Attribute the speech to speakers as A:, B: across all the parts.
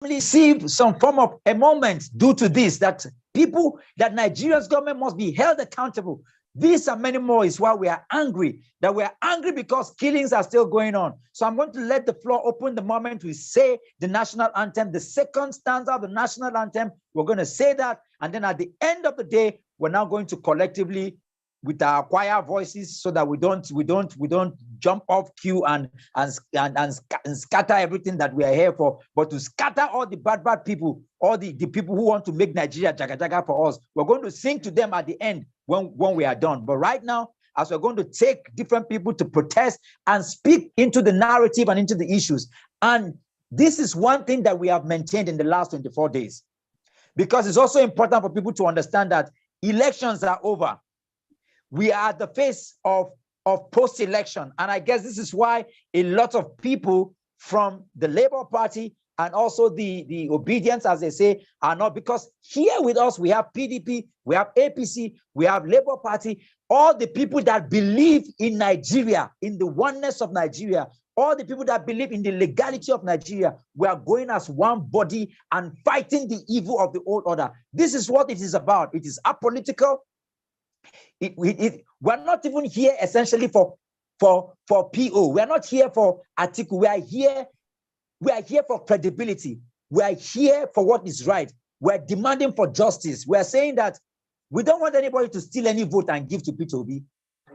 A: receive some form of a moment due to this, that Nigeria's government must be held accountable. These and many more is why we are angry, that we are angry because killings are still going on. So I'm going to let the floor open the moment we say the national anthem, the second stanza of the national anthem. We're going to say that. And then at the end of the day, we're now going to collectively with our choir voices so that we don't jump off cue and scatter everything that we are here for, but to scatter all the bad people, all the people who want to make Nigeria jaga jaga for us. We're going to sing to them at the end when we are done. But right now, as we're going to take different people to protest and speak into the narrative and into the issues. And this is one thing that we have maintained in the last 24 days, because it's also important for people to understand that elections are over. We are at the face of post-election. And I guess this is why a lot of people from the Labour Party and also the obedience, as they say, are not, because here with us, we have PDP, we have APC, we have Labour Party, all the people that believe in Nigeria, in the oneness of Nigeria, all the people that believe in the legality of Nigeria, we are going as one body and fighting the evil of the old order. This is what it is about. It is apolitical. We're not even here essentially for PO. We're not here for Atiku. We are here for credibility. We are here for what is right. We're demanding for justice. We're saying that we don't want anybody to steal any vote and give to Peter Obi.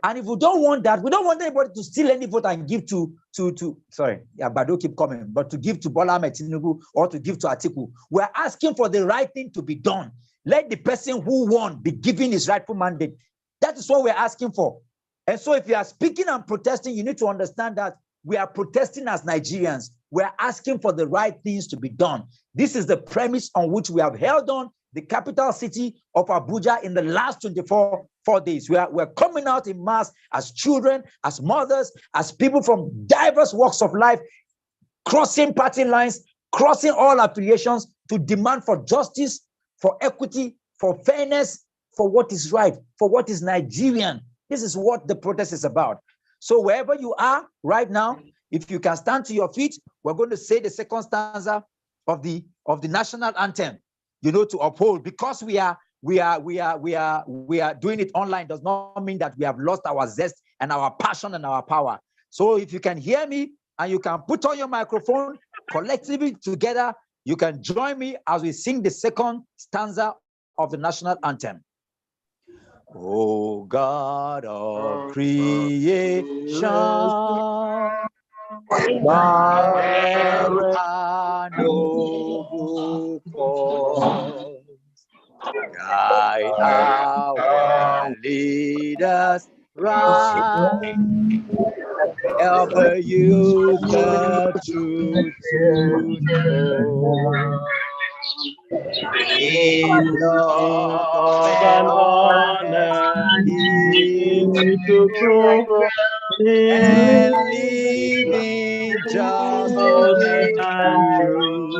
A: And if we don't want that, we don't want anybody to steal any vote and give to Bado keep coming, but to give to Bola Ahmed Tinubu or to give to Atiku. We're asking for the right thing to be done. Let the person who won be given his rightful mandate. That is what we're asking for. And so if you are speaking and protesting, you need to understand that we are protesting as Nigerians. We're asking for the right things to be done. This is the premise on which we have held on the capital city of Abuja in the last 24 days. We're coming out in mass as children, as mothers, as people from diverse walks of life, crossing party lines, crossing all affiliations to demand for justice, for equity, for fairness, for what is right, for what is Nigerian. This is what the protest is about. So wherever you are right now, if you can stand to your feet, we're going to say the second stanza of the national anthem, to uphold. Because we are doing it online does not mean that we have lost our zest and our passion and our power. So if you can hear me and you can put on your microphone, collectively together, you can join me as we sing the second stanza of the national anthem. O God of creation, thou noble cause, guide our leaders right, ever you the truth to know. In love and honor, to grow and living justice and truth.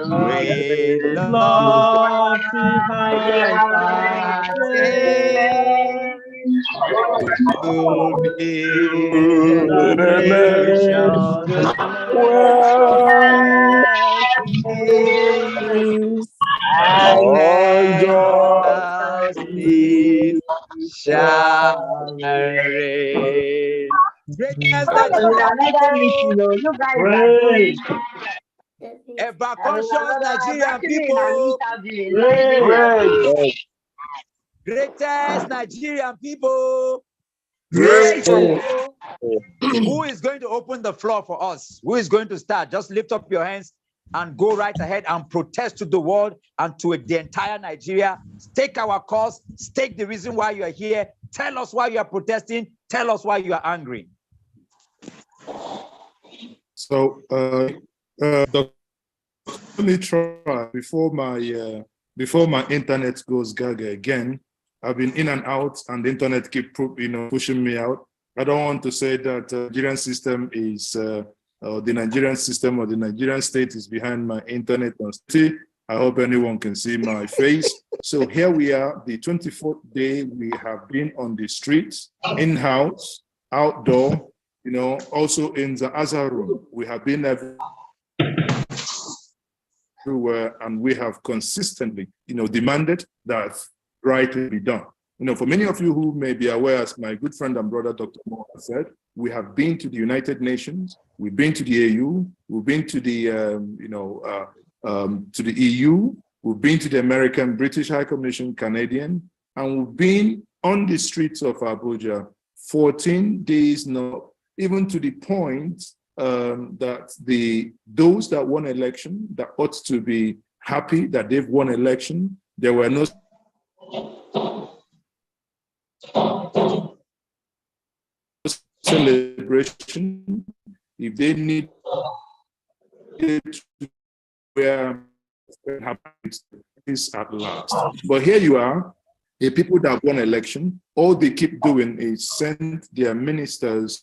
A: With love behind thy side, to build the nation peace and justice shall reign. Ever conscious Nigerian people, greatest Nigerian people, who is going to open the floor for us? Who is going to start? Just lift up your hands and go right ahead and protest to the world and to the entire Nigeria. Stake our cause, stake the reason why you are here. Tell us why you are protesting. Tell us why you are angry.
B: So, let me try before my internet goes gaga again. I've been in and out, and the internet keep pushing me out. I don't want to say that the Nigerian system is the Nigerian system or the Nigerian state is behind my internet honesty. I hope anyone can see my face. So here we are, the 24th day we have been on the streets, in-house, outdoor, also in the Azhar room. We have been everywhere, and we have consistently, demanded that right will be done. For many of you who may be aware, as my good friend and brother, Dr. Moore, said, we have been to the United Nations, we've been to the AU, we've been to the, to the EU, we've been to the American, British High Commission, Canadian, and we've been on the streets of Abuja 14 days now, even to the point that those that won election that ought to be happy that they've won election, there were no celebration. If they need it to wear this at last. But here you are, the people that won election, all they keep doing is send their ministers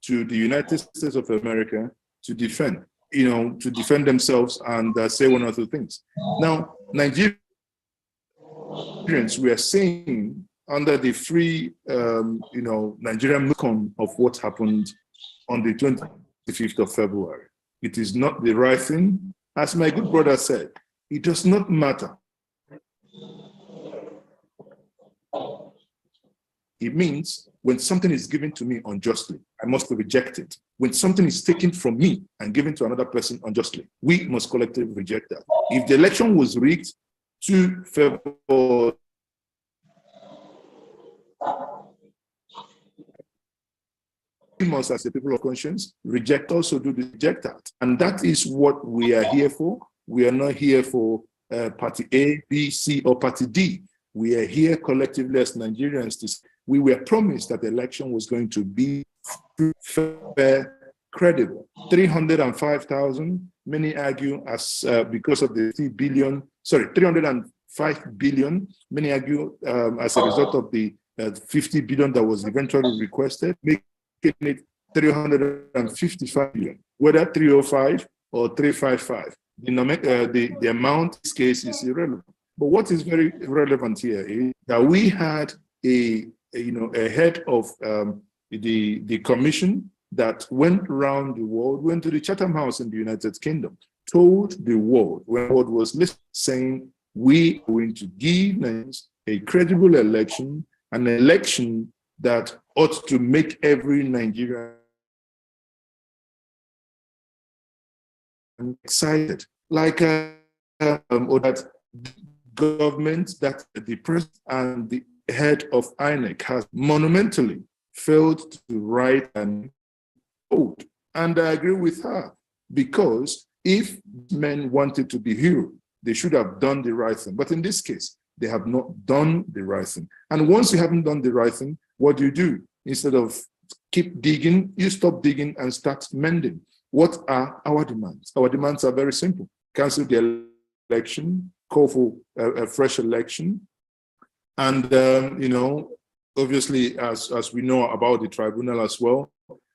B: to the United States of America to defend, to defend themselves and say one or two things. Now, Nigerians, we are saying under the free, Nigerian icon of what happened on the 25th of February. It is not the right thing. As my good brother said, it does not matter. It means when something is given to me unjustly, I must reject it. When something is taken from me and given to another person unjustly, we must collectively reject that. If the election was rigged to favor we must, as a people of conscience, reject that. And that is what we are here for. We are not here for party A, B, C, or party D. We are here collectively as Nigerians. We were promised that the election was going to be fair, credible. 305,000, many argue as because of the 305 billion, many argue as a result of the 50 billion that was eventually requested, making it 355 billion, whether 305 or 355. The amount in this case is irrelevant. But what is very relevant here is that we had a head of the commission that went around the world, went to the Chatham House in the United Kingdom, told the world, when the world was listening, saying, we are going to give Nigerians a credible election, an election that ought to make every Nigerian excited, like or that government, that the president and the head of INEC has monumentally failed to write and vote. And I agree with her, because if men wanted to be heroes, they should have done the right thing. But in this case, they have not done the right thing. And once you haven't done the right thing, what do? Instead of keep digging, you stop digging and start mending. What are our demands? Our demands are very simple. Cancel the election, call for a fresh election. And, obviously, as we know about the tribunal as well,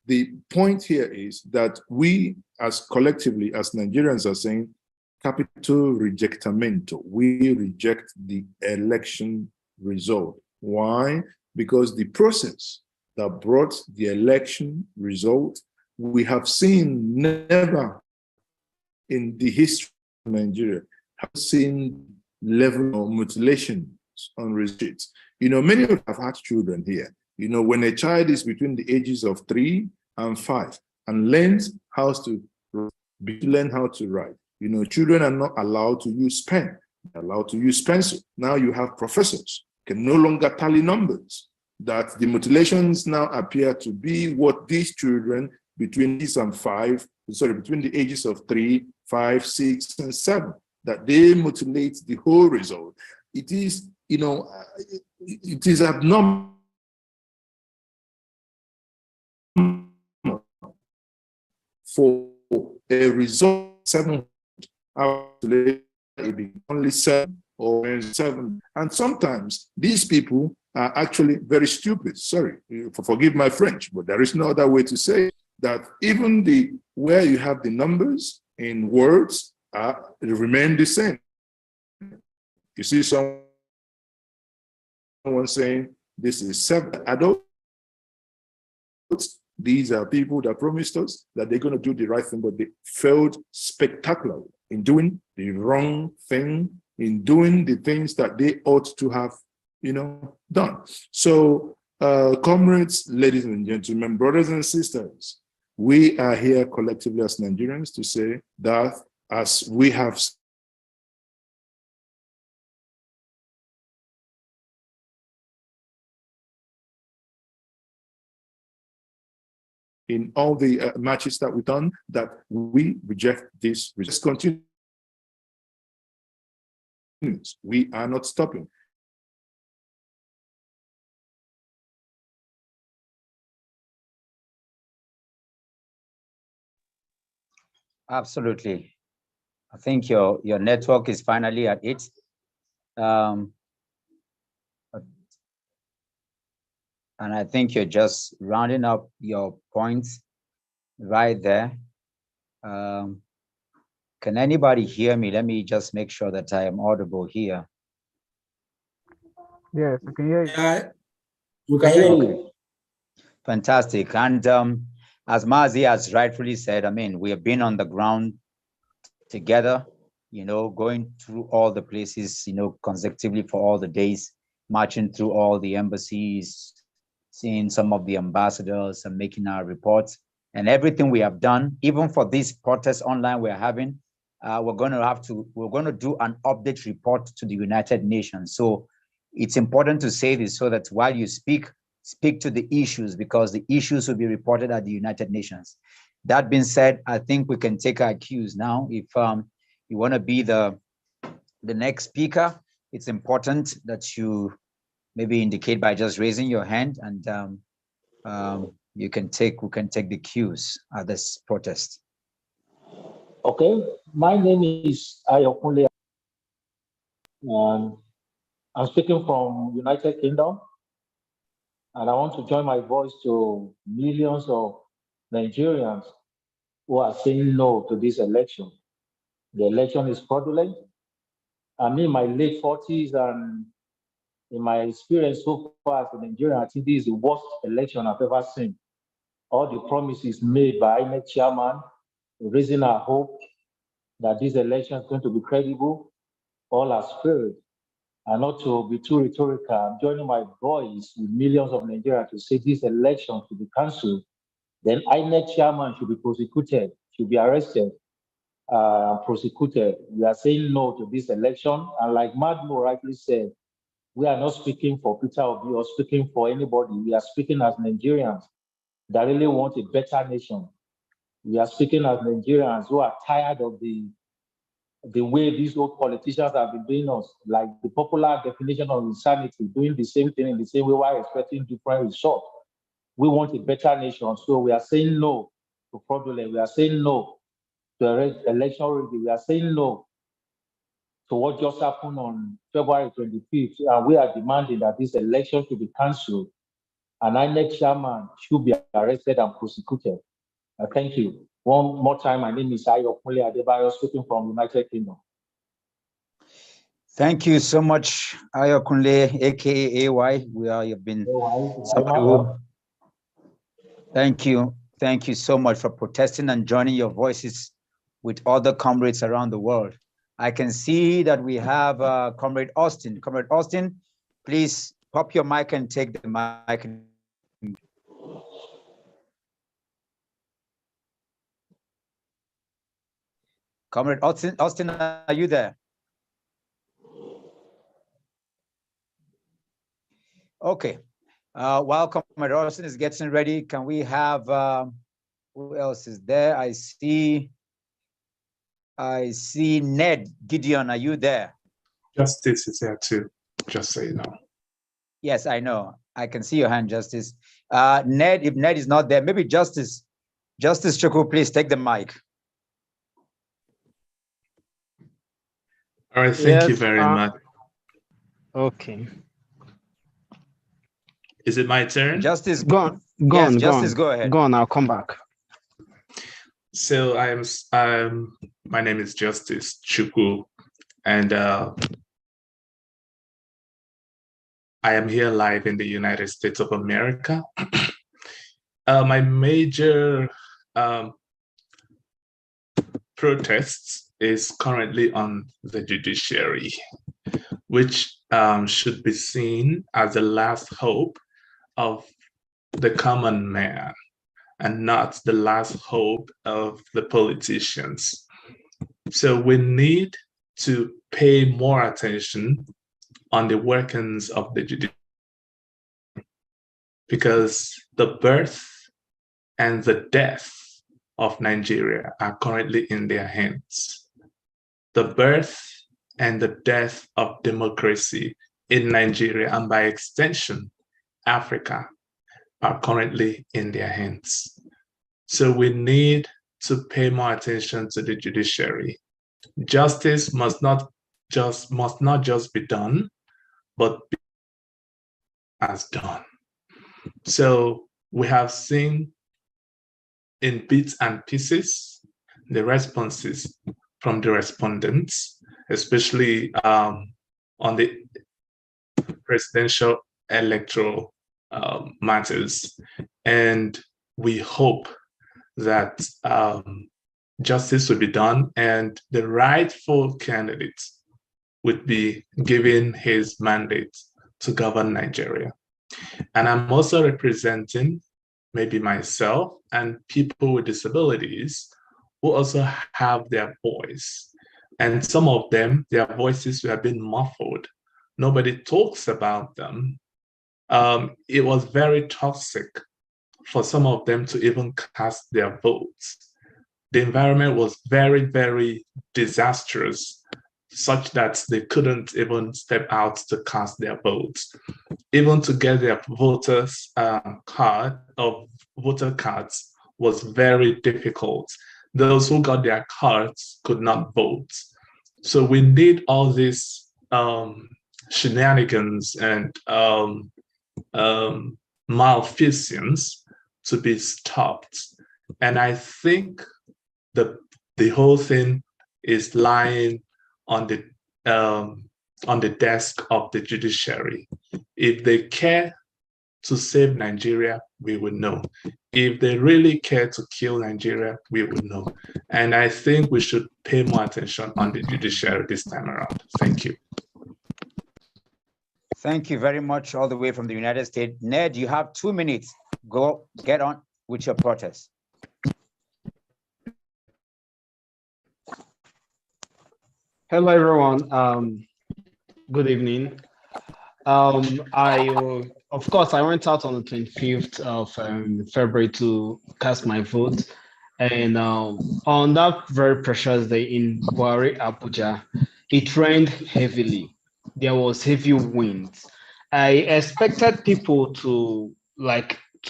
B: the point here is that we, as collectively, as Nigerians are saying, capital rejectamento. We reject the election result. Why? Because the process that brought the election result, we have seen never in the history of Nigeria, have seen level of mutilation on streets. Many of us have had children here. When a child is between the ages of 3 and 5 and learns how to write, children are not allowed to use pen, they're allowed to use pencil. Now you have professors can no longer tally numbers, that the mutilations now appear to be what these children between the ages of 3, 5, 6, and 7, that they mutilate the whole result. It is, it is abnormal for a result 7 only 7 or 7. And sometimes these people are actually very stupid. Sorry, forgive my French, but there is no other way to say it, that even where you have the numbers in words remain the same. You see someone saying this is 7 adults. These are people that promised us that they're going to do the right thing, but they failed spectacularly in doing the wrong thing, in doing the things that they ought to have, done. So, comrades, ladies and gentlemen, brothers and sisters, we are here collectively as Nigerians to say that as we have in all the matches that we've done, that we reject this. Let's continue. We are not stopping.
A: Absolutely. I think your network is finally at it. And I think you're just rounding up your points right there. Can anybody hear me? Let me just make sure that I am audible here.
C: Yes, I can hear you.
D: Yeah, we can hear you.
A: Fantastic. And as Mazi has rightfully said, I mean, we have been on the ground together, going through all the places, consecutively for all the days, marching through all the embassies, seeing some of the ambassadors and making our reports. And everything we have done, even for this protest online we're having, we're going to do an update report to the United Nations. So it's important to say this so that while you speak to the issues, because the issues will be reported at the United Nations. That being said, I think we can take our cues now. If you want to be the next speaker, it's important that you maybe indicate by just raising your hand, and we can take the cues at this protest.
D: Okay, my name is Ayokunle. I'm speaking from United Kingdom, and I want to join my voice to millions of Nigerians who are saying no to this election. The election is fraudulent. I'm in my late 40s, and in my experience so far as a Nigerian, I think this is the worst election I've ever seen. All the promises made by INEC chairman, raising our hope that this election is going to be credible, all has failed. And not to be too rhetorical, I'm joining my voice with millions of Nigerians to say this election should be cancelled. Then INEC chairman should be prosecuted, should be arrested, prosecuted. We are saying no to this election. And like Madmo rightly said, we are not speaking for Peter Obi or speaking for anybody. We are speaking as Nigerians that really want a better nation. We are speaking as Nigerians who are tired of the way these old politicians have been doing us, like the popular definition of insanity, doing the same thing in the same way while expecting different results. We want a better nation. So we are saying no to fraudulent. We are saying no to election rigging. We are saying no to what just happened on February 25th. And we are demanding that this election should be cancelled and INEC chairman should be arrested and prosecuted. Thank you. One more time, my name is Ayokunle Adebayo, speaking from United Kingdom.
A: Thank you so much, Ayokunle, aka AY. You've been Thank you. Thank you so much for protesting and joining your voices with other comrades around the world. I can see that we have Comrade Austin. Comrade Austin, please pop your mic and take the mic. Comrade Austin, are you there? Okay. While Comrade Austin is getting ready, can we have, who else is there? I see Ned Gideon. Are you there?
E: Justice is there too, just so you know.
A: Yes, I know. I can see your hand, Justice. Ned, if Ned is not there, maybe Justice Chukwu, please take the mic.
E: All right, thank you very much.
C: Okay.
E: Is it my turn?
A: Justice,
C: go on.
A: Justice, go ahead.
C: Go on, I'll come back.
E: So my name is Justice Chukwu, and I am here live in the United States of America. My major protests is currently on the judiciary, which should be seen as the last hope of the common man and not the last hope of the politicians. So we need to pay more attention on the workings of the judiciary, because the birth and the death of Nigeria are currently in their hands. The birth and the death of democracy in Nigeria, and by extension, Africa, are currently in their hands. So we need to pay more attention to the judiciary. Justice must not just be done, but be as done. So we have seen in bits and pieces the responses from the respondents, especially on the presidential electoral matters. And we hope that justice will be done and the rightful candidate would be given his mandate to govern Nigeria. And I'm also representing maybe myself and people with disabilities who also have their voice. And some of them, their voices have been muffled. Nobody talks about them. It was very toxic for some of them to even cast their votes. The environment was very, very disastrous, such that they couldn't even step out to cast their votes. Even to get their voters card or voter cards was very difficult. Those who got their cards could not vote. So we need all these shenanigans and malfeasance to be stopped. And I think the whole thing is lying on the desk of the judiciary. If they care to save Nigeria, we would know. If they really care to kill Nigeria, we would know. And I think we should pay more attention on the judiciary this time around. Thank you.
A: Thank you very much, all the way from the United States. Ned, you have 2 minutes. Go get on with your protest.
C: Hello, everyone. Good evening. Of course, I went out on the 25th of February to cast my vote. And on that very precious day in Buhari, Abuja, it rained heavily. There was heavy winds. I expected people to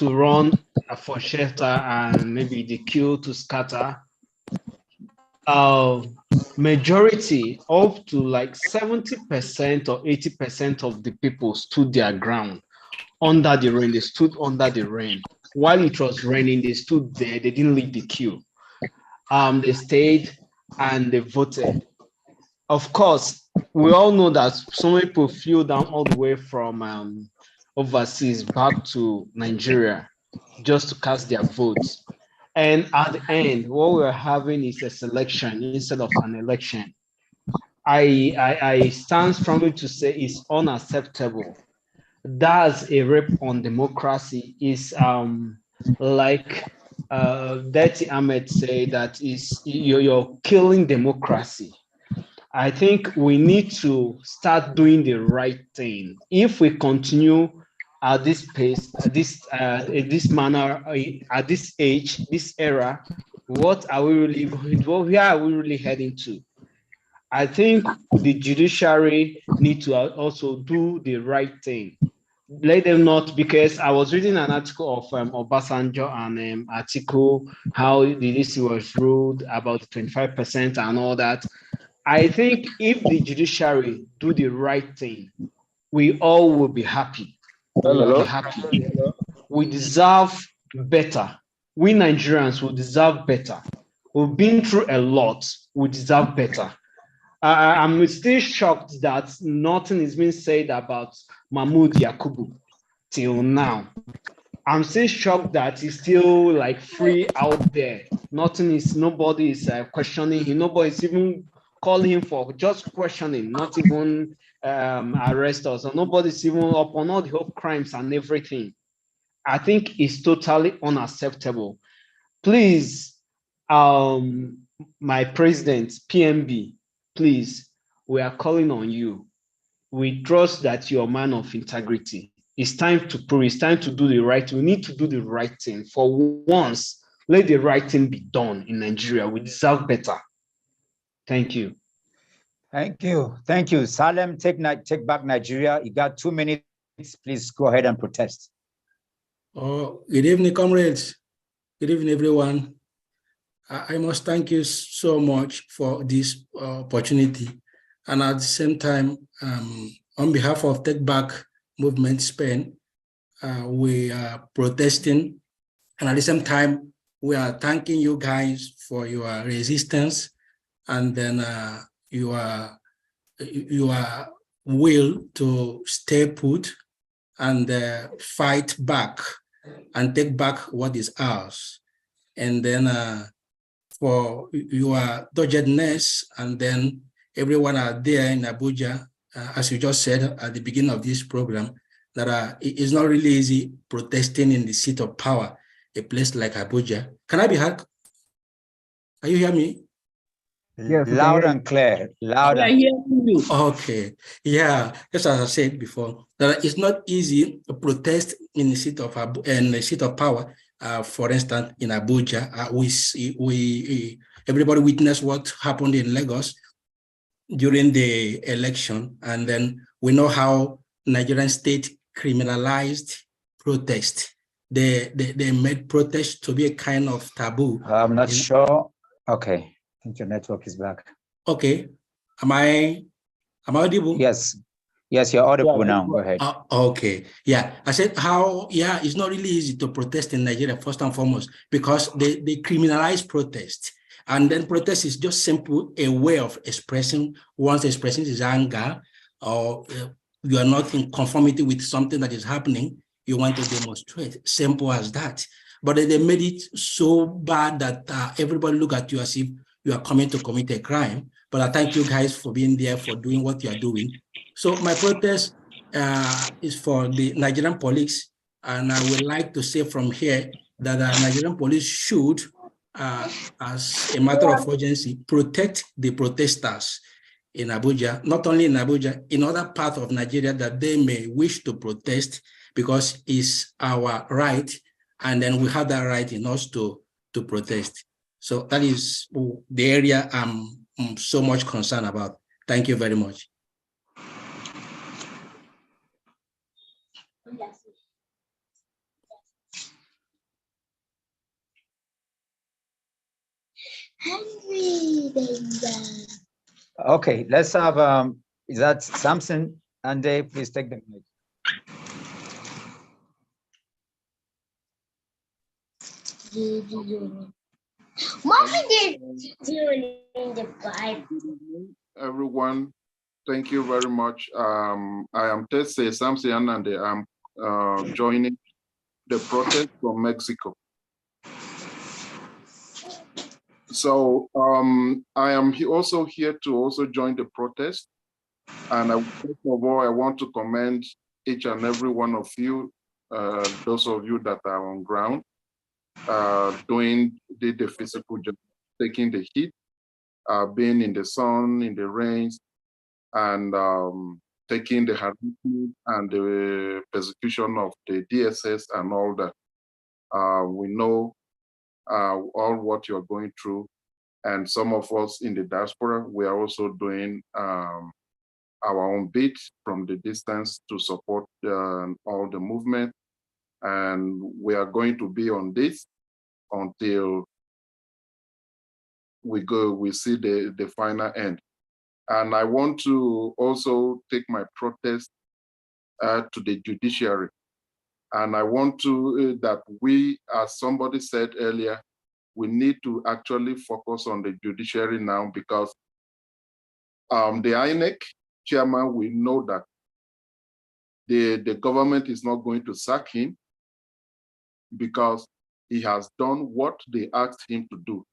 C: run for shelter and maybe the queue to scatter. Majority, up to like 70% or 80% of the people stood their ground under the rain. They stood under the rain. While it was raining, they stood there. They didn't leave the queue. They stayed and they voted. Of course, we all know that some people flew down all the way from overseas back to Nigeria just to cast their votes. And at the end, what we're having is a selection instead of an election. I stand strongly to say it's unacceptable. That's a rape on democracy. Is like Dirty Ahmed say, that is you're killing democracy. I think we need to start doing the right thing. If we continue at this pace, at this manner, at this age, this era, what are we really going to, where are we really heading to? I think the judiciary need to also do the right thing. Let them not, because I was reading an article of Obasanjo and article how the DC was ruled about 25% and all that. I think if the judiciary do the right thing, we all will be happy. We'll be happy. We deserve better. We Nigerians will deserve better. We've been through a lot. We deserve better. I'm still shocked that nothing is being said about Mahmoud Yakubu till now. I'm still shocked that he's still like free out there. Nobody is questioning him. Nobody's even calling him for just questioning, not even arrest us. Or nobody's even up on all the whole crimes and everything. I think it's totally unacceptable. Please, my president, PMB, please, we are calling on you. We trust that you're a man of integrity. It's time to prove, it's time to do the right thing. We need to do the right thing. For once, let the right thing be done in Nigeria. We deserve better. Thank you.
A: Thank you. Thank you. Salem, take back Nigeria. You got 2 minutes. Please go ahead and protest.
F: Oh, good evening, comrades. Good evening, everyone. I must thank you so much for this opportunity. And at the same time, on behalf of Take Back Movement Spain, we are protesting. And at the same time, we are thanking you guys for your resistance and then your will to stay put and fight back and take back what is ours. And then for your doggedness, and then everyone out there in Abuja, as you just said at the beginning of this program, that it's not really easy protesting in the seat of power, a place like Abuja. Can I be heard? Can you hear me?
A: Yes, loud and clear. Loud and clear.
F: Okay. Yeah, just as I said before, that it's not easy to protest in the seat of power. For instance, in Abuja, everybody witnessed what happened in Lagos during the election, and then we know how Nigerian state criminalized protest. They made protest to be a kind of taboo.
A: I'm not sure. Okay, I think your network is back.
F: Okay, am I audible?
A: Yes, you're audible now. Go ahead.
F: Okay, yeah, I said how, yeah, it's not really easy to protest in Nigeria, first and foremost, because they criminalize protest. And then protest is just simple, a way of expressing one's expressing his anger, or you are not in conformity with something that is happening, you want to demonstrate, simple as that. But they made it so bad that everybody look at you as if you are coming to commit a crime. But I thank you guys for being there, for doing what you are doing. So my protest is for the Nigerian police, and I would like to say from here that the Nigerian police should, as a matter of urgency, protect the protesters in Abuja, not only in Abuja, in other parts of Nigeria that they may wish to protest, because it's our right, and then we have that right in us to protest. So that is the area I'm so much concerned about. Thank you very much.
A: Okay, let's have is that Samson? And please take the mic.
B: Everyone, thank you very much. I am Tese Samson, and I'm joining the protest from Mexico. So I am also here to also join the protest. And first of all, I want to commend each and every one of you, those of you that are on ground, doing the physical job, taking the heat, being in the sun, in the rains, and taking the harassment and the persecution of the DSS and all that. We know all what you're going through. And some of us in the diaspora, we are also doing our own bit from the distance to support all the movement. And we are going to be on this until we see the final end. And I want to also take my protest to the judiciary. And I want to, that we, as somebody said earlier, we need to actually focus on the judiciary now, because the INEC chairman, we know that the government is not going to sack him.
G: because he has done what they asked him to do.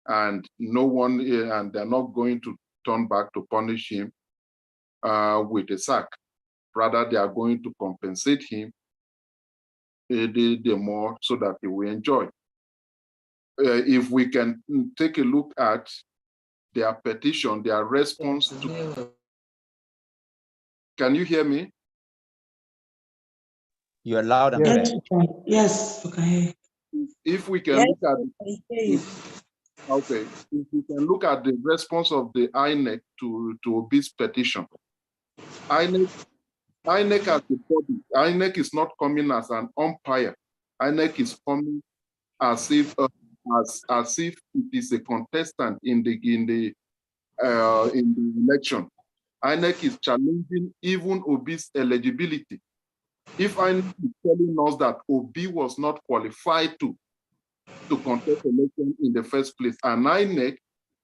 G: And no one, and they're not going to turn back to punish him with a sack. Rather, they are going to compensate him the more so that he will enjoy. If we can take a look at their petition, their response to... Can you hear me?
A: You're loud and clear.
H: Yes, okay.
G: If we can look at... Okay, if we can look at the response of the INEC to Obi's petition. INEC as a body, INEC is not coming as an umpire. INEC is coming as if it is a contestant in the election. INEC is challenging even Obi's eligibility. If INEC is telling us that Obi was not qualified to contest election in the first place, and INEC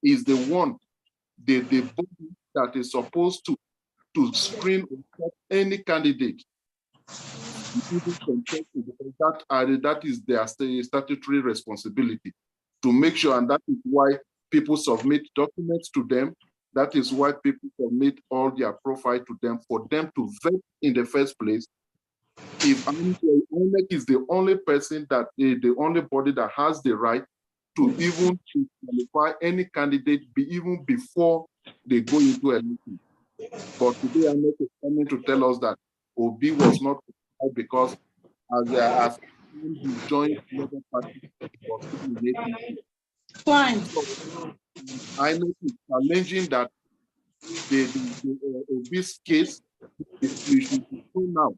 G: is the one, the body that is supposed to screen any candidate, that is their statutory responsibility to make sure, and that is why people submit documents to them. That is why people submit all their profile to them, for them to vet in the first place. If INEC is the only person that the only body that has the right to even qualify any candidate, even before they go into election. But today INEC is coming to tell us that Obi was not qualified because as he joined another party, was
H: fine.
G: So, INEC is challenging that Obi's case we should be through now.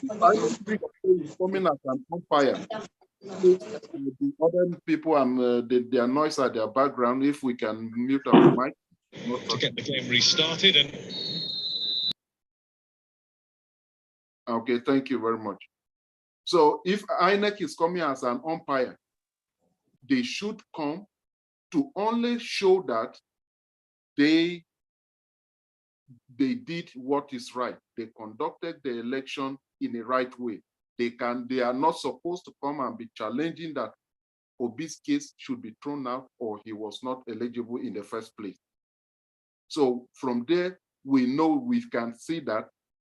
G: INEC is coming as an umpire. The other people and their noise at their background, if we can mute our mic.
I: To get the game restarted. And
G: okay, thank you very much. So if INEC is coming as an umpire, they should come to only show that they did what is right. They conducted the election in the right way. They are not supposed to come and be challenging that Obi's case should be thrown out or he was not eligible in the first place. So from there, we can see that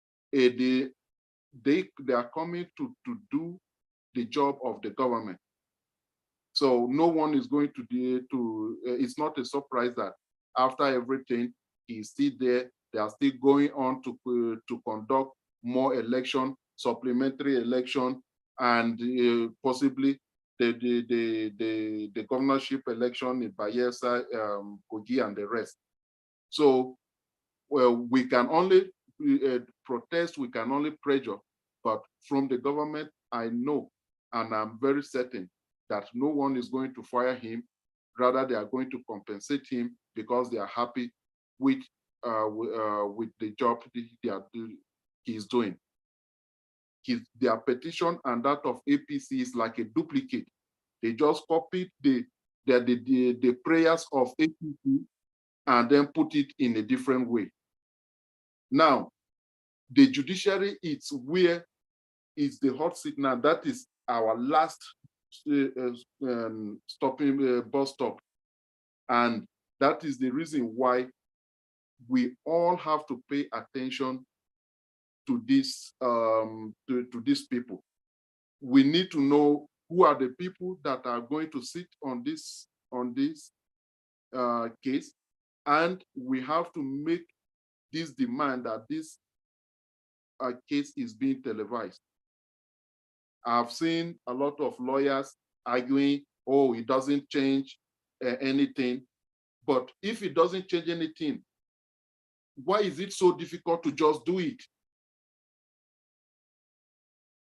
G: they are coming to do the job of the government. So no one is going to it's not a surprise that after everything, he's still there. They are still going on to conduct more election, supplementary election, and possibly the governorship election in Bayelsa, Kogi, and the rest. So, well, we can only protest, we can only pressure, but from the government, I know, and I'm very certain that no one is going to fire him. Rather, they are going to compensate him because they are happy with the job he's doing. Their petition and that of APC is like a duplicate. They just copied the prayers of APC and then put it in a different way. Now, the judiciary is where is the hot seat now. That is our last bus stop. And that is the reason why we all have to pay attention to this to these people. We need to know who are the people that are going to sit on this case, and we have to make this demand that this case is being televised. I've seen a lot of lawyers arguing, oh, it doesn't change anything. But if it doesn't change anything, why is it so difficult to just do it?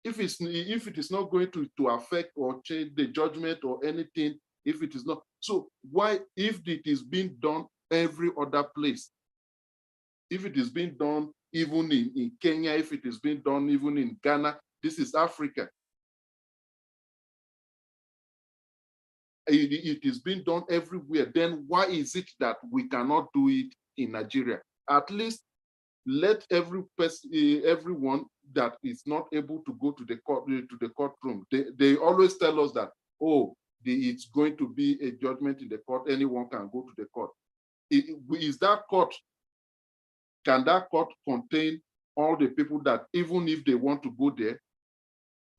G: If it is not going to affect or change the judgment or anything, if it is not, so why, if it is being done every other place, if it is being done even in Kenya, if it is being done even in Ghana, this is Africa. It is being done everywhere. Then why is it that we cannot do it in Nigeria? At least let every person, everyone that is not able to go to the courtroom, they always tell us that, oh, it's going to be a judgment in the court, anyone can go to the court. Is that court, can that court contain all the people that even if they want to go there,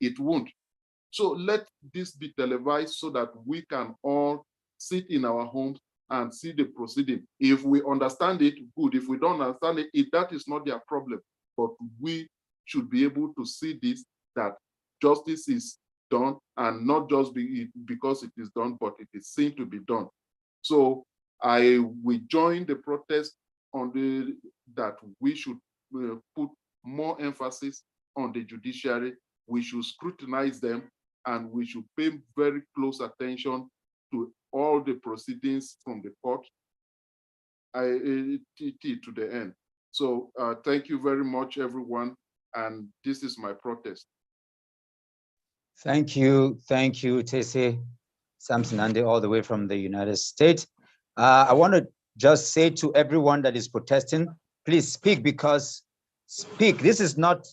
G: it won't. So let this be televised so that we can all sit in our homes and see the proceeding. If we understand it, good. If we don't understand it, that is not their problem. But we should be able to see this, that justice is done, and not just because it is done, but it is seen to be done. So we join the protest on that we should put more emphasis on the judiciary. We should scrutinize them, and we should pay very close attention to all the proceedings from the court to the end. So thank you very much, everyone. And this is my protest.
A: Thank you, Tese Samson Ande, all the way from the United States. I want to just say to everyone that is protesting, please speak, because speak. This is not,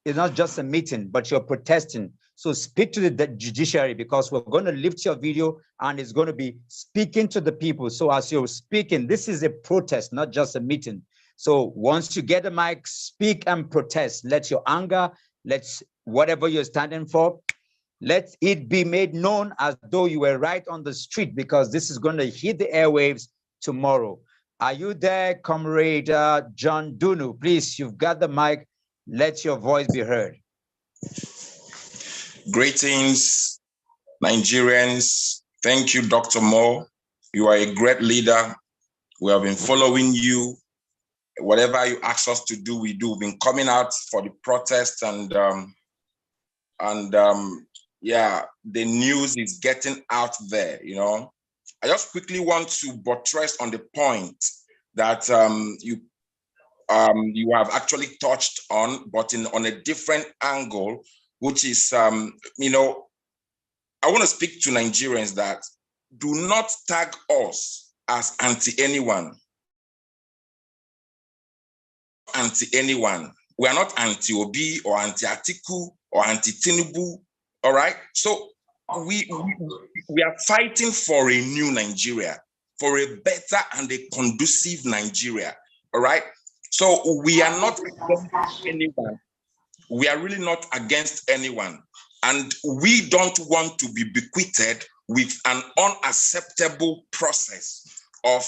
A: it's not just a meeting, but you're protesting. So speak to the judiciary, because we're going to lift your video and it's going to be speaking to the people. So as you're speaking, this is a protest, not just a meeting. So once you get the mic, speak and protest. Let your anger, whatever you're standing for, let it be made known as though you were right on the street, because this is going to hit the airwaves tomorrow. Are you there, Comrade John Dunu? Please, you've got the mic. Let your voice be heard.
J: Greetings, Nigerians. Thank you, Dr. Moore. You are a great leader. We have been following you. Whatever you ask us to do, we do. We've been coming out for the protest, and yeah, the news is getting out there, you know. I just quickly want to buttress on the point that you have actually touched on, but on a different angle, which is, you know, I want to speak to Nigerians that do not tag us as anti-anyone. Anti-anyone. We are not anti-Obi or anti-Atiku or anti-Tinubu, all right? So we are fighting for a new Nigeria, for a better and a conducive Nigeria, all right? So we are not against anyone. We are really not against anyone. And we don't want to be bequeathed with an unacceptable process of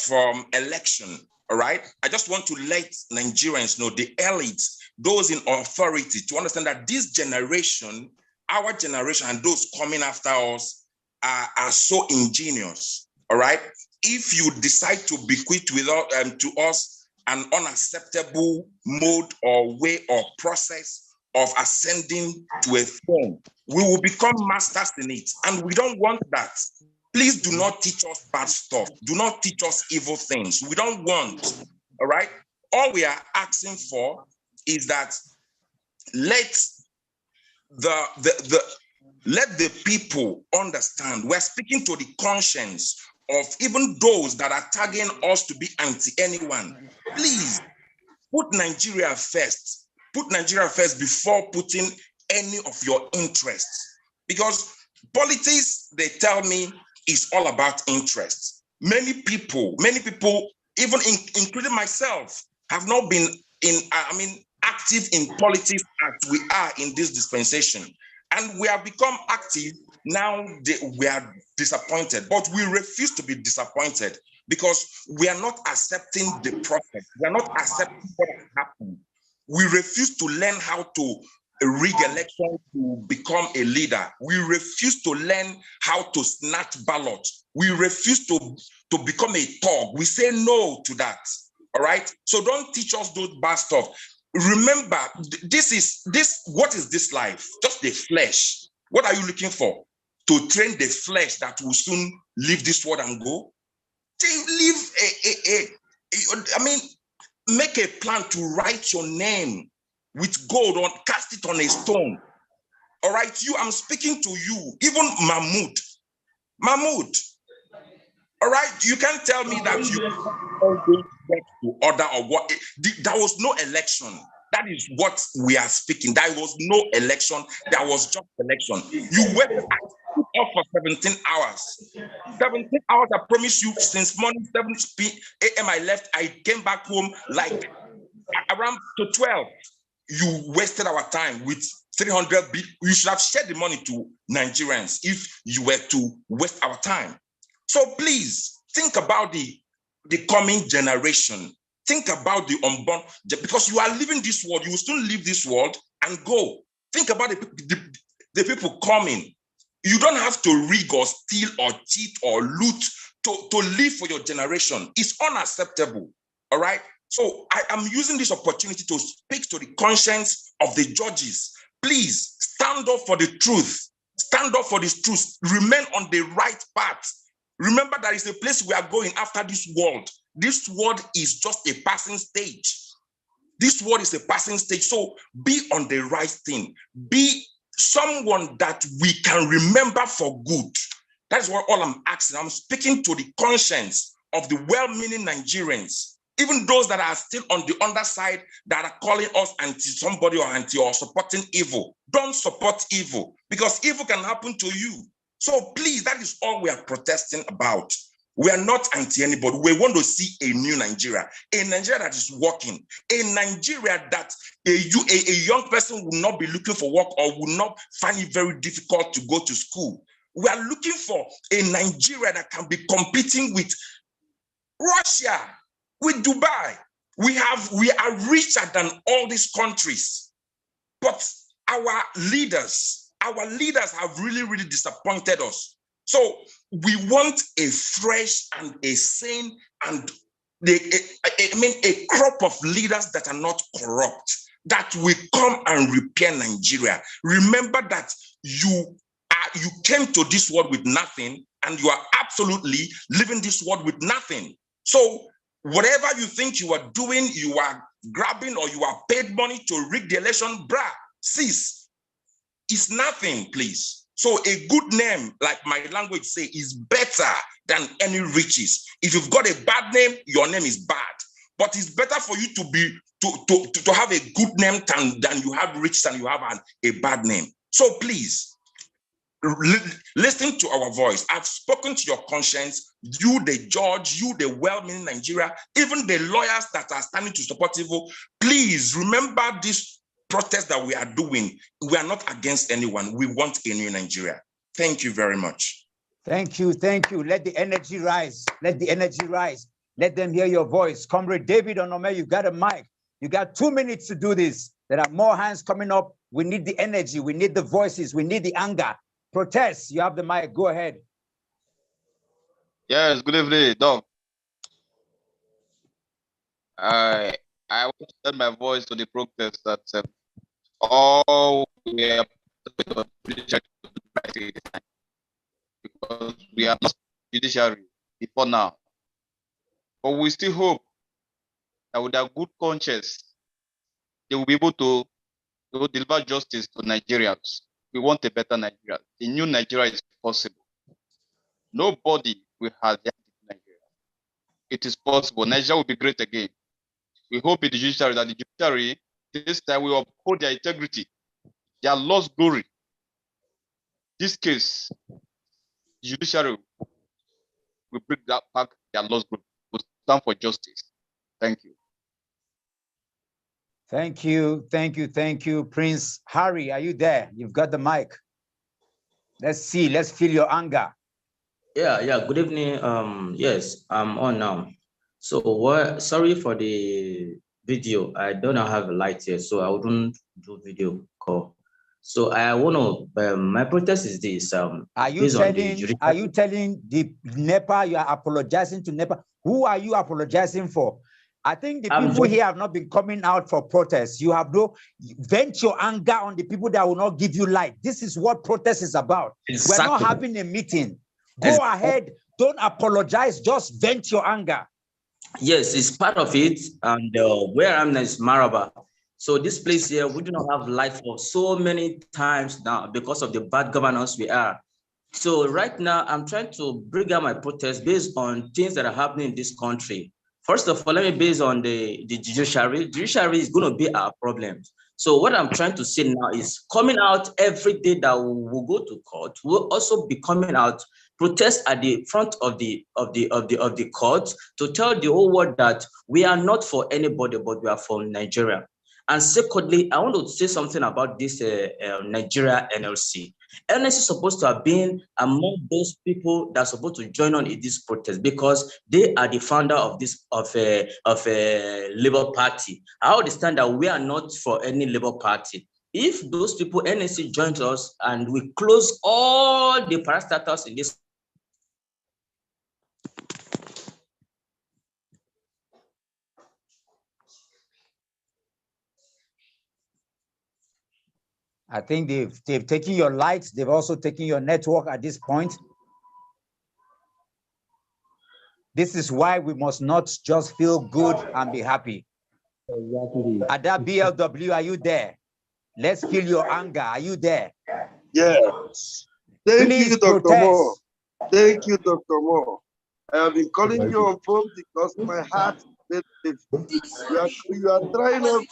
J: election, all right? I just want to let Nigerians know, the elites, those in authority, to understand that this generation, our generation and those coming after us are so ingenious, all right? If you decide to bequeath to us an unacceptable mode or way or process of ascending to a throne, we will become masters in it. And we don't want that. Please do not teach us bad stuff. Do not teach us evil things. We don't want, all right? All we are asking for is that let the people understand. We're speaking to the conscience of even those that are tagging us to be anti-anyone. Please put Nigeria first. Put Nigeria first before putting any of your interests. Because politics, they tell me, is all about interest. Many people, even including myself, have not been active in politics as we are in this dispensation. And we have become active. Now we are disappointed, but we refuse to be disappointed because we are not accepting the process. We are not accepting what has happened. We refuse to learn how to rig election to become a leader. We refuse to learn how to snatch ballots. We refuse to become a thug. We say no to that. All right. So don't teach us those bad stuff. Remember, what is this life? Just the flesh. What are you looking for? To train the flesh that will soon leave this world and go? Make a plan to write your name with gold on, cast it on a stone. All right, I'm speaking to you, even Mahmoud. All right, you can't tell me that you always get to order or what. There was no election. That is what we are speaking. There was no election. There was just election. You went up for 17 hours. 17 hours, I promise you, since morning 7 a.m. I left, I came back home like around to 12. You wasted our time with 300. You should have shared the money to Nigerians if you were to waste our time. So please think about the coming generation. Think about the unborn, because you are leaving this world. You will soon leave this world and go. Think about the people coming. You don't have to rig or steal or cheat or loot to live for your generation. It's unacceptable. All right. So I am using this opportunity to speak to the conscience of the judges. Please stand up for the truth. Stand up for this truth. Remain on the right path. Remember, there is a place we are going after this world. This world is just a passing stage. This world is a passing stage. So be on the right thing. Be someone that we can remember for good. That is what all I'm asking. I'm speaking to the conscience of the well-meaning Nigerians, even those that are still on the underside that are calling us anti-somebody or anti or supporting evil. Don't support evil, because evil can happen to you. So please, that is all we are protesting about. We are not anti-anybody. We want to see a new Nigeria, a Nigeria that is working, a Nigeria that a young person will not be looking for work or will not find it very difficult to go to school. We are looking for a Nigeria that can be competing with Russia, with Dubai. We are richer than all these countries, but our leaders have really, really disappointed us. So we want a fresh and a sane and a crop of leaders that are not corrupt, that will come and repair Nigeria. Remember that you came to this world with nothing, and you are absolutely leaving this world with nothing. So whatever you think you are doing, you are grabbing or you are paid money to rig the election, cease. It's nothing, please. So a good name, like my language say, is better than any riches. If you've got a bad name, your name is bad. But it's better for you to have a good name than you have riches and you have a bad name. So please, listen to our voice. I've spoken to your conscience, you the judge, you the well-meaning Nigeria, even the lawyers that are standing to support evil. Please remember this protest that we are doing. We are not against anyone. We want a new Nigeria. Thank you very much.
A: Thank you. Thank you. Let the energy rise. Let the energy rise. Let them hear your voice. Comrade David Onome, you got a mic. You got 2 minutes to do this. There are more hands coming up. We need the energy. We need the voices. We need the anger. Protest. You have the mic. Go ahead.
K: Yes, good evening, Doc. I want to send my voice to the protest that all we are because we are not judiciary before now. But we still hope that with a good conscience, they will be able to deliver justice to Nigerians. We want a better Nigeria. A new Nigeria is possible. Nobody will have Nigeria. It is possible. Nigeria will be great again. We hope in the judiciary that the judiciary this time will uphold their integrity, their lost glory. This case, the judiciary will bring that back their lost glory. Will stand for justice. Thank you.
A: Thank you. Thank you. Thank you. Prince Harry, are you there? You've got the mic. Let's see. Let's feel your anger.
L: Yeah. Good evening. Yes, I'm on now. So sorry for the video. I don't have a light here, so I wouldn't do video call. So I want to, my protest is this.
A: Are you telling the NEPA you are apologizing to NEPA? Who are you apologizing for? I think the people here have not been coming out for protests. You have no vent your anger on the people that will not give you light. This is what protest is about. Exactly. We're not having a meeting. Go ahead. Don't apologize. Just vent your anger.
L: Yes, it's part of it. And where I'm is Maraba. So this place here, we do not have light for so many times now because of the bad governance we are. So right now, I'm trying to bring out my protest based on things that are happening in this country. First of all, let me base on the judiciary. Judiciary is going to be our problem. So what I'm trying to say now is coming out every day that we will go to court. We'll also be coming out, protest at the front of the court to tell the whole world that we are not for anybody, but we are for Nigeria. And secondly, I want to say something about this Nigeria NLC. NLC is supposed to have been among those people that are supposed to join on in this protest because they are the founder of this Labour Party. I understand that we are not for any Labour Party. If those people, NLC, joins us and we close all the parastatals in this.
A: I think they've taken your lights. They've also taken your network at this point. This is why we must not just feel good and be happy.
M: Exactly.
A: Ada BLW, are you there? Let's feel your anger. Are you there?
M: Yes. Thank
A: Please
M: you, Dr.
A: protest.
M: Moore. Thank you, Dr. Moore. I have been calling you on phone because my heart is you are trying everything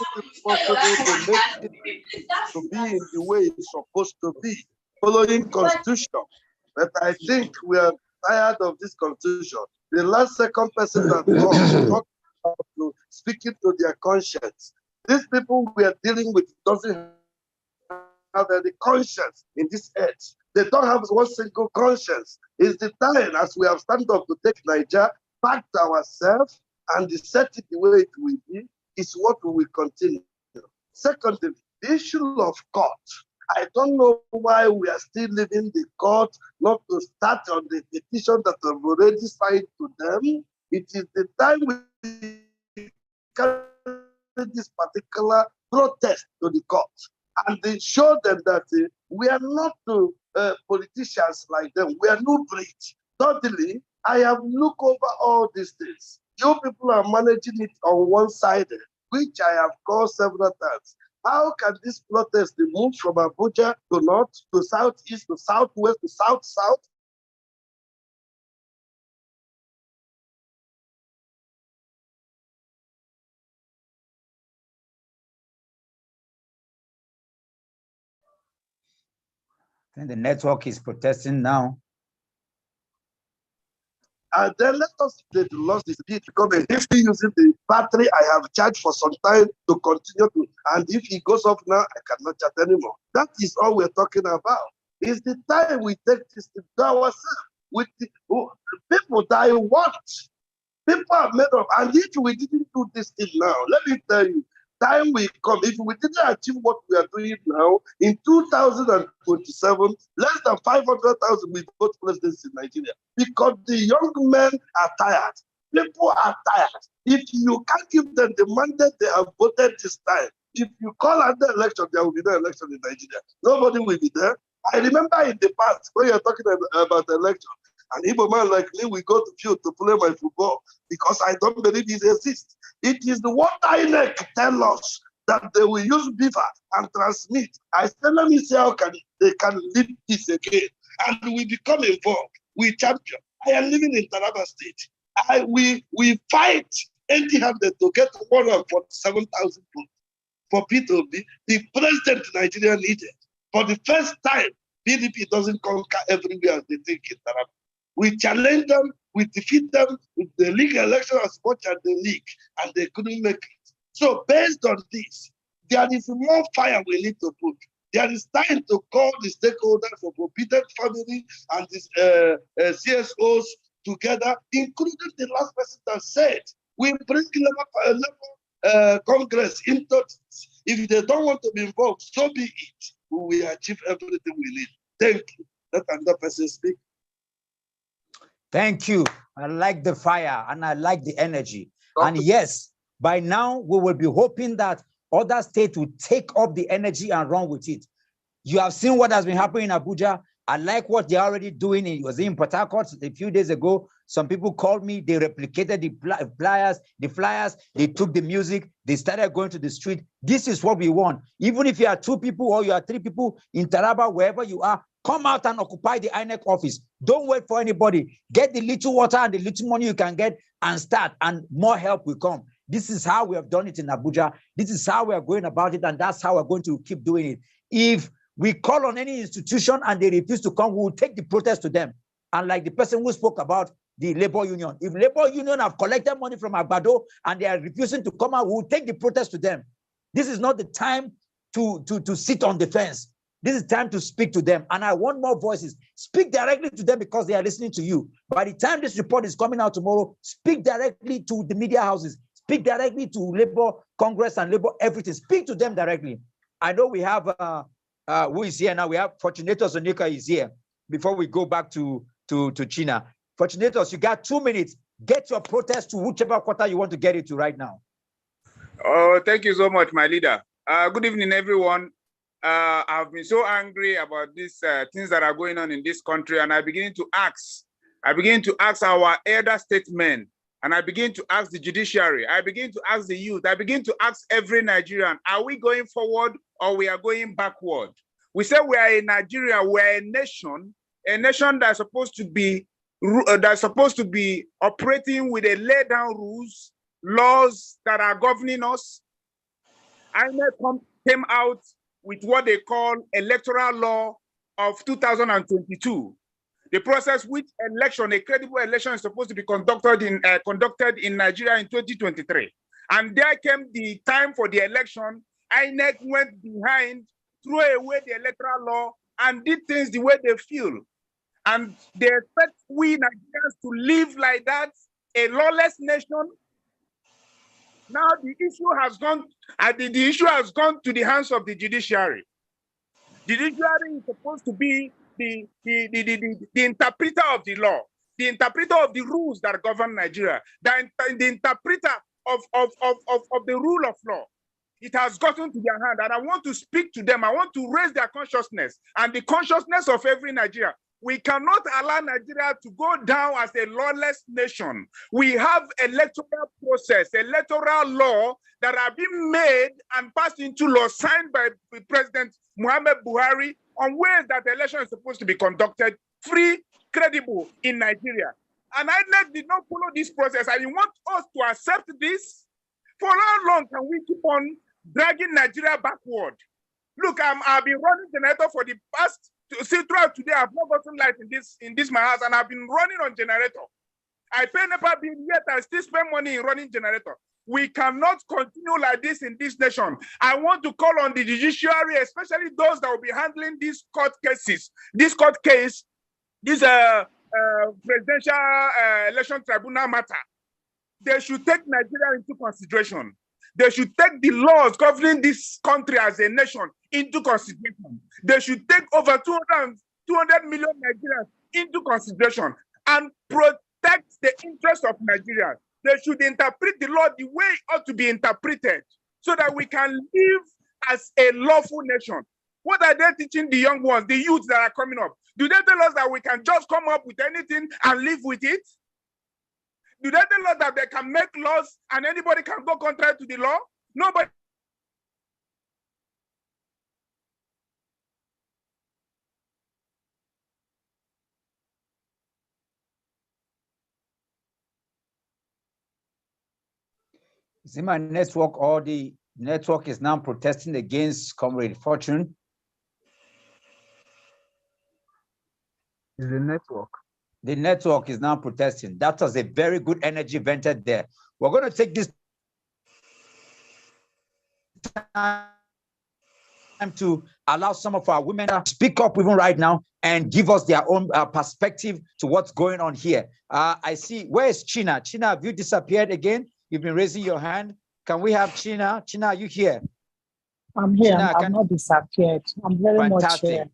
M: possible to make it to be in the way it's supposed to be, following Constitution. But I think we are tired of this Constitution. The last second person that talked about speaking to their conscience. These people we are dealing with doesn't have any conscience in this age. They don't have one single conscience. It's the time as we have stand up to take Nigeria back to ourselves and set it the way it will be is what we will continue. Secondly, the issue of court. I don't know why we are still leaving the court not to start on the petition that have already signed to them. It is the time we carry this particular protest to the court and they show them that we are not politicians like them. We are no breed. Thirdly, I have looked over all these things. You people are managing it on one side, which I have called several times. How can this protest be moved from Abuja to north, to southeast, to southwest, to south-south?
A: I think the network is protesting now.
M: And then let us lost this speed because if he using the battery I have charged for some time to continue to, and if he goes off now, I cannot chat anymore. That is all we're talking about. It's the time we take this to ourselves with the people that I want. People are made up, and if we didn't do this thing now, let me tell you, time will come. If we didn't achieve what we are doing now, in 2027, less than 500,000 will vote presidents in Nigeria because the young men are tired. People are tired. If you can't give them the mandate they have voted this time, if you call out the election, there will be no election in Nigeria. Nobody will be there. I remember in the past when you're talking about the election, an Igbo man like me will go to field to play my football because I don't believe it exists. It is the what INEC tell us that they will use beaver and transmit. I said, let me see how they can lead this again. And we become involved. We champion. I am living in Taraba State. We fight empty-handed to get 147,000 votes for P2B, the president Nigeria needed. For the first time, PDP doesn't conquer everywhere as they think in Taraba. We challenge them, we defeat them with the league election as much as the league, and they couldn't make it. So based on this, there is more fire we need to put. There is time to call the stakeholders of Forbidden Family and the CSOs together, including the last person that said, we bring Congress into this. If they don't want to be involved, so be it. We will achieve everything we need. Thank you. Let another person speak.
A: Thank you. I like the fire and I like the energy. And yes, by now we will be hoping that other states will take up the energy and run with it. You have seen what has been happening in Abuja. I like what they're already doing. It was in Port Harcourt a few days ago. Some people called me, they replicated the flyers, they took the music, they started going to the street. This is what we want. Even if you are 2 people or you are 3 people in Taraba, wherever you are, Come out and occupy the INEC office. Don't wait for anybody. Get the little water and the little money you can get and start, and more help will come. This is how we have done it in Abuja. This is how we are going about it, and that's how we're going to keep doing it. If we call on any institution and they refuse to come, we will take the protest to them. And like the person who spoke about the labor union, if labor union have collected money from Agbado and they are refusing to come out, we will take the protest to them. This is not the time to sit on the fence. This is time to speak to them. And I want more voices. Speak directly to them because they are listening to you. By the time this report is coming out tomorrow, speak directly to the media houses. Speak directly to Labour Congress and Labour everything. Speak to them directly. I know we have, who is here now? We have Fortunatus Onyeka is here. Before we go back to China. Fortunatus, you got 2 minutes. Get your protest to whichever quarter you want to get it to right now.
N: Oh, thank you so much, my leader. Good evening, everyone. I've been so angry about these things that are going on in this country, and I begin to ask our elder statesmen, and I begin to ask the judiciary, I begin to ask the youth, I begin to ask every Nigerian, are we going forward or we are going backward? We say we are in Nigeria, we are a nation that's supposed to be operating with a laid down rules, laws that are governing us. INEC came out with what they call electoral law of 2022. The process which election, a credible election, is supposed to be conducted in Nigeria in 2023. And there came the time for the election. INEC went behind, threw away the electoral law, and did things the way they feel. And they expect we Nigerians to live like that, a lawless nation. Now the issue has gone, to the hands of the judiciary. The judiciary is supposed to be the interpreter of the law, the interpreter of the rules that govern Nigeria, the interpreter of the rule of law. It has gotten to their hand, and I want to speak to them. I want to raise their consciousness and the consciousness of every Nigerian. We cannot allow Nigeria to go down as a lawless nation. We have electoral process, electoral law that are being made and passed into law, signed by President Muhammad Buhari, on ways that the election is supposed to be conducted free, credible in Nigeria. And INEC did not follow this process. And you want us to accept this? For how long can we keep on dragging Nigeria backward? Look, I've been running generator for the past. See, throughout today, I've not gotten light in this my house, and I've been running on generator. I pay NEPA bill, yet I still spend money in running generator. We cannot continue like this in this nation. I want to call on the judiciary, especially those that will be handling these court cases. This court case, this presidential election tribunal matter. They should take Nigeria into consideration. They should take the laws governing this country as a nation into consideration. They should take over 200 million Nigerians into consideration and protect the interests of Nigeria. They should interpret the law the way it ought to be interpreted so that we can live as a lawful nation. What are they teaching the young ones, the youths that are coming up? Do they tell us that we can just come up with anything and live with it? Do they tell us that they can make laws and anybody can go contrary to the law? Nobody.
A: Is it my network or the network is now protesting against Comrade Fortune?
O: Is the network?
A: The network is now protesting. That was a very good energy vented there. We're going to take this time to allow some of our women to speak up even right now and give us their own perspective to what's going on here. I see, where is China? China, have you disappeared again? You've been raising your hand. Can we have China? China, are you here?
P: I'm here. I'm not disappeared. I'm very much here.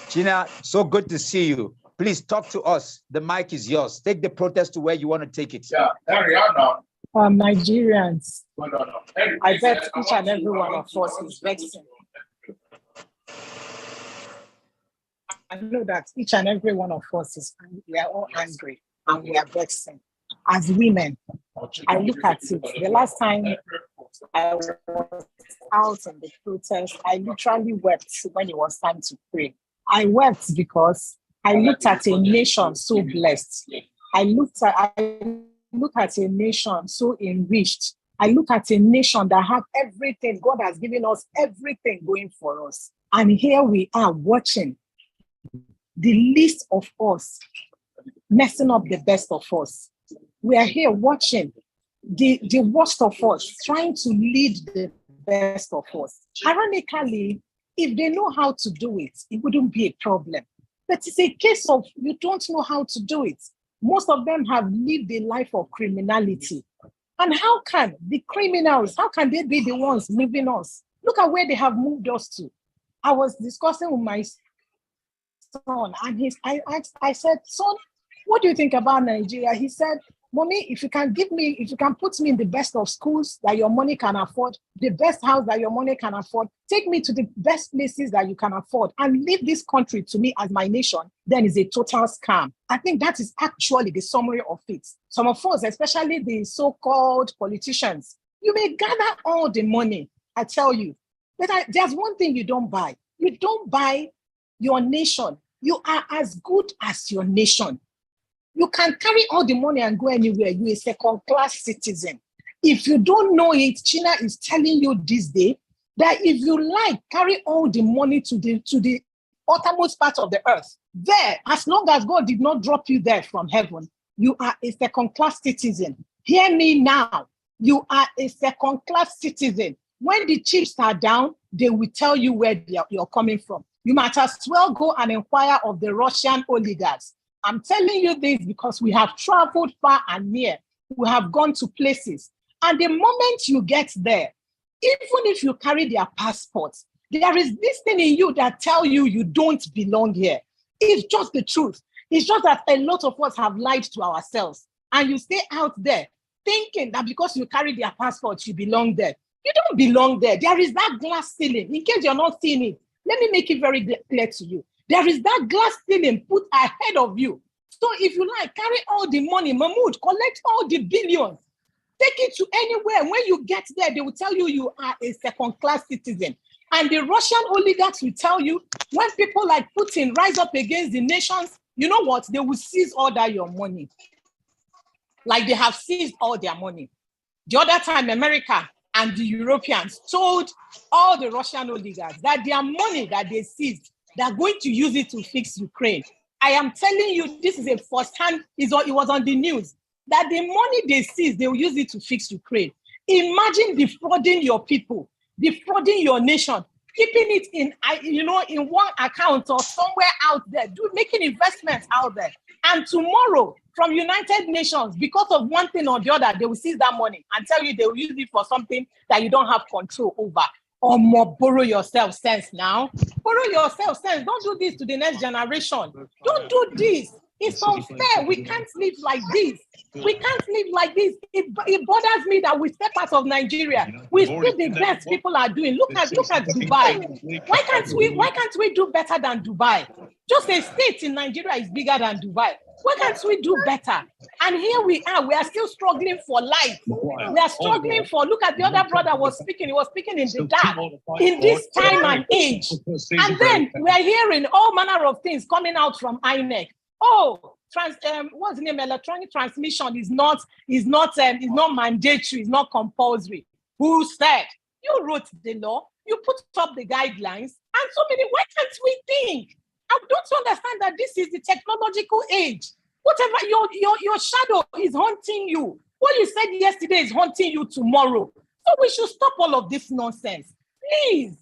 A: China, so good to see you. Please talk to us. The mic is yours. Take the protest to where you want to take it.
P: Yeah, Nigerians, I bet each and every one of us is vexing. I know that each and every one of us is, we are all angry and we are vexing. As women, I look at it. The last time I was out in the protest, I literally wept when it was time to pray. I wept because I looked at a nation so blessed. I looked at a nation so enriched. I look at a nation that have everything. God has given us everything going for us. And here we are watching the least of us messing up the best of us. We are here watching the worst of us trying to lead the best of us. Ironically, if they know how to do it, it wouldn't be a problem. But it's a case of you don't know how to do it. Most of them have lived a life of criminality. And how can the criminals, how can they be the ones moving us? Look at where they have moved us to. I was discussing with my son, and I said, son, what do you think about Nigeria? He said, Mommy, if you can put me in the best of schools that your money can afford, the best house that your money can afford, take me to the best places that you can afford, and leave this country to me as my nation, then it's a total scam. I think that is actually the summary of it. Some of us, especially the so-called politicians, you may gather all the money, I tell you, but there's one thing you don't buy. You don't buy your nation. You are as good as your nation. You can carry all the money and go anywhere. You're a second-class citizen. If you don't know it, China is telling you this day that if you like, carry all the money to the uttermost part of the earth. There, as long as God did not drop you there from heaven, you are a second-class citizen. Hear me now. You are a second-class citizen. When the chips are down, they will tell you where you're coming from. You might as well go and inquire of the Russian oligarchs. I'm telling you this because we have traveled far and near. We have gone to places. And the moment you get there, even if you carry their passports, there is this thing in you that tells you you don't belong here. It's just the truth. It's just that a lot of us have lied to ourselves. And you stay out there thinking that because you carry their passport, you belong there. You don't belong there. There is that glass ceiling. In case you're not seeing it, let me make it very clear to you. There is that glass ceiling put ahead of you. So if you like, carry all the money, Mahmoud, collect all the billions, take it to anywhere. When you get there, they will tell you you are a second-class citizen. And the Russian oligarchs will tell you, when people like Putin rise up against the nations, you know what? They will seize all that your money. Like they have seized all their money. The other time, America and the Europeans told all the Russian oligarchs that their money that they seized, they're going to use it to fix Ukraine. I am telling you, this is a first-hand, it was on the news, that the money they seized, they will use it to fix Ukraine. Imagine defrauding your people, defrauding your nation, keeping it in one account or somewhere out there, making investments out there. And tomorrow, from United Nations, because of one thing or the other, they will seize that money and tell you they will use it for something that you don't have control over. Or more, borrow yourself sense now. Borrow yourself sense. Don't do this to the next generation. Don't do this. It's unfair. We can't live like this. We can't live like this. It bothers me that we step out of Nigeria. We see the best people are doing. Look at Dubai. Why can't we do better than Dubai? Just a state in Nigeria is bigger than Dubai. Why can't we do better? And here we are still struggling for life. We are struggling for, look at the other brother he was speaking in the dark, in this time and age. And then we are hearing all manner of things coming out from INEC. Oh, what's the name? Electronic transmission is not mandatory, it's not compulsory. Who said? You wrote the law, you put up the guidelines, and so many, why can't we think? Don't you understand that this is the technological age? Whatever your shadow is haunting you. What you said yesterday is haunting you tomorrow. So we should stop all of this nonsense. Please,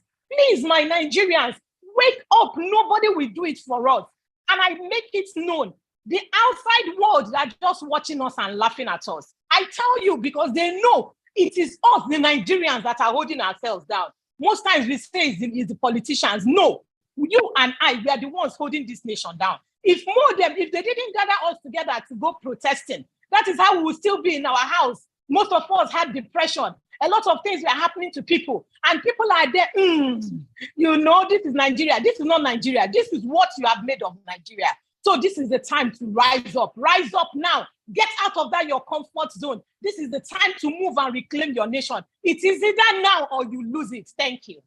P: my Nigerians, wake up. Nobody will do it for us. And I make it known. The outside world are just watching us and laughing at us. I tell you, because they know it is us, the Nigerians, that are holding ourselves down. Most times we say it's the politicians. No. You and I, we are the ones holding this nation down. If they didn't gather us together to go protesting, that is how we will still be in our house. Most of us had depression. A lot of things were happening to people. And people are there, this is Nigeria. This is not Nigeria. This is what you have made of Nigeria. So this is the time to rise up. Rise up now. Get out of your comfort zone. This is the time to move and reclaim your nation. It is either now or you lose it. Thank you.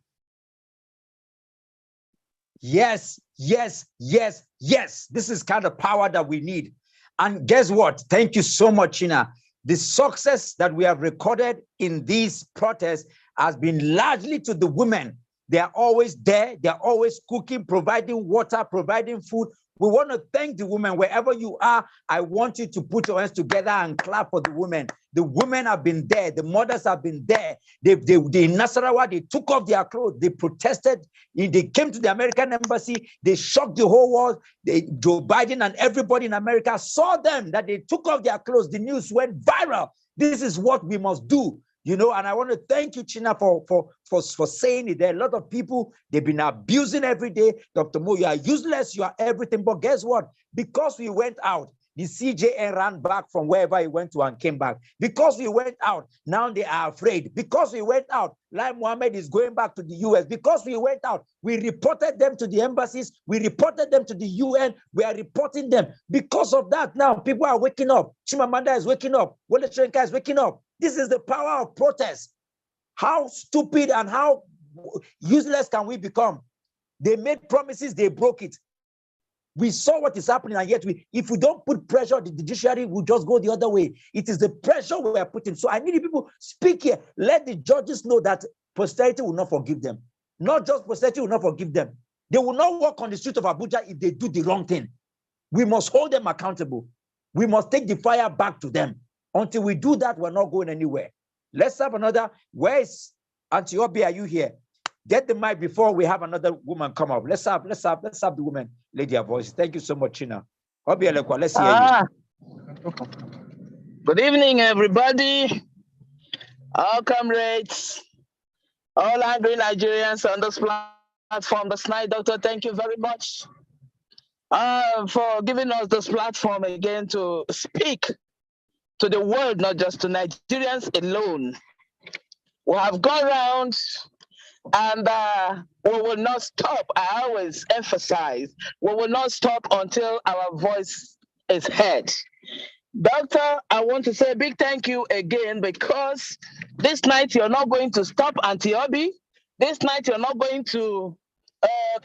A: Yes, yes, yes, yes. This is kind of power that we need. And guess what? Thank you so much, China. The success that we have recorded in these protests has been largely to the women. They are always there. They're always cooking, providing water, providing food. We want to thank the women wherever you are. I want you to put your hands together and clap for the women. The women have been there. The mothers have been there. They in Nasarawa, they took off their clothes. They protested. They came to the American embassy. They shocked the whole world. Joe Biden and everybody in America saw them, that they took off their clothes. The news went viral. This is what we must do. You know, and I want to thank you, China, for saying it. There are a lot of people, they've been abusing every day. Dr. Mo, you are useless, you are everything. But guess what? Because we went out, the CJN ran back from wherever he went to and came back. Because we went out, now they are afraid. Because we went out, Lai Mohammed is going back to the US. Because we went out, we reported them to the embassies. We reported them to the UN. We are reporting them. Because of that, now people are waking up. Chimamanda is waking up. Wole Soyinka is waking up. This is the power of protest. How stupid and how useless can we become? They made promises, they broke it. We saw what is happening, and yet if we don't put pressure on the judiciary, we'll just go the other way. It is the pressure we are putting. So I need people speak here. Let the judges know that posterity will not forgive them. Not just posterity will not forgive them. They will not walk on the street of Abuja if they do the wrong thing. We must hold them accountable. We must take the fire back to them. Until we do that, we're not going anywhere. Let's have another. Where is Auntie Obi? Are you here? Get the mic before we have another woman come up. Let's have the woman, lady, her voice. Thank you so much, China. Obi Elekwa, let's hear you.
Q: Good evening, everybody. All comrades, all angry Nigerians on this platform this night. Doctor, thank you very much for giving us this platform again to speak to the world, not just to Nigerians alone. We have gone around and we will not stop. I always emphasize, we will not stop until our voice is heard. Doctor, I want to say a big thank you again, because this night you're not going to stop Auntie Obi. This night you're not going to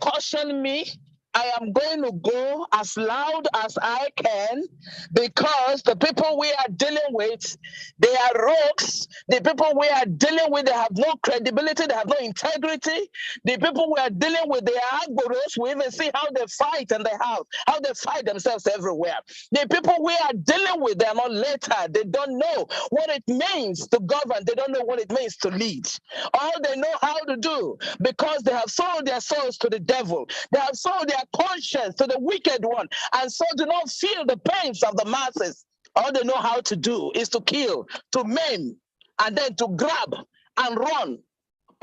Q: caution me. I am going to go as loud as I can, because the people we are dealing with, they are rogues. The people we are dealing with, they have no credibility, they have no integrity. The people we are dealing with, they are agboros. We even see how they fight in the house, how they fight themselves everywhere. The people we are dealing with, they are not literate. They don't know what it means to govern. They don't know what it means to lead. All they know how to do, because they have sold their souls to the devil. They have sold their conscience to the wicked one, and so do not feel the pains of the masses. All they know how to do is to kill, to maim, and then to grab and run.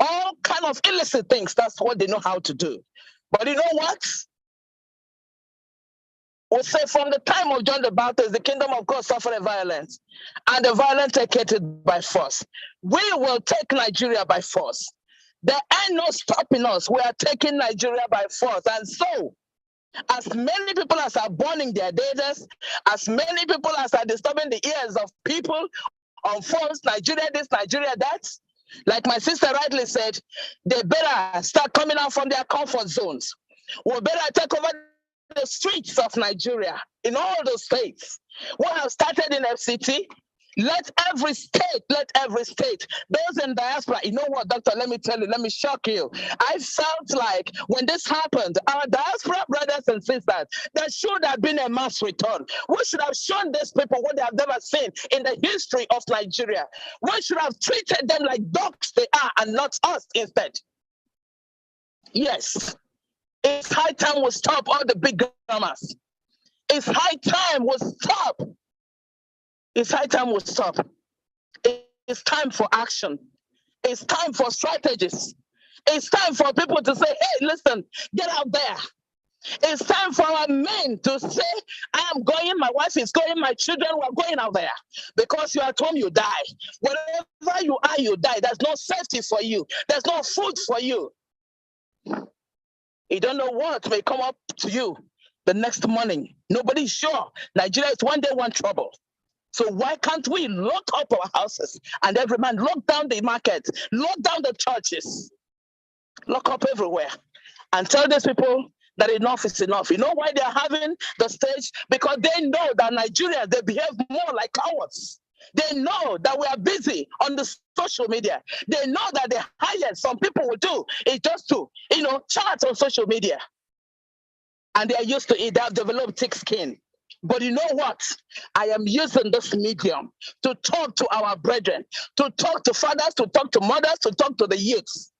Q: All kind of illicit things. That's what they know how to do. But you know what? We'll say from the time of John the Baptist, the kingdom of God suffered violence, and the violent take it by force. We will take Nigeria by force. There ain't no stopping us. We are taking Nigeria by force. And so, as many people as are burning their data, as many people as are disturbing the ears of people on phones, Nigeria this, Nigeria that, like my sister rightly said, they better start coming out from their comfort zones. We better take over the streets of Nigeria in all those states. We have started in FCT. Let every state, those in diaspora, you know what, doctor, let me tell you, let me shock you. I felt like when this happened, our diaspora brothers and sisters, there should have been a mass return. We should have shown these people what they have never seen in the history of Nigeria. We should have treated them like dogs they are and not us instead. Yes, it's high time we stop all the big dramas. It's high time we stop. It's high time we stop. It's time for action. It's time for strategies. It's time for people to say, hey, listen, get out there. It's time for our men to say, I am going, my wife is going, my children were going out there. Because you are at home, you die. Wherever you are, you die. There's no safety for you. There's no food for you. You don't know what may come up to you the next morning. Nobody's sure. Nigeria is one day one trouble. So why can't we lock up our houses and every man lock down the market, lock down the churches, lock up everywhere, and tell these people that enough is enough. You know why they're having the stage? Because they know that Nigerians, they behave more like cowards. They know that we are busy on the social media. They know that the highest some people will do is just to, chat on social media. And they are used to it. They have developed thick skin. But you know what? I am using this medium to talk to our brethren, to talk to fathers, to talk to mothers, to talk to the youths.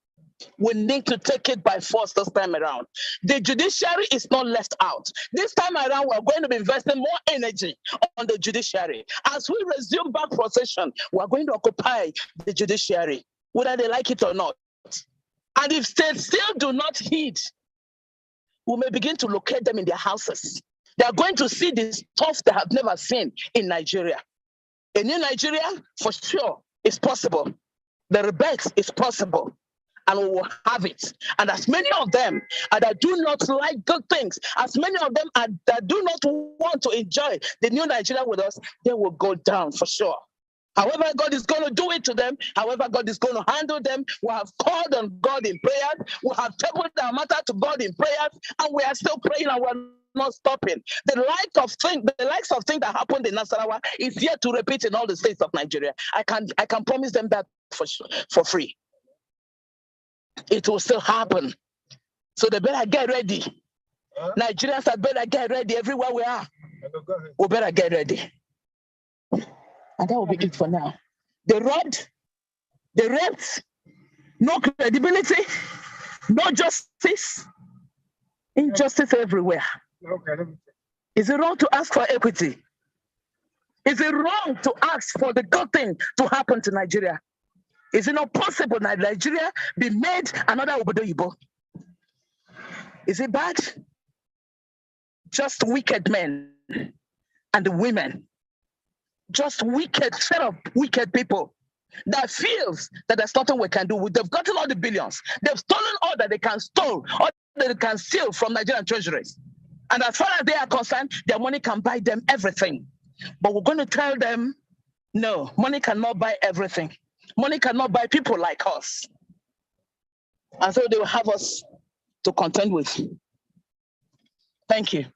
Q: We need to take it by force this time around. The judiciary is not left out. This time around, we're going to be investing more energy on the judiciary. As we resume back procession, we're going to occupy the judiciary, whether they like it or not. And if states still do not heed, we may begin to locate them in their houses. They are going to see the stuff they have never seen in Nigeria. A new Nigeria, for sure, is possible. The rebirth is possible. And we will have it. And as many of them that do not like good things, as many of them that do not want to enjoy the new Nigeria with us, they will go down for sure. However God is going to do it to them, however God is going to handle them, we have called on God in prayers, we have tabled our matter to God in prayers, and we are still praying and we're not stopping. The likes of things that happened in Nasarawa is yet to repeat in all the states of Nigeria. I can promise them that for free. It will still happen. So they better get ready. Nigerians had better get ready everywhere we are. We better get ready. And that will be it for now. They robbed, they raped, no credibility, no justice, injustice everywhere. Is it wrong to ask for equity? Is it wrong to ask for the good thing to happen to Nigeria? Is it not possible that Nigeria be made another Obodo Yibo? Is it bad? Just wicked men and women. Just wicked, set of wicked people that feels that there's nothing we can do. They've gotten all the billions. They've stolen all that they can steal, all that they can steal from Nigerian treasuries. And as far as they are concerned, their money can buy them everything. But we're going to tell them, no, money cannot buy everything. Money cannot buy people like us. And so they will have us to contend with. Thank you.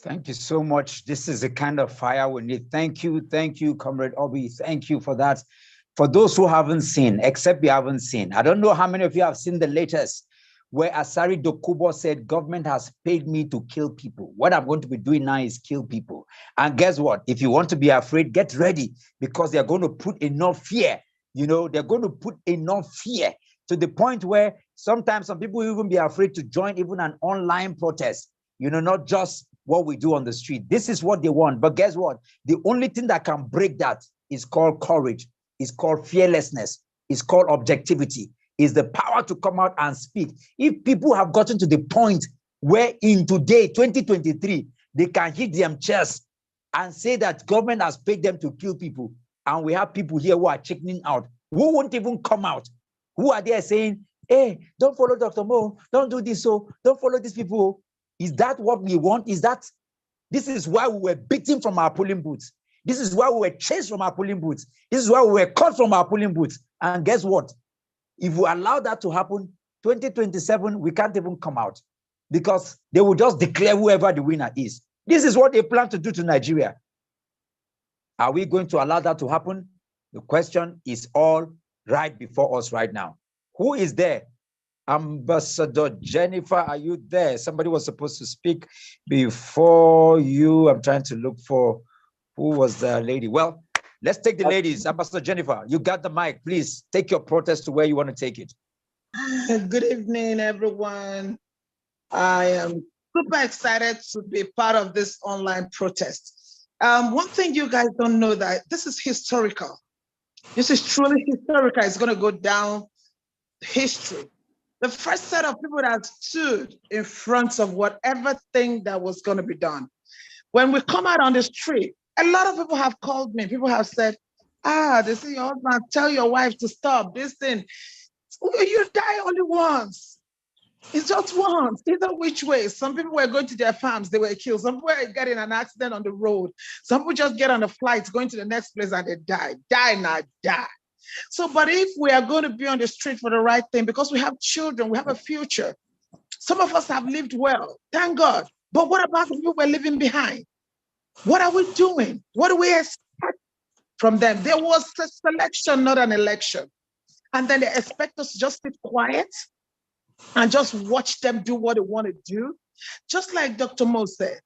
A: Thank you so much. This is the kind of fire we need. Thank you, Comrade Obi. Thank you for that. For those who haven't seen, except you haven't seen, I don't know how many of you have seen the latest, where Asari Dokubo said, government has paid me to kill people. What I'm going to be doing now is kill people. And guess what? If you want to be afraid, get ready, because they're going to put enough fear. They're going to put enough fear to the point where sometimes some people will even be afraid to join even an online protest, not just what we do on the street. This is what they want. But guess what? The only thing that can break that is called courage. It's called fearlessness. It's called objectivity. Is the power to come out and speak. If people have gotten to the point where in today, 2023, they can hit their chest and say that government has paid them to kill people, and we have people here who are checking out, who won't even come out, who are there saying, hey, don't follow Dr. Mo, don't do this, so don't follow these people. Is that what we want? This is why we were beaten from our polling booths. This is why we were chased from our polling booths. This is why we were cut from our polling booths. And guess what? If we allow that to happen, 2027, we can't even come out, because they will just declare whoever the winner is. This is what they plan to do to Nigeria. Are we going to allow that to happen? The question is all right before us right now. Who is there? Ambassador Jennifer, are you there? Somebody was supposed to speak before you. I'm trying to look for who was the lady. Well, let's take the ladies. Ambassador Jennifer, you got the mic. Please take your protest to where you want to take it.
H: Good evening, everyone. I am super excited to be part of this online protest. One thing you guys don't know, that this is historical. This is truly historical. It's going to go down history. The first set of people that stood in front of whatever thing that was going to be done. When we come out on the street, a lot of people have called me. People have said, they say your husband, tell your wife to stop this thing. You die only once. It's just once, either which way. Some people were going to their farms, they were killed. Some people were getting an accident on the road. Some people just get on a flight, going to the next place and they die. Die, not die. So, but if we are going to be on the street for the right thing, because we have children, we have a future. Some of us have lived well, thank God. But what about the people we're leaving behind? What are we doing? What do we expect from them? There was a selection, not an election. And then they expect us to just sit quiet and just watch them do what they want to do. Just like Dr. Mo said,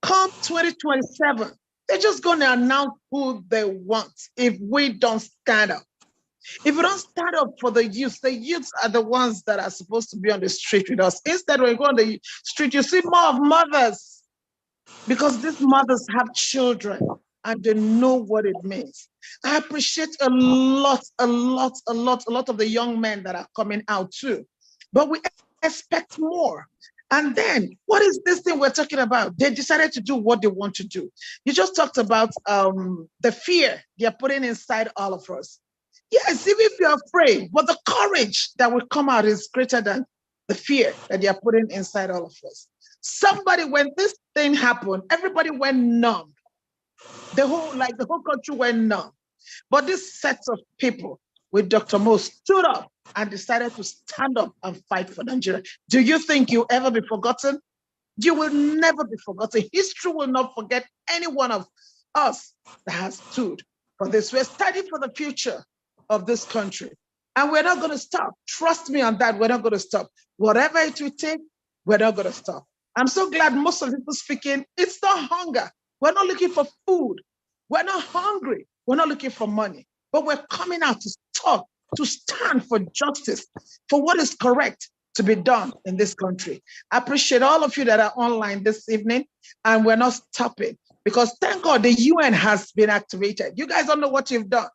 H: come 2027, they're just going to announce who they want if we don't stand up. If we don't stand up for the youths are the ones that are supposed to be on the street with us. Instead, when you go on the street, you see more of mothers, because these mothers have children and they know what it means. I appreciate a lot of the young men that are coming out too, but we expect more. And then what is this thing we're talking about? They decided to do what they want to do. You just talked about the fear they're putting inside all of us. Yes, even if you're afraid, but the courage that will come out is greater than the fear that they are putting inside all of us. Somebody, when this thing happened, everybody went numb. The whole country went numb. But this set of people with Dr. Mo stood up and decided to stand up and fight for Nigeria. Do you think you'll ever be forgotten? You will never be forgotten. History will not forget any one of us that has stood for this. We're studying for the future of this country. And we're not going to stop. Trust me on that. We're not going to stop. Whatever it will take, we're not going to stop. I'm so glad most of the people speaking, it's not hunger. We're not looking for food. We're not hungry. We're not looking for money. But we're coming out to talk, to stand for justice, for what is correct to be done in this country. I appreciate all of you that are online this evening, and we're not stopping, because thank God the UN has been activated. You guys don't know what you've done.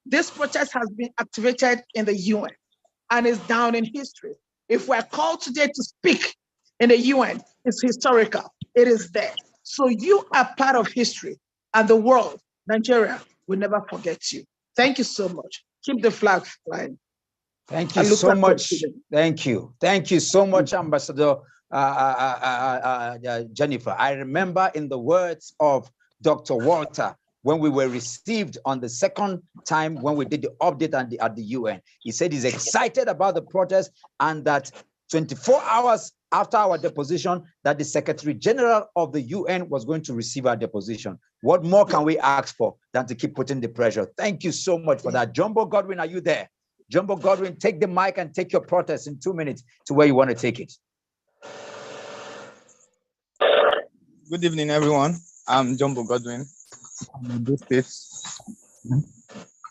H: This protest has been activated in the UN and is down in history. If we're called today to speak in the UN, it's historical. It is there. So you are part of history, and the world, Nigeria, will never forget you. Thank you so much. Keep the flag flying.
A: Thank you so much. Thank you. Thank you so much, Ambassador Jennifer. I remember in the words of Dr. Walter, when we were received on the second time when we did the update at the UN, he said he's excited about the protest, and that 24 hours after our deposition, that the Secretary General of the UN was going to receive our deposition. What more can we ask for than to keep putting the pressure? Thank you so much for that. Jumbo Godwin, are you there? Jumbo Godwin, take the mic and take your protest in 2 minutes to where you want to take it.
R: Good evening, everyone. I'm Jumbo Godwin. I'm in this state.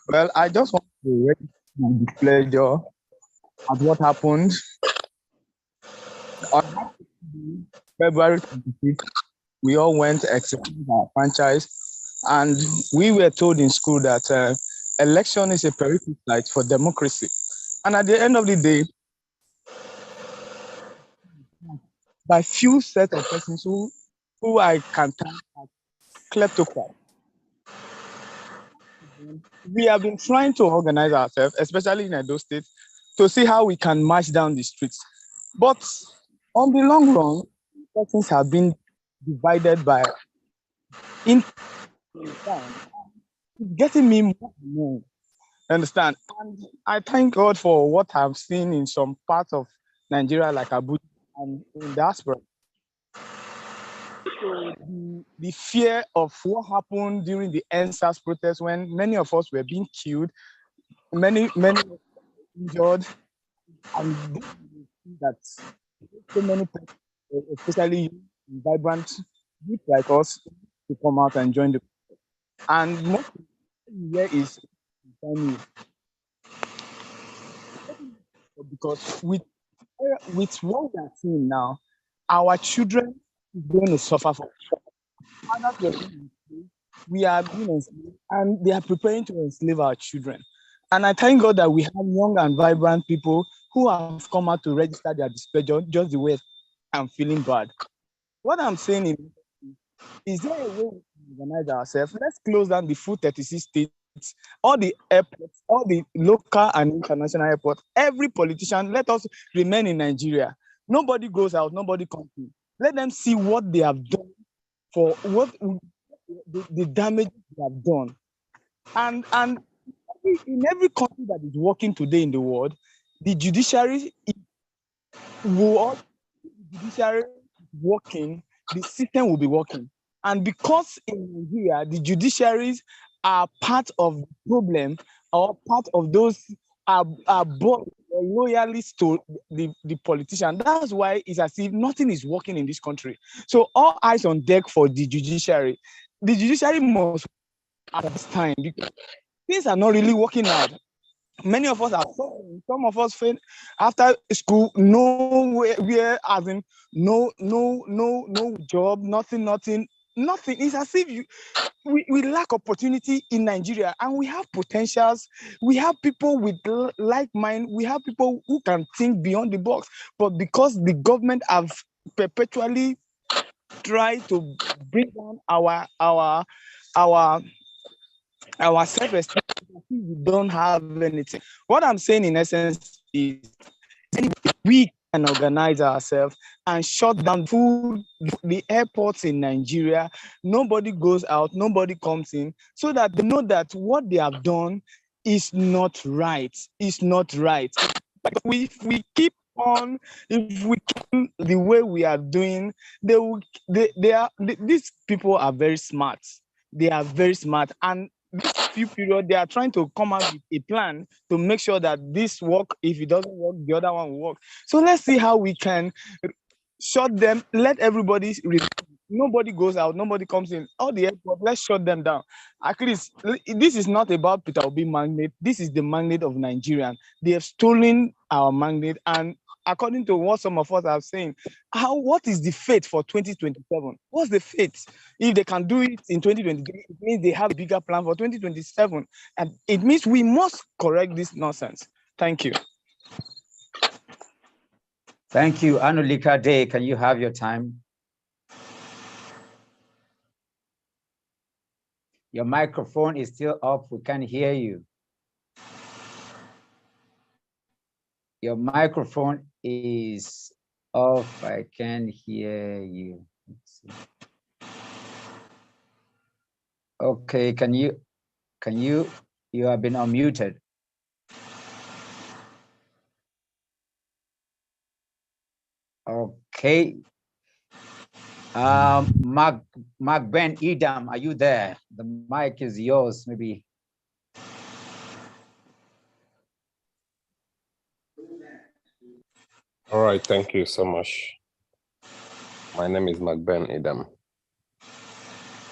R: Well, I just want to raise my displeasure at what happened on February 25th. We all went executing our franchise, and we were told in school that election is a prerequisite for democracy. And at the end of the day, by few set of persons who I can tell as kleptocrats, we have been trying to organize ourselves, especially in Edo State, to see how we can march down the streets. But on the long run, persons have been divided by getting me more and more. Understand? And I thank God for what I've seen in some parts of Nigeria, like Abuja and in diaspora. So the fear of what happened during the NSAS protest, when many of us were being killed, many injured, and that so many people, especially vibrant youth like us, to come out and join the protest. And most here is family, because with what we are seeing now, our children is going to suffer for. We are being enslaved, and they are preparing to enslave our children. And I thank God that we have young and vibrant people who have come out to register their displeasure, just the way I'm feeling bad. What I'm saying is there a way we can organize ourselves? Let's close down the full 36 states, all the airports, all the local and international airports, every politician. Let us remain in Nigeria. Nobody goes out, nobody comes in. Let them see what they have done, for what the damage they have done. And in every country that is working today in the world, the judiciary will working, the system will be working. And because in Nigeria, the judiciaries are part of the problem or part of those are loyalists to the politician. That's why it's as if nothing is working in this country. So all eyes on deck for the judiciary. The judiciary must at this time because things are not really working out. Many of us are suffering. Some of us fail after school, nowhere, as in no job, nothing. It's as if we lack opportunity in Nigeria, and we have potentials. We have people with like mind. We have people who can think beyond the box. But because the government have perpetually tried to bring down our self-esteem, we don't have anything. What I'm saying in essence is we can organize ourselves and shut down the airports in Nigeria. Nobody goes out, nobody comes in, so that they know that what they have done is not right. It's not right. But if we keep on, if we keep the way we are doing, these people are very smart. They are very smart, and this few period they are trying to come out with a plan to make sure that this work. If it doesn't work, the other one will work. So let's see how we can shut them. Let everybody. Nobody goes out. Nobody comes in. All the airports. Let's shut them down. At least this is not about Peter Obi magnet. This is the magnet of Nigerian. They have stolen our magnet, and according to what some of us are saying, what is the fate for 2027? What's the fate? If they can do it in 2023, it means they have a bigger plan for 2027. And it means we must correct this nonsense. Thank you.
A: Thank you. Anulika Day, can you have your time? Your microphone is still off. We can't hear you. Your microphone is off. I can't hear you. Let's see. Okay, you have been unmuted. Okay. Mark Ben Edam, are you there? The mic is yours, maybe.
S: All right, thank you so much. My name is Mark Ben Edam.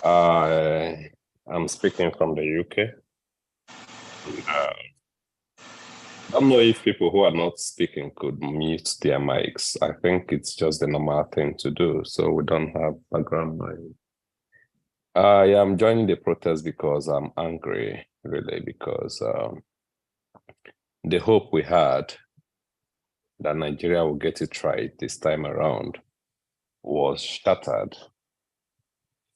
S: I'm speaking from the UK. I don't know if people who are not speaking could mute their mics. I think it's just the normal thing to do, so we don't have background noise. Yeah, I'm joining the protest because I'm angry, really, because the hope we had that Nigeria will get it right this time around was shattered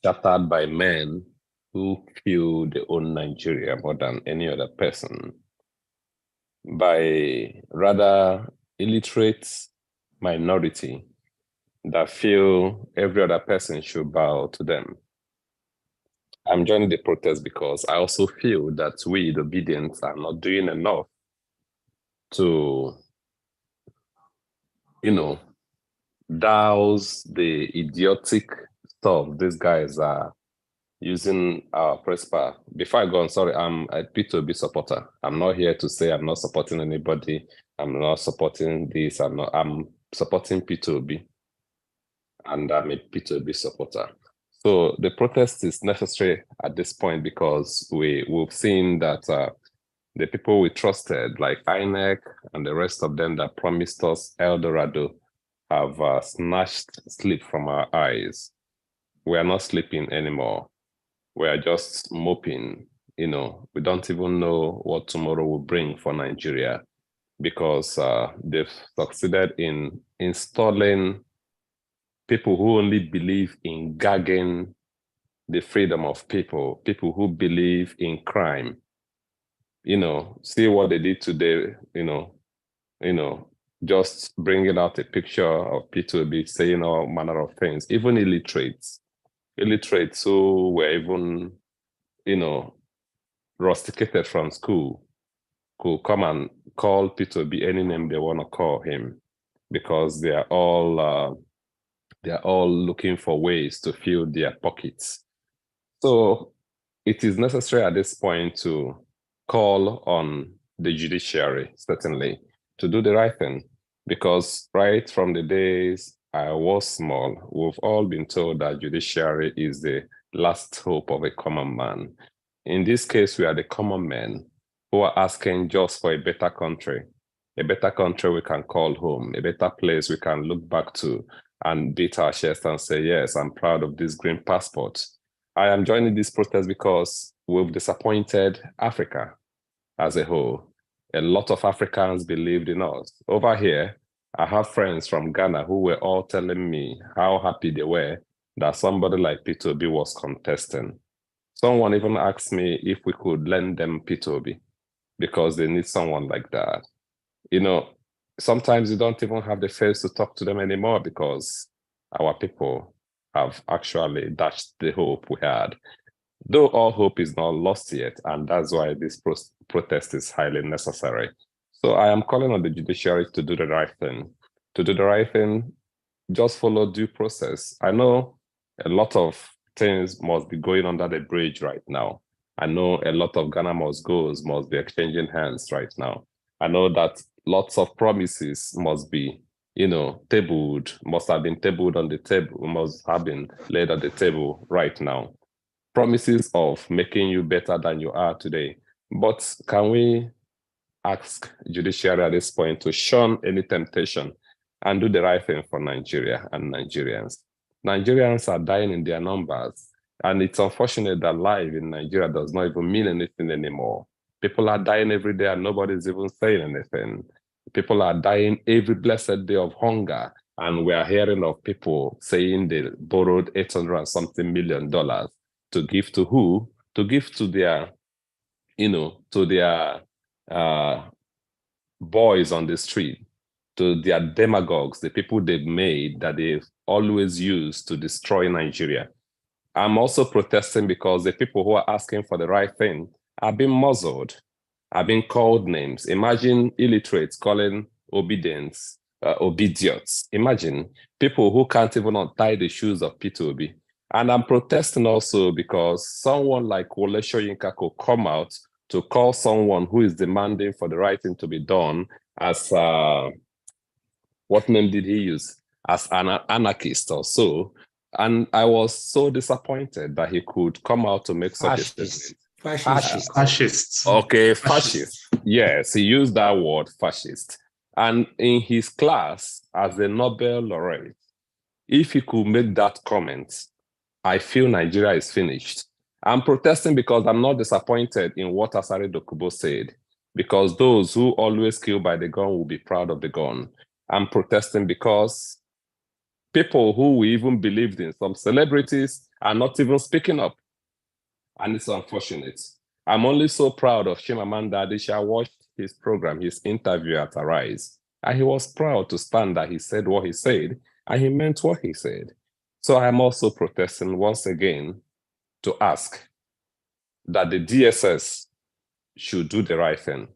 S: by men who feel they own Nigeria more than any other person, by rather illiterate minority that feel every other person should bow to them. I'm joining the protest because I also feel that we, the obedience, are not doing enough to, douse the idiotic stuff these guys are using our press power. Before I go on, sorry, I'm a P2B supporter. I'm not here to say I'm not supporting anybody. I'm not supporting this. I'm supporting P2B. And I'm a P2B supporter. So the protest is necessary at this point because we've seen that the people we trusted, like INEC and the rest of them that promised us El Dorado, have snatched sleep from our eyes. We are not sleeping anymore. We are just moping. We don't even know what tomorrow will bring for Nigeria because they've succeeded in installing people who only believe in gagging the freedom of people who believe in crime. See what they did today, just bringing out a picture of P2B saying all manner of things, even illiterates who were even, rusticated from school, could come and call P2B any name they want to call him, because they are all looking for ways to fill their pockets. So it is necessary at this point to call on the judiciary, certainly, to do the right thing, because right from the days I was small, we've all been told that judiciary is the last hope of a common man. In this case, we are the common men who are asking just for a better country we can call home, a better place we can look back to and beat our chest and say, yes, I'm proud of this green passport. I am joining this protest because we've disappointed Africa as a whole. A lot of Africans believed in us. Over here, I have friends from Ghana who were all telling me how happy they were that somebody like P2B was contesting. Someone even asked me if we could lend them P2B because they need someone like that. You know, sometimes you don't even have the face to talk to them anymore because our people have actually dashed the hope we had. Though all hope is not lost yet, and that's why this protest is highly necessary. So I am calling on the judiciary to do the right thing. To do the right thing, just follow due process. I know a lot of things must be going under the bridge right now. I know a lot of Ghana must be exchanging hands right now. I know that lots of promises must be, tabled, must have been tabled on the table, must have been laid on the table right now. Promises of making you better than you are today. But can we ask judiciary at this point to shun any temptation and do the right thing for Nigeria and Nigerians? Nigerians are dying in their numbers, and it's unfortunate that life in Nigeria does not even mean anything anymore. People are dying every day and nobody's even saying anything. People are dying every blessed day of hunger, and we are hearing of people saying they borrowed $800 and something million to give to who? To give to their, to their boys on the street, to their demagogues, the people they've made that they've always used to destroy Nigeria. I'm also protesting because the people who are asking for the right thing are being muzzled, are being called names. Imagine illiterates calling obedience obidiots. Imagine people who can't even untie the shoes of P2B. And I'm protesting also because someone like Wole Soyinka could come out to call someone who is demanding for the right thing to be done as, what name did he use? As an anarchist or so. And I was so disappointed that he could come out to make such a statement.
E: Fascist.
S: Okay, fascist. Yes, he used that word, fascist. And in his class, as a Nobel laureate, if he could make that comment, I feel Nigeria is finished. I'm protesting because I'm not disappointed in what Asare Dokubo said, because those who always kill by the gun will be proud of the gun. I'm protesting because people who we even believed in, some celebrities, are not even speaking up. And it's unfortunate. I'm only so proud of Chimamanda Adichie. I watched his program, his interview at Arise, and he was proud to stand that he said what he said, and he meant what he said. So I'm also protesting once again to ask that the DSS should do the right thing.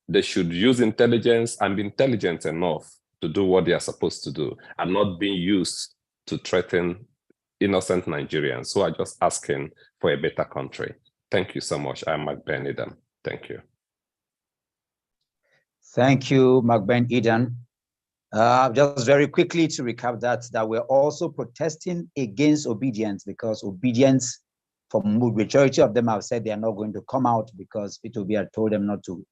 S: They should use intelligence and be intelligent enough to do what they are supposed to do and not being used to threaten innocent Nigerians who are just asking for a better country. Thank you so much. I'm McBain Eden. Thank you.
A: Thank you, McBain Eden. Just very quickly to recap that we're also protesting against obedience, because obedience, for majority of them have said they are not going to come out because P2B had told them not to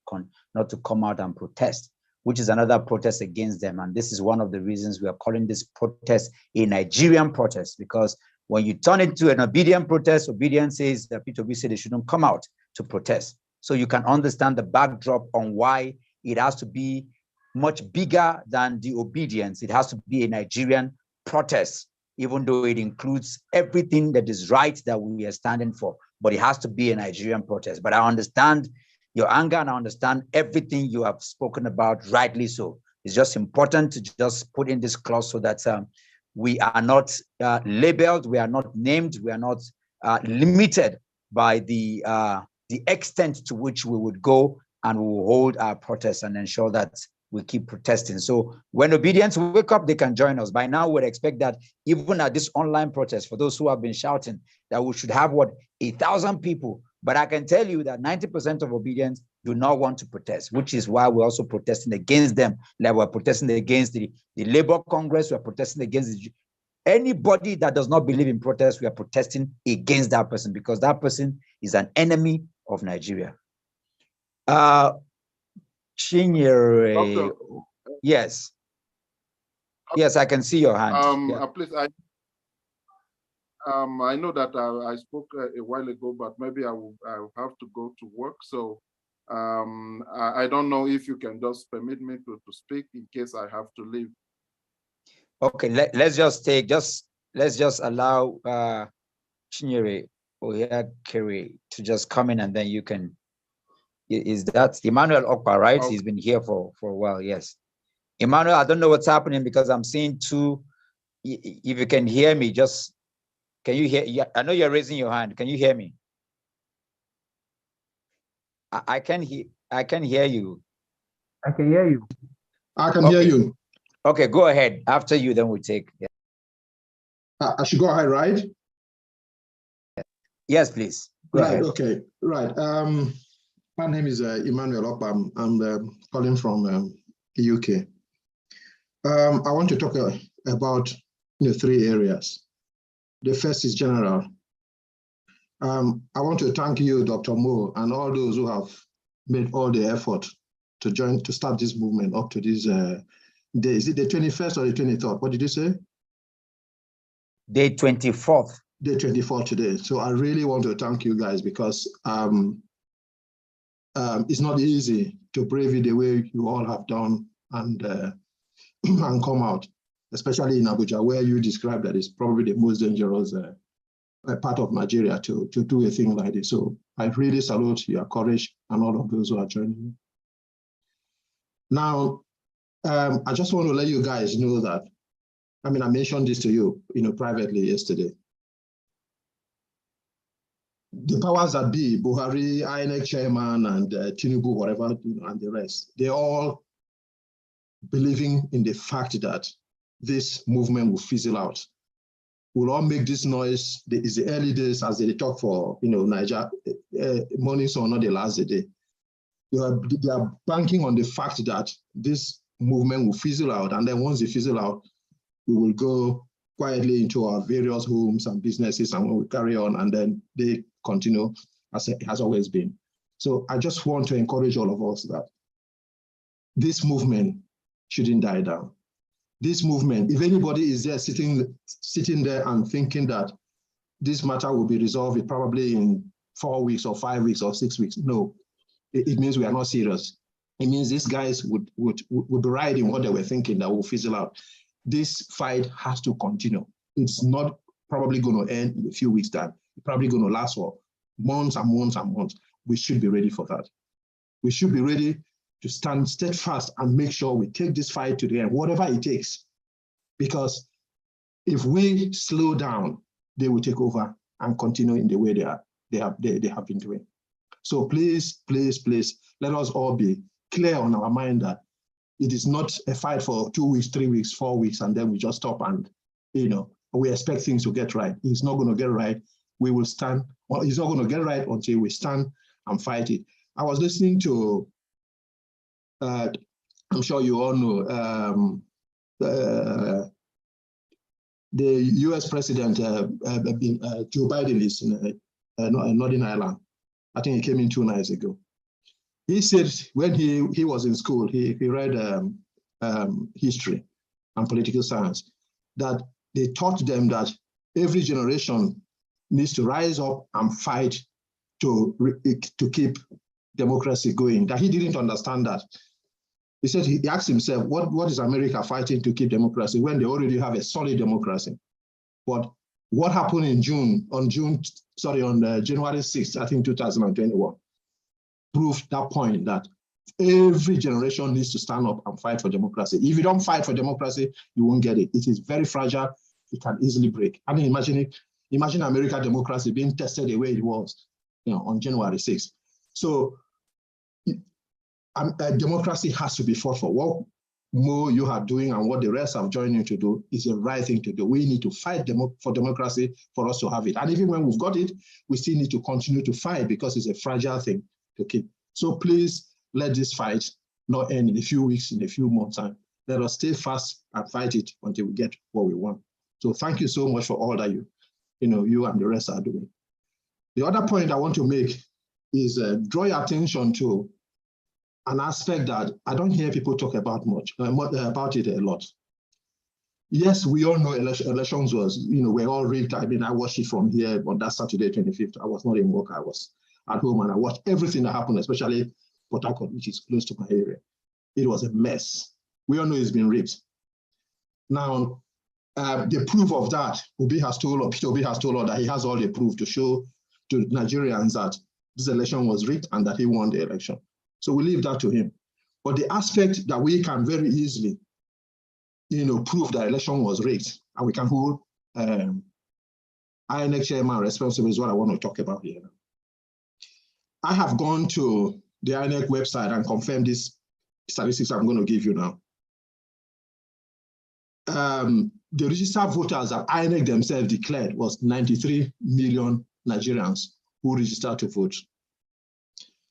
A: come out and protest, which is another protest against them. And this is one of the reasons we are calling this protest a Nigerian protest, because when you turn it to an obedient protest, obedience says that P2B said they shouldn't come out to protest. So you can understand the backdrop on why it has to be much bigger than the obedience. It has to be a Nigerian protest, even though it includes everything that is right that we are standing for, but it has to be a Nigerian protest. But I understand your anger and I understand everything you have spoken about, rightly so. It's just important to just put in this clause so that we are not labeled, we are not named, we are not limited by the extent to which we would go and we will hold our protests and ensure that we keep protesting. So when obedience wake up, they can join us. By now, we'd expect that even at this online protest, for those who have been shouting, that we should have, 1,000 people. But I can tell you that 90% of obedience do not want to protest, which is why we're also protesting against them. Like we're protesting against the Labour Congress, we're protesting against anybody that does not believe in protest, we are protesting against that person because that person is an enemy of Nigeria. Chinyere, yes. Yes, I can see your hand. Yeah.
G: Please, I know that I spoke a while ago, but maybe I'll have to go to work. So I don't know if you can just permit me to speak in case I have to leave.
A: Okay, let's just allow Chinyere Oyakere to just come in, and then you can. Is that Emmanuel Okpa, right? Okay. He's been here for a while. Yes, Emmanuel. I don't know what's happening because I'm seeing two. If you can hear me, just can you hear? Yeah, I know you're raising your hand. Can you hear me? I can hear. I can hear you.
O: I can hear you.
T: I can hear you.
A: Okay, go ahead. After you, then we take. Yeah.
T: I should go ahead, right?
A: Yes, please. Go ahead.
T: Okay. Right. My name is Emmanuel Okpa. I'm calling from the UK. I want to talk about 3 areas. The first is general. I want to thank you, Dr. Mo, and all those who have made all the effort to start this movement up to this day. Is it the 21st or the 23rd? What did you say?
A: Day 24th.
T: Day 24th today. So I really want to thank you guys because it's not easy to brave it the way you all have done and come out, especially in Abuja, where you described that it's probably the most dangerous part of Nigeria to do a thing like this. So I really salute your courage and all of those who are joining you. Now, I just want to let you guys know that, I mentioned this to you, privately yesterday. The powers that be, Buhari, INEC chairman, and Tinubu, whatever, and the rest, they're all believing in the fact that this movement will fizzle out. We'll all make this noise. It's the early days as they talk for, Niger, morning sun, not the last day. They are banking on the fact that this movement will fizzle out, and then once they fizzle out, we will go quietly into our various homes and businesses, and we'll carry on, and then they continue as it has always been. So I just want to encourage all of us that this movement shouldn't die down. This movement, if anybody is there sitting there and thinking that this matter will be resolved probably in 4 weeks or 5 weeks or 6 weeks, no, it means we are not serious. It means these guys would be right in what they were thinking that will fizzle out. This fight has to continue. It's not probably going to end in a few weeks' time. It's probably going to last for months and months and months. We should be ready for that. We should be ready to stand steadfast and make sure we take this fight to the end, whatever it takes. Because if we slow down, they will take over and continue in the way they have been doing. So please, please, please, let us all be clear on our mind that it is not a fight for 2 weeks, 3 weeks, 4 weeks, and then we just stop and, we expect things to get right. It's not going to get right. We will stand. Well, it's not going to get right until we stand and fight it. I was listening to, I'm sure you all know, the US President, Joe Biden is in Northern Ireland. I think he came in 2 nights ago. He said when he was in school, he read history and political science, that they taught them that every generation needs to rise up and fight to keep democracy going. That he didn't understand that. He said, he asked himself, what is America fighting to keep democracy when they already have a solid democracy? But what happened on January 6th, I think 2021, proved that point that every generation needs to stand up and fight for democracy. If you don't fight for democracy, you won't get it. It is very fragile. It can easily break. I mean, imagine American democracy being tested the way it was, on January 6th. So democracy has to be fought for. What Mo, you are doing and what the rest have joined you to do is the right thing to do. We need to fight for democracy for us to have it. And even when we've got it, we still need to continue to fight because it's a fragile thing to keep. So please let this fight not end in a few weeks, in a few months' time. Let us stay fast and fight it until we get what we want. So thank you so much for all that you and the rest are doing. The other point I want to make is draw your attention to an aspect that I don't hear people talk about much, about it a lot. Yes, we all know elections was, we're all rigged. I mean, I watched it from here on that Saturday, 25th. I was not in work, I was at home and I watched everything that happened, especially Port Harcourt, which is close to my area. It was a mess. We all know it's been rigged. Now, the proof of that, Peter Obi has told us that he has all the proof to show to Nigerians that this election was rigged and that he won the election. So we leave that to him. But the aspect that we can very easily, prove that election was rigged, and we can hold INEC chairman responsible is what I want to talk about here. I have gone to the INEC website and confirmed these statistics I'm going to give you now. The registered voters that INEC themselves declared was 93 million Nigerians who registered to vote.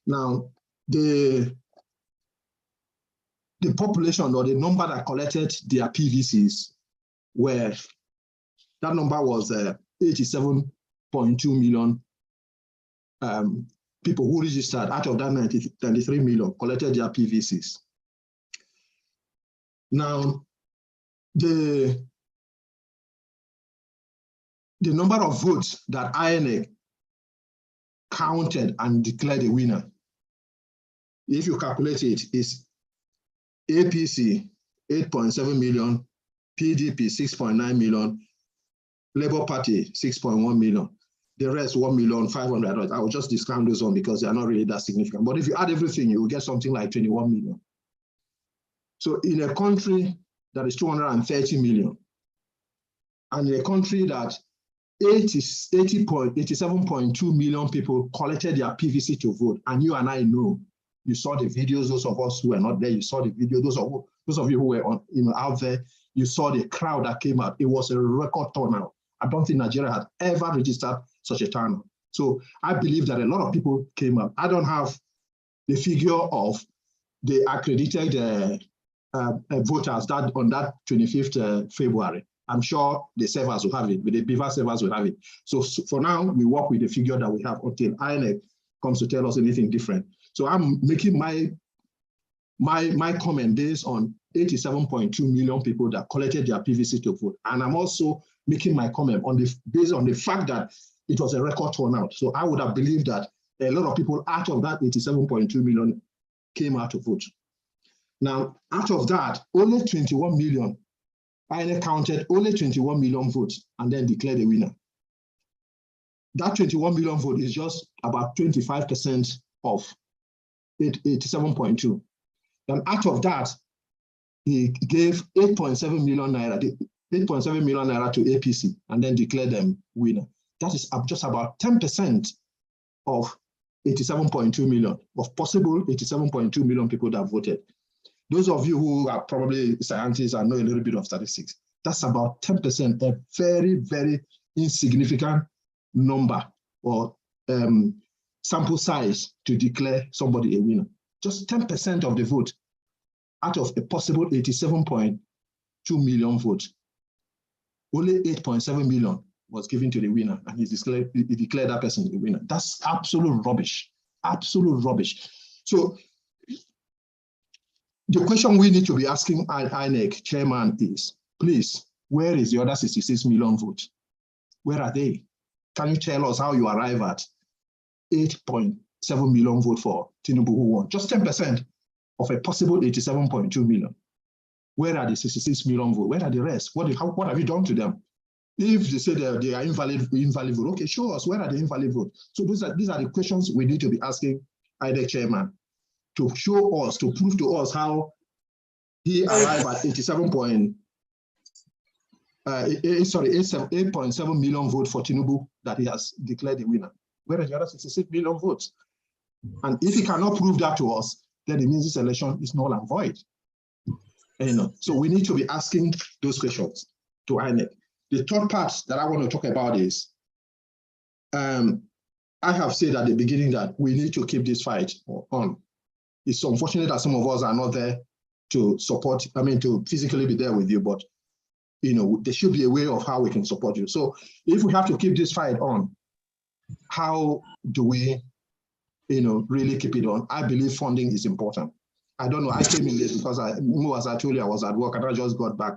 T: Now, the population or the number that collected their PVCs that number was 87.2 million people who registered. Out of that 93 million collected their PVCs. Now, the number of votes that INEC counted and declared a winner, if you calculate it, is APC 8.7 million, PDP 6.9 million, Labour Party 6.1 million, the rest 1,500,000. I will just discount those one because they are not really that significant. But if you add everything, you will get something like 21 million. So in a country that is 230 million, and in a country that 87.2 million people collected their PVC to vote, and you and I know, you saw the videos, those of us who were not there, you saw the video, those of you who were out there, you saw the crowd that came out. It was a record turnout. I don't think Nigeria had ever registered such a turnout. So I believe that a lot of people came out. I don't have the figure of the accredited voters that on that 25th February. I'm sure the servers will have it, the Beaver servers will have it. So for now, we work with the figure that we have until INEC comes to tell us anything different. So I'm making my comment based on 87.2 million people that collected their PVC to vote. And I'm also making my comment based on the fact that it was a record turnout. So I would have believed that a lot of people out of that 87.2 million came out to vote. Now, out of that, only 21 million, INEC counted only 21 million votes and then declared a winner. That 21 million vote is just about 25% of 87.2. And out of that, he gave 8.7 million naira, 8.7 million naira to APC and then declared them winner. That is just about 10% of 87.2 million, of possible 87.2 million people that voted. Those of you who are probably scientists and know a little bit of statistics, that's about 10%, a very, very insignificant number or sample size to declare somebody a winner. Just 10% of the vote out of a possible 87.2 million votes. Only 8.7 million was given to the winner, and he declared that person the winner. That's absolute rubbish, absolute rubbish. So the question we need to be asking INEC chairman is, please, where is the other 66 million votes? Where are they? Can you tell us how you arrive at 8.7 million vote for Tinubu who won? Just 10% of a possible 87.2 million. Where are the 66 million vote? Where are the rest? What have you done to them? If they say they are invalid vote, okay, show us where are the invalid vote. So these are the questions we need to be asking INEC chairman to show us, to prove to us how he arrived at 8.7 million votes for Tinubu that he has declared the winner. Where are the other 66 million votes? And if he cannot prove that to us, then it means this election is null and void. So we need to be asking those questions to INEC. The third part that I want to talk about is, I have said at the beginning that we need to keep this fight on. It's unfortunate that some of us are not there to support, to physically be there with you, but there should be a way of how we can support you. So if we have to keep this fight on, how do we, really keep it on? I believe funding is important. I don't know, I came in late because as I told you, I was at work and I just got back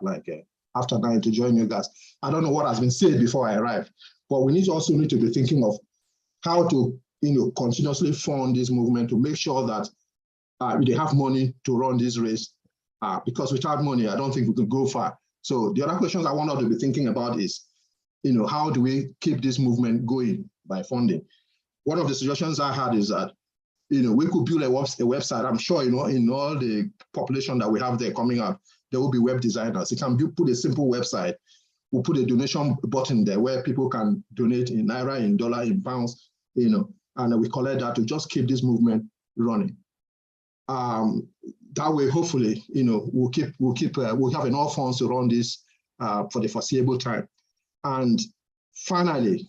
T: after 9 to join you guys. I don't know what has been said before I arrived, but we need to be thinking of how to, continuously fund this movement to make sure that they have money to run this race. Because without money, I don't think we could go far. So the other questions I want us to be thinking about is, how do we keep this movement going by funding? One of the suggestions I had is that, we could build a website. I'm sure, in all the population that we have there coming up, there will be web designers. You can put a simple website. We'll put a donation button there where people can donate in Naira, in dollar, in pounds, and we collect that to just keep this movement running. That way, hopefully, we'll have enough funds to run this for the foreseeable time. And finally,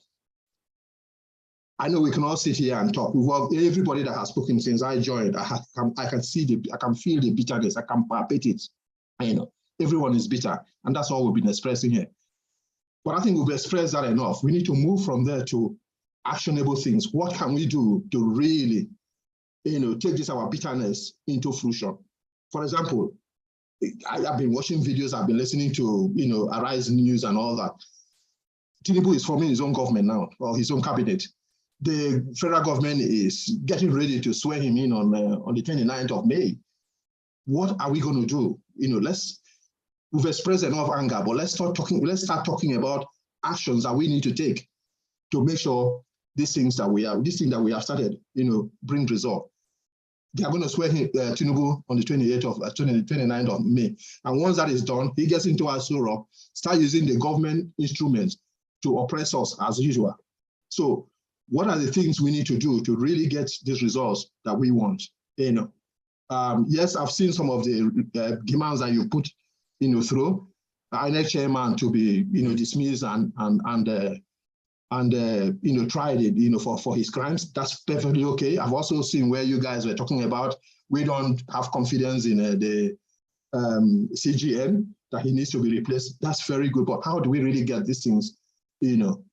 T: I know we can all sit here and talk. Everybody that has spoken since I joined, I can feel the bitterness. I can palpate it. Everyone is bitter, and that's all we've been expressing here. But I think we've expressed that enough. We need to move from there to actionable things. What can we do to really, take our bitterness into fruition? For example, I've been watching videos, I've been listening to, Arise News and all that. Tinubu is forming his own government now, or his own cabinet. The federal government is getting ready to swear him in on the 29th of May. What are we going to do? We've expressed enough anger, but let's start talking about actions that we need to take to make sure these things that we have started, bring result. They are going to swear Tinubu on the 29th of May. And once that is done, he gets into our Aso, start using the government instruments to oppress us as usual. So what are the things we need to do to really get these results that we want? Yes, I've seen some of the demands that you put, through INEC chairman to be, dismissed and tried it, for his crimes. That's perfectly okay. I've also seen where you guys were talking about we don't have confidence in the CGN, that he needs to be replaced. That's very good. But how do we really get these things, to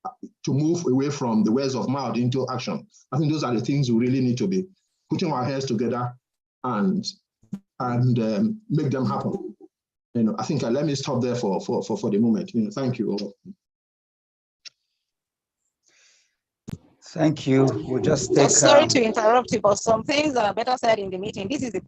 T: move away from the words of mouth into action? I think those are the things we really need to be putting our heads together and make them happen. I think let me stop there for the moment. Thank you all.
A: Thank you. We'll just take.
U: Sorry to interrupt you, but some things are better said in the meeting. This is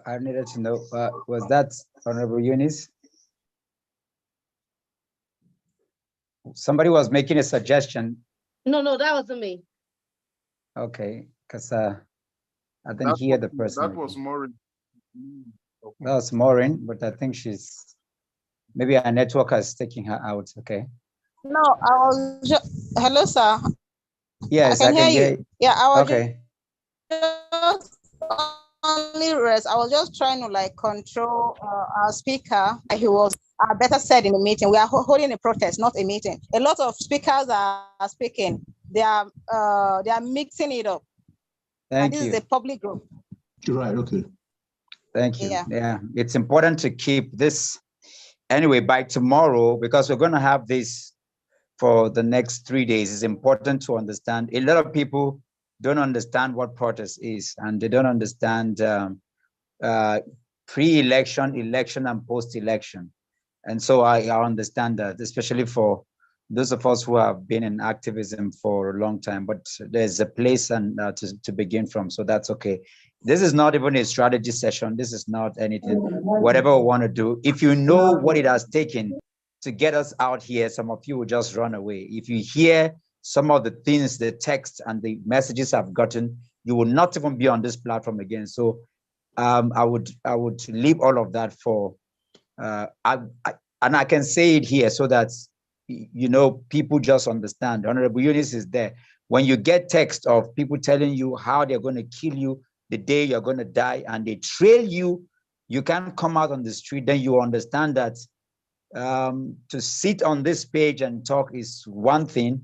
A: I needed to know, was that Honorable Eunice? Somebody was making a suggestion.
V: No, that wasn't me.
A: Okay, because I didn't hear the person.
G: That was Maureen.
A: Okay. That was Maureen, but I think maybe our network is taking her out. Okay.
U: No, I was just, hello, sir.
A: Yes, I can hear you.
U: Yeah, I was
A: okay.
U: Just only rest. I was just trying to control our speaker. He was better said in the meeting. We are holding a protest, not a meeting. A lot of speakers are speaking. They are mixing it up.
A: Thank you.
U: This is a public group.
T: Right. Okay.
A: Thank you. Yeah, it's important to keep this anyway by tomorrow, because we're going to have this for the next 3 days. It's important to understand. A lot of people don't understand what protest is, and they don't understand pre-election, election, and post-election. And so I understand that, especially for those of us who have been in activism for a long time, but there's a place and to begin from, so that's okay. This is not even a strategy session. This is not anything. Whatever we want to do, if you know what it has taken to get us out here, some of you will just run away. If you hear some of the things, the text and the messages I've gotten, you will not even be on this platform again. So I would leave all of that for, and I can say it here so that, you know, people just understand. Honorable Eunice is there. When you get text of people telling you how they're going to kill you the day you're going to die, and they trail you, you can't come out on the street, then you understand that to sit on this page and talk is one thing.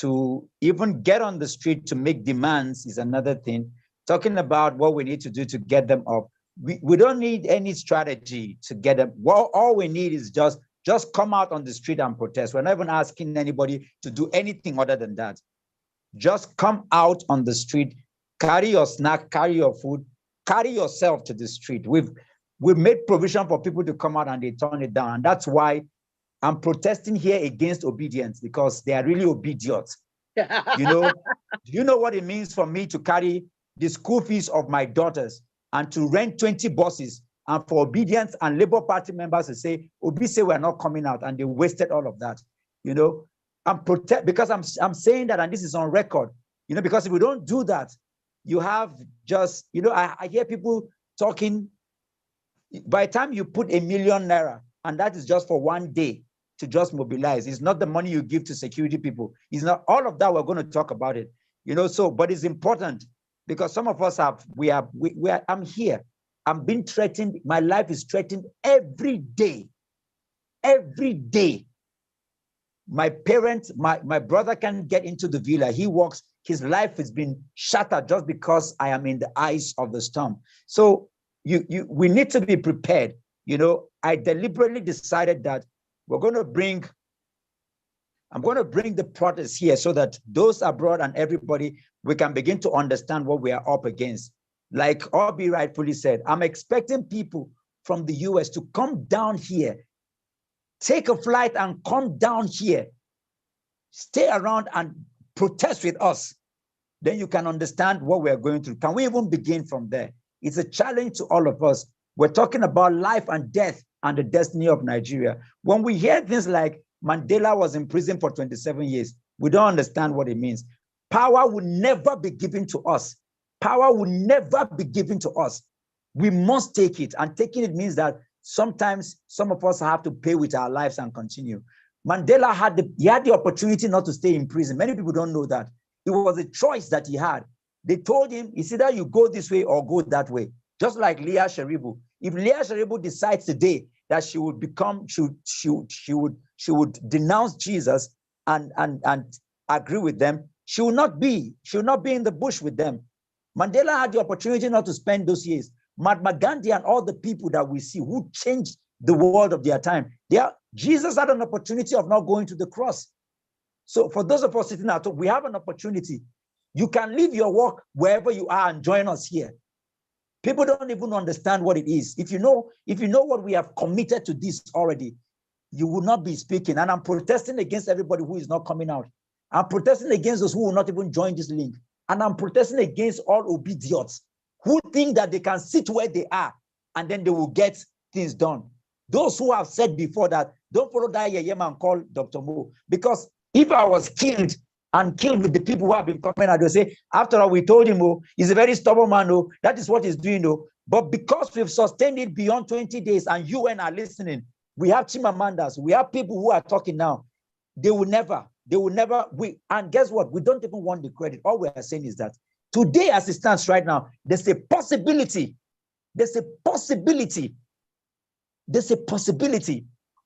A: To even get on the street to make demands is another thing. Talking about what we need to do to get them up. We don't need any strategy to get them. Well, all we need is just come out on the street and protest. We're not even asking anybody to do anything other than that. Just come out on the street, carry your snack, carry your food, carry yourself to the street. We've made provision for people to come out and they turn it down. And that's why I'm protesting here against obedience, because they are really obedient. You know, do you know what it means for me to carry the school fees of my daughters and to rent 20 buses, and for obedience and Labour Party members to say, Obi say we're not coming out, and they wasted all of that. You know, because I'm saying that, and this is on record, you know, because if we don't do that, you have just, you know, I hear people talking, by the time you put ₦1 million, and that is just for one day to just mobilize, it's not the money you give to security people. It's not all of that. We're going to talk about it, you know, so, but it's important because some of us I'm here. I'm being threatened. My life is threatened every day. Every day. My parents, my brother can't get into the villa. He walks, his life has been shattered just because I am in the eyes of the storm. So we need to be prepared. You know, I deliberately decided that I'm going to bring the protests here so that those abroad and everybody, we can begin to understand what we are up against. Like Obi rightfully said, I'm expecting people from the US to come down here, take a flight and come down here, stay around and protest with us. Then you can understand what we are going through. Can we even begin from there? It's a challenge to all of us. We're talking about life and death and the destiny of Nigeria. When we hear things like Mandela was in prison for 27 years, we don't understand what it means. Power will never be given to us. Power will never be given to us. We must take it. And taking it means that sometimes some of us have to pay with our lives and continue. Mandela had the opportunity not to stay in prison. Many people don't know that. It was a choice that he had. They told him, it's either you go this way or go that way. Just like Leah Sharibu. If Leah Sharibu decides today that she would become, she would denounce Jesus and agree with them, she will not be in the bush with them. Mandela had the opportunity not to spend those years. Mahatma Gandhi and all the people that we see who changed the world of their time, Jesus had an opportunity of not going to the cross. So for those of us sitting at home, we have an opportunity. You can leave your work wherever you are and join us here. People don't even understand what it is. If you know what we have committed to this already, you will not be speaking. And I'm protesting against everybody who is not coming out. I'm protesting against those who will not even join this link. And I'm protesting against all obedience who think that they can sit where they are and then they will get things done. Those who have said before that, don't follow that Yeye man called Dr. Mo. Because if I was killed with the people who have been coming out, they'll say, after all, we told him, oh, he's a very stubborn man, oh, that is what he's doing, oh. But because we've sustained it beyond 20 days and UN are listening, we have Chimamandas, we have people who are talking now. They will never, and guess what? We don't even want the credit. All we are saying is that today, as it stands right now, there's a possibility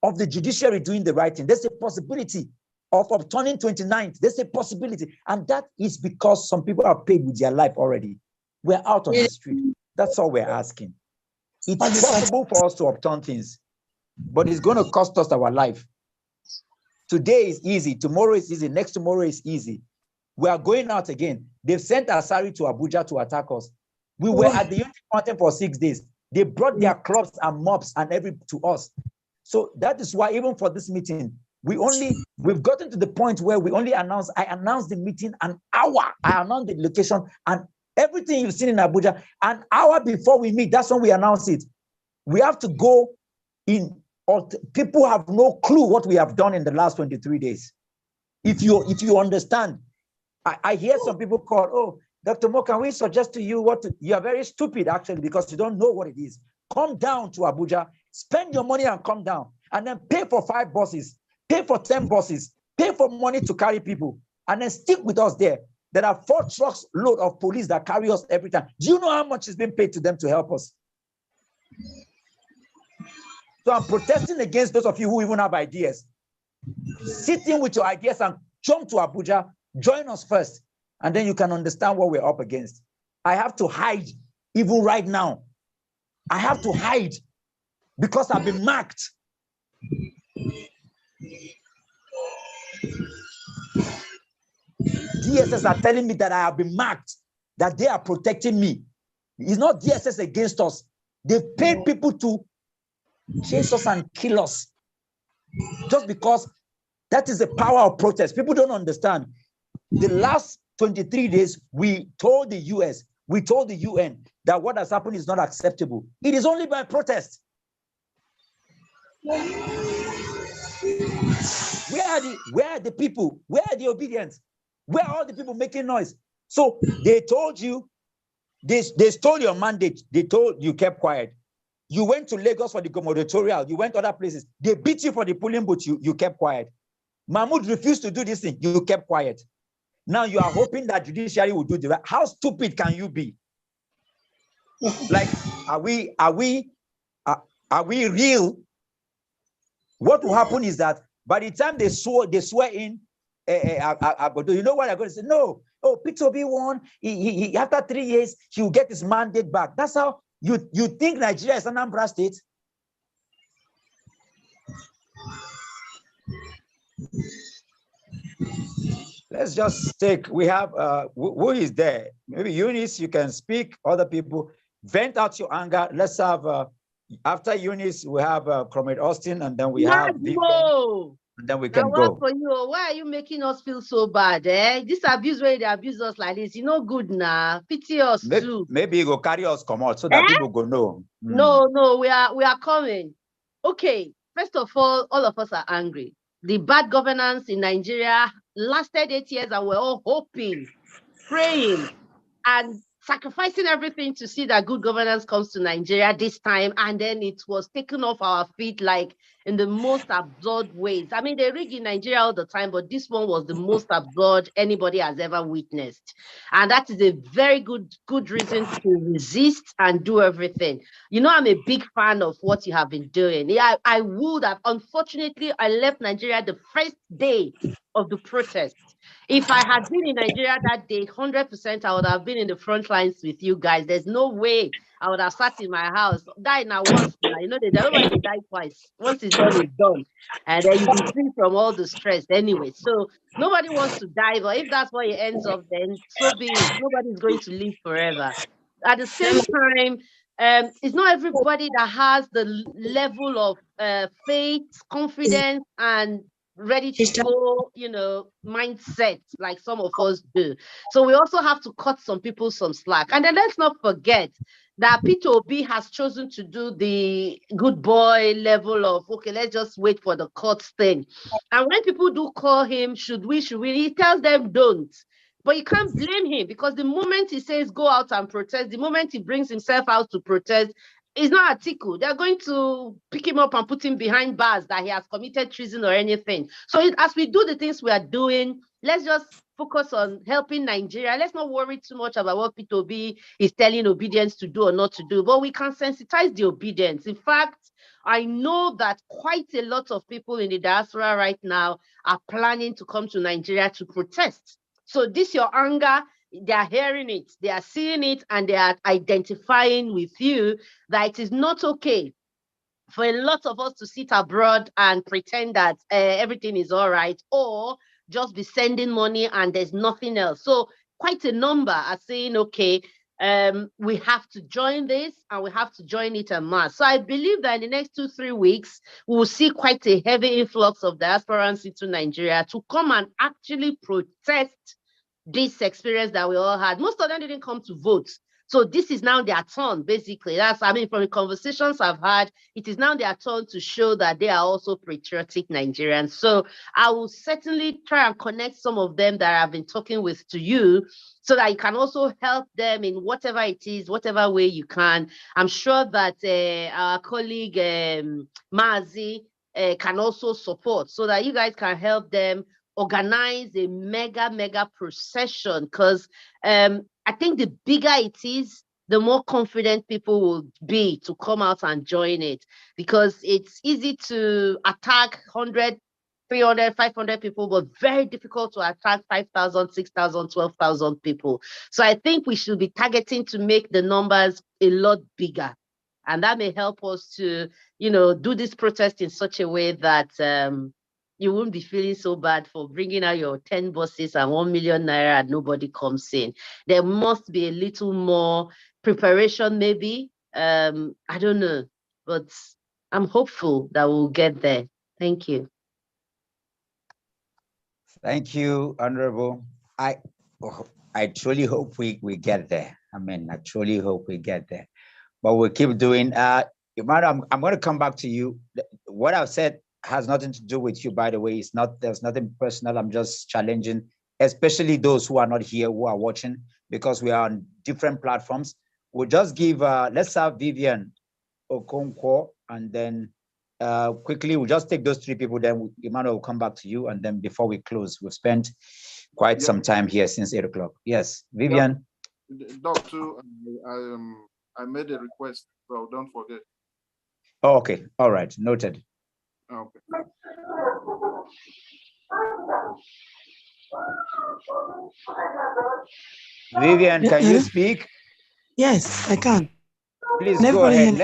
A: of the judiciary doing the right thing. There's a possibility of turning 29th. There's a possibility. And that is because some people are paid with their life already. We're out on the street. That's all we're asking. It's possible for us to upturn things, but it's going to cost us our life. Today is easy. Tomorrow is easy. Next tomorrow is easy. We are going out again. They've sent Asari to Abuja to attack us. We were at the Unity Mountain for 6 days. They brought their clubs and mobs and to us. So that is why even for this meeting, we've gotten to the point where I announced the meeting an hour. I announced the location and everything you've seen in Abuja. An hour before we meet, that's when we announce it. We have to go in. People have no clue what we have done in the last 23 days. If you understand, I hear some people call, oh, Dr. Mo, can we suggest to you you are very stupid actually because you don't know what it is. Come down to Abuja, spend your money and come down. and then pay for 5 buses, pay for 10 buses, pay for money to carry people, and then stick with us there. There are 4 trucks load of police that carry us every time. Do you know how much is being paid to them to help us? So I'm protesting against those of you who even have ideas. Sit in with your ideas and jump to Abuja, join us first, and then you can understand what we're up against. I have to hide even right now. I have to hide because I've been marked. DSS are telling me that I have been marked, that they are protecting me. It's not DSS against us. They've paid people to chase us and kill us just because that is the power of protest. People don't understand. The last 23 days, we told the US, we told the UN that what has happened is not acceptable. It is only by protest. Where are the people? Where are the obedience? Where are all the people making noise? So they told you, they stole your mandate. They told you kept quiet. You went to Lagos for the gubernatorial. You went other places. They beat you for the polling booth. You kept quiet. Mahmoud refused to do this thing. You kept quiet. Now you are hoping that judiciary will do the right. How stupid can you be? Like, are we real? What will happen is that by the time they swear in, you know what I'm going to say? No. Oh, Peter Obi won. He after 3 years, he will get his mandate back. That's how you think Nigeria is an Anambra state? Let's just take, we have, who is there? Maybe Eunice, you can speak, other people, vent out your anger. Let's have, after Eunice, we have Comrade Austin, and then we have Vivian, and then we can go.
D: For you, why are you making us feel so bad? This abuse where they abuse us like this, you know, good now. Pity us too.
A: Maybe you go carry us come out so that people go know.
D: No, we are coming. Okay, first of all of us are angry. The bad governance in Nigeria lasted 8 years, and we're all hoping, praying, and sacrificing everything to see that good governance comes to Nigeria this time, and then it was taken off our feet like in the most absurd ways. I mean, they rig in Nigeria all the time, but this one was the most absurd anybody has ever witnessed. And that is a very good reason to resist and do everything. You know, I'm a big fan of what you have been doing. Yeah, I would have, unfortunately, I left Nigeria the first day of the protest. If I had been in Nigeria that day, 100%, I would have been in the front lines with you guys. There's no way I would have sat in my house. Die now once. You know, everybody die twice. Once it's done, it's done. And then you'll be free from all the stress anyway. So nobody wants to die, but if that's what it ends up, then so be it. Nobody's going to live forever. At the same time, it's not everybody that has the level of faith, confidence, and ready to go, you know, mindset like some of us do. So we also have to cut some people some slack. And then let's not forget that Peter Obi has chosen to do the good boy level of, okay, let's just wait for the courts thing. And when people do call him, should we, he tells them don't. But you can't blame him, because the moment he says go out and protest, the moment he brings himself out to protest, it's not Atiku. They're going to pick him up and put him behind bars that he has committed treason or anything. So as we do the things we are doing, let's just focus on helping Nigeria. Let's not worry too much about what Peter Obi is telling obedience to do or not to do, but we can sensitize the obedience. In fact, I know that quite a lot of people in the diaspora right now are planning to come to Nigeria to protest. So this, your anger, they are hearing it, they are seeing it, and they are identifying with you that it is not okay for a lot of us to sit abroad and pretend that everything is all right, or just be sending money and there's nothing else. So quite a number are saying, okay, we have to join this, and we have to join it en masse. So I believe that in the next 2-3 weeks, we will see quite a heavy influx of diasporans into Nigeria to come and actually protest this experience that we all had. Most of them didn't come to vote. So this is now their turn, basically. I mean, from the conversations I've had, it is now their turn to show that they are also patriotic Nigerians. So I will certainly try and connect some of them that I've been talking with to you, so that you can also help them in whatever it is, whatever way you can. I'm sure that our colleague Mazi can also support, so that you guys can help them organize a mega procession. Because I think the bigger it is, the more confident people will be to come out and join it, because it's easy to attack 100, 300, 500 people, but very difficult to attract 5,000, 6,000, 12,000 people. So I think we should be targeting to make the numbers a lot bigger. And that may help us to, do this protest in such a way that you won't be feeling so bad for bringing out your 10 buses and 1 million naira and nobody comes in. There must be a little more preparation, maybe. I don't know, but I'm hopeful that we'll get there. Thank you.
A: Thank you, Honorable. I truly hope we get there. I truly hope we get there. But we'll keep doing. Madam, I'm going to come back to you. What I've said has nothing to do with you, by the way. There's nothing personal. I'm just challenging, especially those who are not here, who are watching, because we are on different platforms. We'll just give, let's have Vivian Okonkwo, and then quickly, we'll just take those three people, then Emmanuel will come back to you, and then before we close, we've spent quite some time here since 8 o'clock. Yes, Vivian.
G: Doctor, I made a request, so don't forget.
A: Oh, okay, all right, noted.
G: Okay.
A: Vivian, can you speak?
C: Yes, I can.
A: Please go ahead.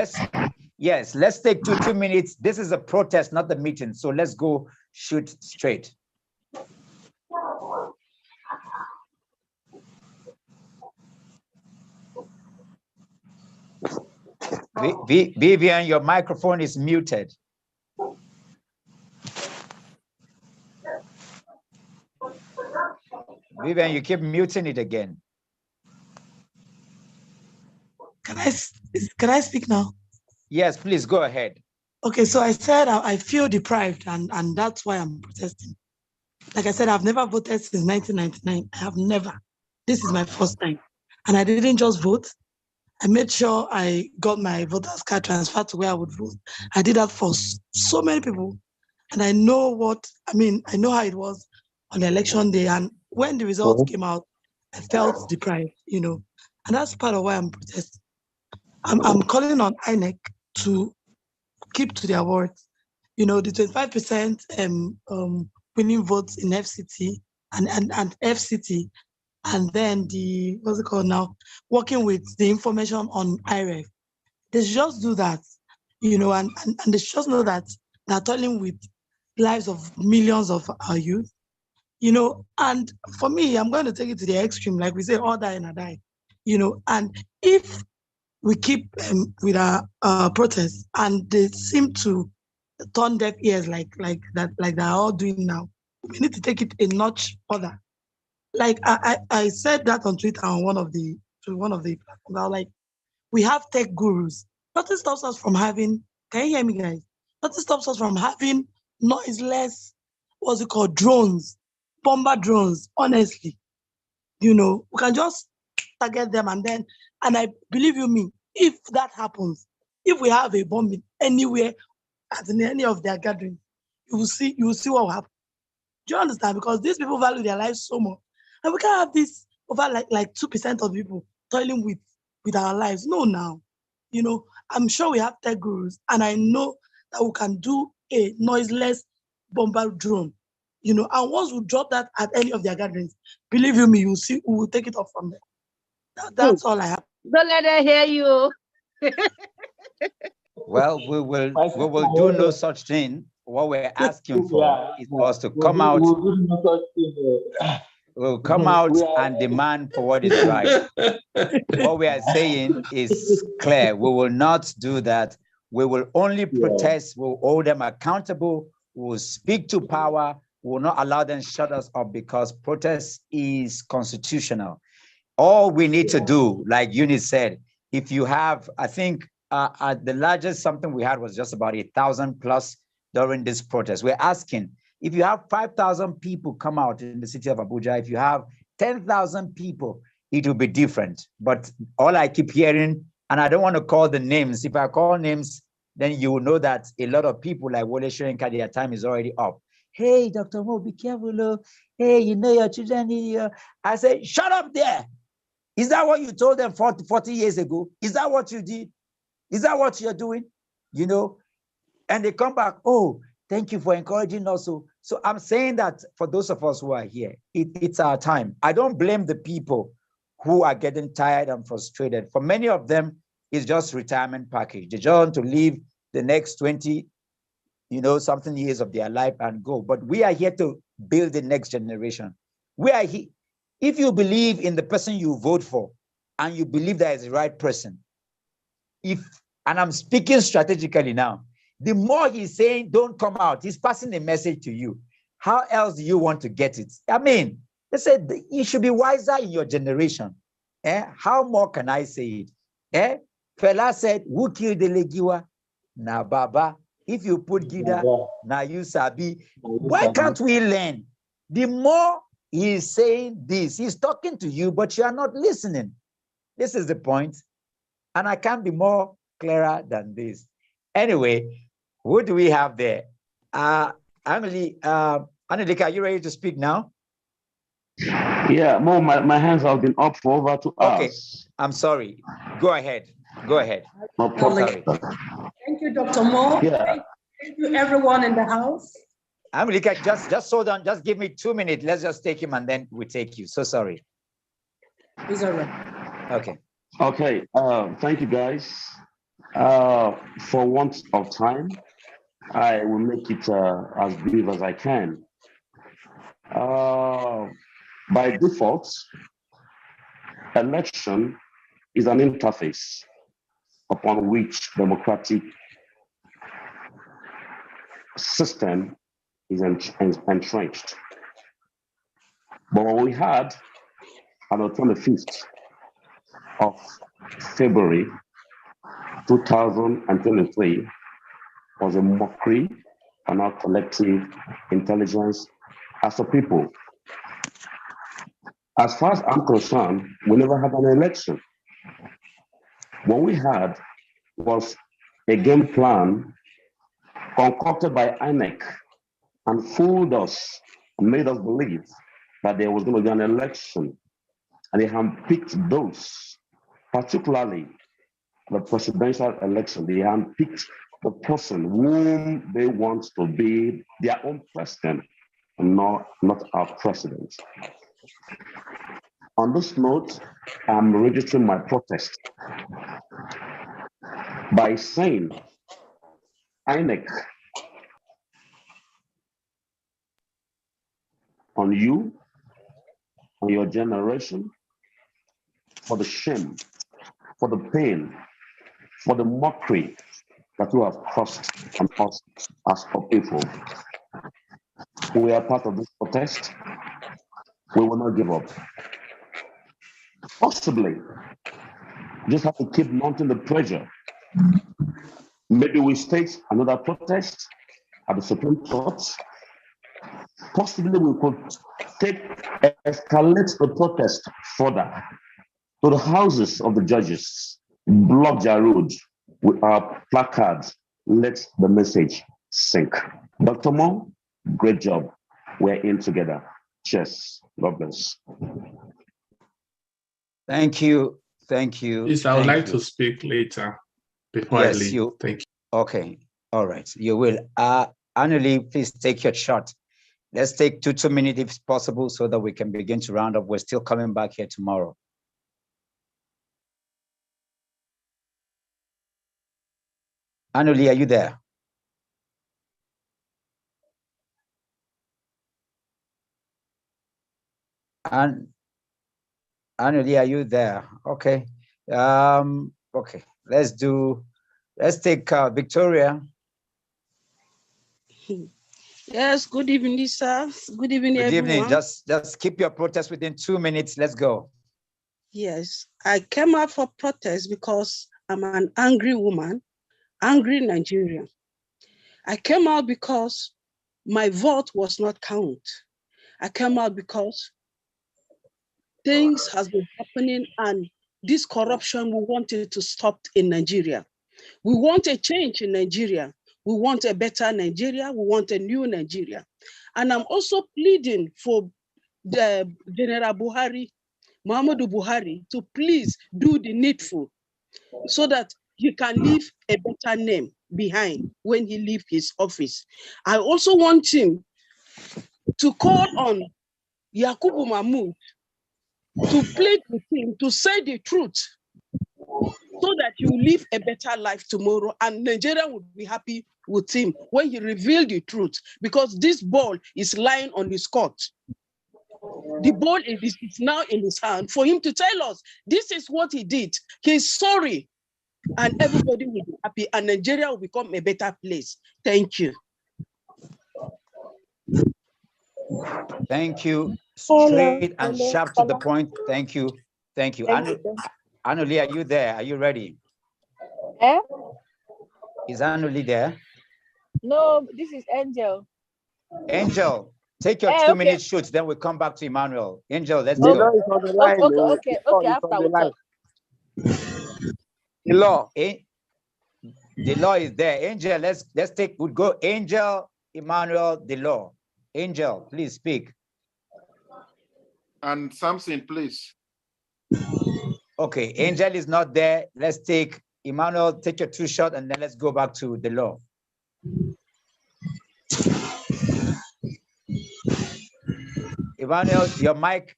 A: Let's take 2 minutes. This is a protest, not the meeting. So let's go shoot straight. Vivian, your microphone is muted. Vivian, you keep muting it again.
C: Can I speak now?
A: Yes, please go ahead.
C: Okay, so I said I feel deprived, and that's why I'm protesting. Like I said, I've never voted since 1999. I have never. This is my first time. And I didn't just vote. I made sure I got my voter's card transferred to where I would vote. I did that for so many people. And I know I know how it was on the election day. And when the results came out, I felt deprived, and that's part of why I'm protesting. I'm calling on INEC to keep to their words. The 25% winning votes in FCT and FCT, and then the, what's it called now, working with the information on IREF. They should just do that, and they should just know that they're toiling with lives of millions of our youth, and for me, I'm going to take it to the extreme, like we say, all die and I die, and if we keep with our protests and they seem to turn deaf ears like they're all doing now, we need to take it a notch further. Like I said that on Twitter on one of the platforms. I was like, we have tech gurus. Nothing stops us from having, can you hear me, guys? Nothing stops us from having noiseless, what's it called, drones, bomber drones, honestly. We can just target them, and I believe you me, if that happens, if we have a bomb anywhere at any of their gatherings, you will see what will happen. Do you understand? Because these people value their lives so much. And we can't have this over like 2% of people toiling with our lives. No, now. I'm sure we have tech gurus, and I know that we can do a noiseless bomber drone. And once we drop that at any of their gatherings, believe you me, you'll see, we will take it off from there. That's all I have.
D: Don't let her hear you.
A: Well, we will do no such thing. What we're asking for is for us to come out. We'll come out and demand for what is right. What we are saying is clear. We will not do that. We will only protest. We'll hold them accountable. We'll speak to power. We will not allow them to shut us up, because protest is constitutional. All we need to do, like Eunice said, if you have, I think the largest something we had was just about 1,000 plus during this protest. We're asking, if you have 5,000 people come out in the city of Abuja, if you have 10,000 people, it will be different. But all I keep hearing, and I don't want to call the names, if I call names, then you will know that a lot of people like Wole Soyinka, their time is already up. Hey, Dr. Mo, be careful. Oh. Hey, you know your children need you. I said, shut up there. Is that what you told them 40 years ago? Is that what you did? Is that what you're doing? You know, and they come back, oh, thank you for encouraging us. So I'm saying that for those of us who are here, it's our time. I don't blame the people who are getting tired and frustrated. For many of them, it's just retirement package. They just want to live the next 20, something years of their life and go. But we are here to build the next generation. We are here. If you believe in the person you vote for and you believe that is the right person, and I'm speaking strategically now, the more he's saying, don't come out, he's passing a message to you. How else do you want to get it? I mean, they said you should be wiser in your generation. How more can I say it? Fela said, who killed the Legiwa? Na Baba. If you put Gida, na you sabi. Why can't we learn? The more he's saying this, he's talking to you, but you are not listening. This is the point. And I can't be more clearer than this. Anyway, who do we have there? Anelika, are you ready to speak now?
F: Yeah, Mo, my hands have been up for over 2 hours.
A: Okay, I'm sorry. Go ahead. Go ahead.
F: No problem.
A: Sorry.
V: Thank you, Dr. Mo.
F: Yeah.
V: Thank you, everyone in the house.
A: Anelika, just hold on. Just give me 2 minutes. Let's just take him and then we take you. So sorry.
V: It's all right.
A: Okay.
F: Okay. Thank you, guys. For want of time, I will make it as brief as I can. By default, election is an interface upon which democratic system is entrenched. But what we had on the 25th of February 2023 was a mockery on our collective intelligence as a people. As far as I'm concerned, we never had an election. What we had was a game plan concocted by INEC and fooled us and made us believe that there was going to be an election. And they handpicked those, particularly the presidential election. They handpicked the person whom they want to be their own president, and not our president. On this note, I'm registering my protest by saying, INEC, on you, on your generation, for the shame, for the pain, for the mockery that you have caused on us as a people. We are part of this protest. We will not give up. Possibly, just have to keep mounting the pressure. Maybe we stage another protest at the Supreme Court. Possibly we could escalate the protest further to the houses of the judges, block their road with our placards. Let the message sink. Dr. Mo, great job. We're in together. Cheers. God bless.
A: Thank you. Thank you.
E: Yes, I would like to speak later before I leave. Thank you.
A: Okay. All right. You will. Anuli, please take your shot. Let's take two minutes if possible so that we can begin to round up. We're still coming back here tomorrow. Anuli, are you there? Anuli, are you there? Okay. Okay. Let's take Victoria.
V: Yes, good evening, sir. Good evening,
A: Good
V: everyone.
A: evening. Just keep your protest within 2 minutes. Let's go.
V: Yes, I came out for protest because I'm an angry woman, angry Nigerian. I came out because my vote was not counted. I came out because things has been happening and this corruption we wanted to stop in Nigeria. We want a change in Nigeria. We want a better Nigeria. We want a new Nigeria. And I'm also pleading for the General Buhari, Muhammadu Buhari, to please do the needful so that he can leave a better name behind when he leaves his office. I also want him to call on Yakubu Mahmoud to plead with him to say the truth so that he will live a better life tomorrow, and Nigeria will be happy with him when he revealed the truth, because this ball is lying on his court. The ball is now in his hand for him to tell us this is what he did. He's sorry, and everybody will be happy, and Nigeria will become a better place. Thank you.
A: Thank you. Straight and sharp to the point. Thank you. Thank you. Anuli, are you there? Are you ready?
B: Eh?
A: Is Anuli there?
B: No, this is Angel.
A: Angel, take your 2-minute shoot, then we'll come back to Emmanuel. Angel, let's
B: Okay.
A: go.
B: Okay, after we talk.
A: The law. The law is there. Angel, we'll go Angel, Emmanuel, the law. Angel, please speak.
G: And Samson, please.
A: Okay, Angel is not there. Let's take Emmanuel, take your 2 shots, and then let's go back to the law. Emmanuel,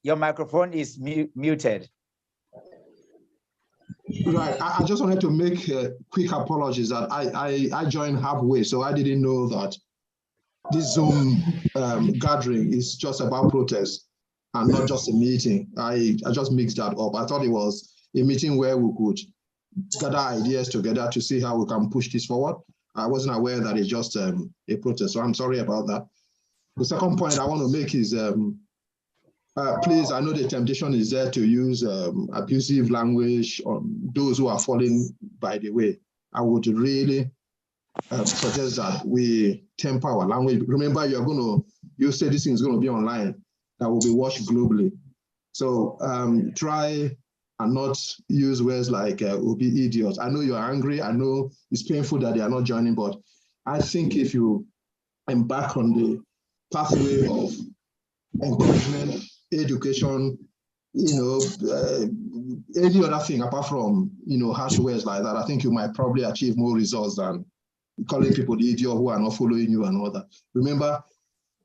A: your microphone is muted.
T: Right, I just wanted to make quick apologies that I joined halfway, so I didn't know that this Zoom gathering is just about protest and not just a meeting. I just mixed that up. I thought it was a meeting where we could gather ideas together to see how we can push this forward. I wasn't aware that it's just a protest, so I'm sorry about that. The second point I want to make is, please, I know the temptation is there to use abusive language on those who are falling by the way. I would really suggest that we temper our language. Remember, you say this thing is going to be online, that will be watched globally. So try and not use words like will be idiots. I know you're angry. I know it's painful that they are not joining, but I think if you embark on the pathway of encouragement, education, any other thing apart from, harsh words like that, I think you might probably achieve more results than calling people the idiot who are not following you and all that. Remember,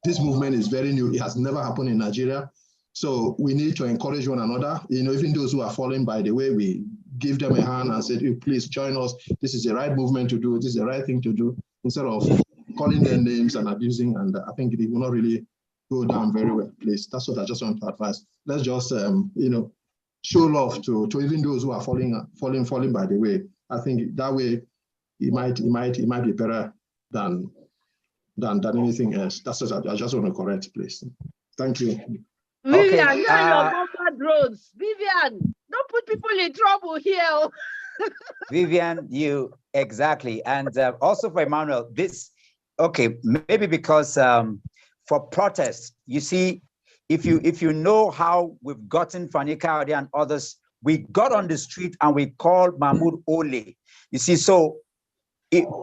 T: this movement is very new. It has never happened in Nigeria. So we need to encourage one another. Even those who are falling by the way, we give them a hand and say, please join us. This is the right movement to do. This is the right thing to do, instead of calling their names and abusing. And I think it will not really go down very well, please. That's what I just want to advise. Let's just, show love to even those who are falling by the way. I think that way it might be better than anything else. That's what I just want to correct, please. Thank you.
D: Vivian, okay, your comfort roads. Vivian, don't put people in trouble here.
A: Vivian, you exactly. And also for Emmanuel, maybe because for protests, you see, if you know how we've gotten Fani Kayode and others, we got on the street and we called Mahmoud Ole. You see, so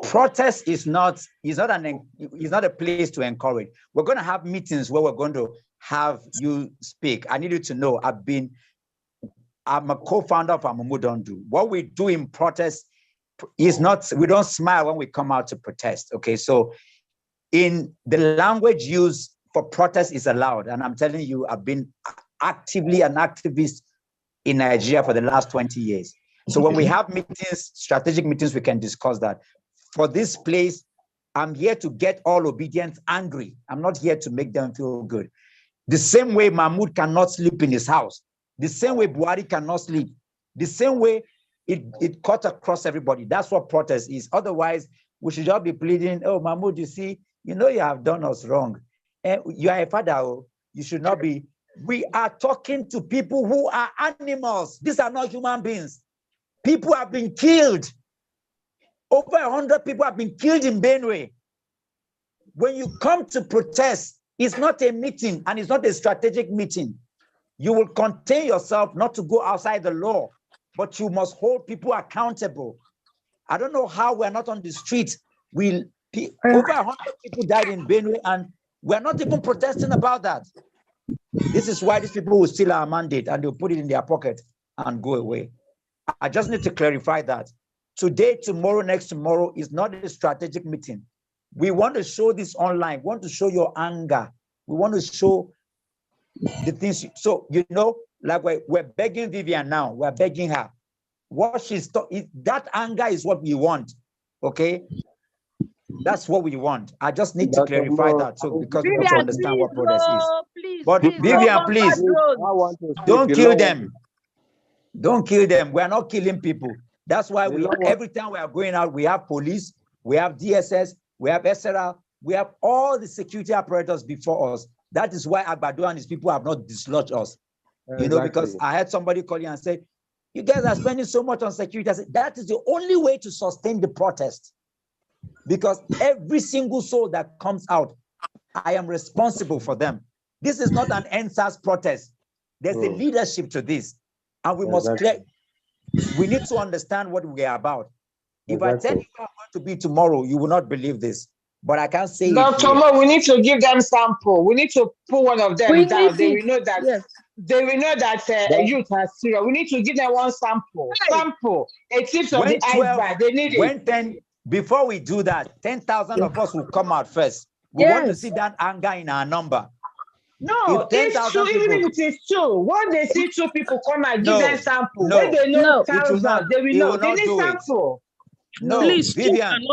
A: protest is not a place to encourage. We're going to have meetings where we're going to have you speak. I need you to know I'm a co-founder of Amumu Don't Do. What we do in protest is not, we don't smile when we come out to protest. Okay, so in the language used for protest is allowed. And I'm telling you, I've been actively an activist in Nigeria for the last 20 years. So when we have meetings, strategic meetings, we can discuss that. For this place, I'm here to get all obedience angry. I'm not here to make them feel good. The same way Mahmoud cannot sleep in his house, the same way Buhari cannot sleep, the same way it cut across everybody. That's what protest is. Otherwise, we should just be pleading, oh, Mahmoud, you see, you have done us wrong. You are a father, you should not be. We are talking to people who are animals. These are not human beings. People have been killed. Over 100 people have been killed in Benue. When you come to protest, it's not a meeting and it's not a strategic meeting. You will contain yourself not to go outside the law, but you must hold people accountable. I don't know how we're not on the street. Over 100 people died in Benue, and we're not even protesting about that. This is why these people will steal our mandate and they'll put it in their pocket and go away. I just need to clarify that. Today, tomorrow, next tomorrow is not a strategic meeting. We want to show this online. We want to show your anger. We want to show the things. So, you know, like we're begging Vivian now. We're begging her. What she's that anger is what we want. Okay? That's what we want. I just need to clarify that. So because we want to understand what protest is. But Vivian, please, don't kill them. Don't kill them. We are not killing people. That's why every time we are going out, we have police, we have DSS, we have SRL, we have all the security apparatus before us. That is why Agbado and his people have not dislodged us. You know, because I had somebody call you and say, you guys are spending so much on security. I said, that is the only way to sustain the protest. Because every single soul that comes out, I am responsible for them. This is not an NSAS protest. There's a leadership to this. And we must we need to understand what we are about. If I tell you how I'm going to be tomorrow, you will not believe this. But I can't say
I: Dr. Mo, we need to give them sample. We need to put one of them down. They will know that they will know that youth are serious. We need to give them one sample. Sample. A tip of the iceberg. They need it.
A: Before we do that, 10,000 of us will come out first. We want to see that anger in our number.
I: No, it's true. Even if it is true, when they see 2 people come and give them sample, when they know thousands, they will know. They need sample.
A: No, please, Vivian.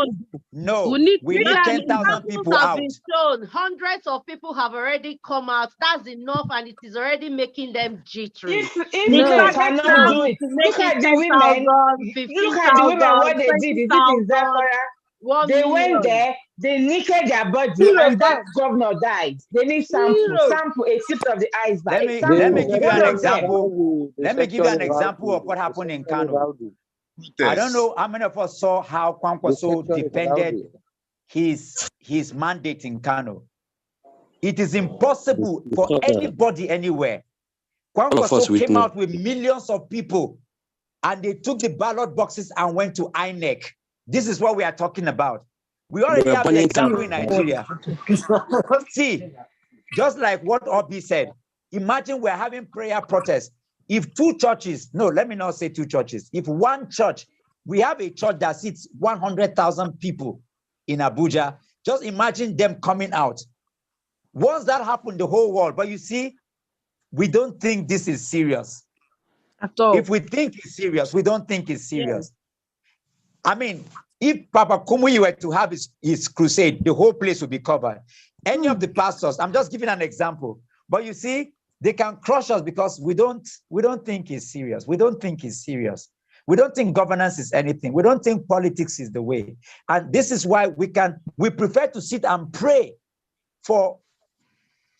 A: No, we need 10,000 people out.
D: Been shown. Hundreds of people have already come out. That's enough, and it is already making them jittery.
I: If you cannot do it, look at the women. Look at the women. What they did. Is it in Zamfara? They went there. They naked their body, and that governor died. They need sample. Sample a tip of the iceberg.
A: Let me give you an example. Let me give you an example of what happened in Kano. I don't know how many of us saw how Kwankwaso defended his mandate in Kano. It is impossible for anybody anywhere. Kwankwaso came out with millions of people and they took the ballot boxes and went to INEC. This is what we are talking about. We already have the example in Nigeria. See, just like what Obi said, imagine we're having prayer protests. If 2 churches, no, let me not say 2 churches. If one church, we have a church that seats 100,000 people in Abuja, just imagine them coming out. Once that happened, the whole world, but you see, we don't think this is serious.
B: At all.
A: If we think it's serious, we don't think it's serious. I mean, if Papa Kumuyi were to have his crusade, the whole place would be covered. Any of the pastors, I'm just giving an example, but you see, they can crush us because we don't think it's serious. We don't think it's serious. We don't think governance is anything. We don't think politics is the way. And this is why we prefer to sit and pray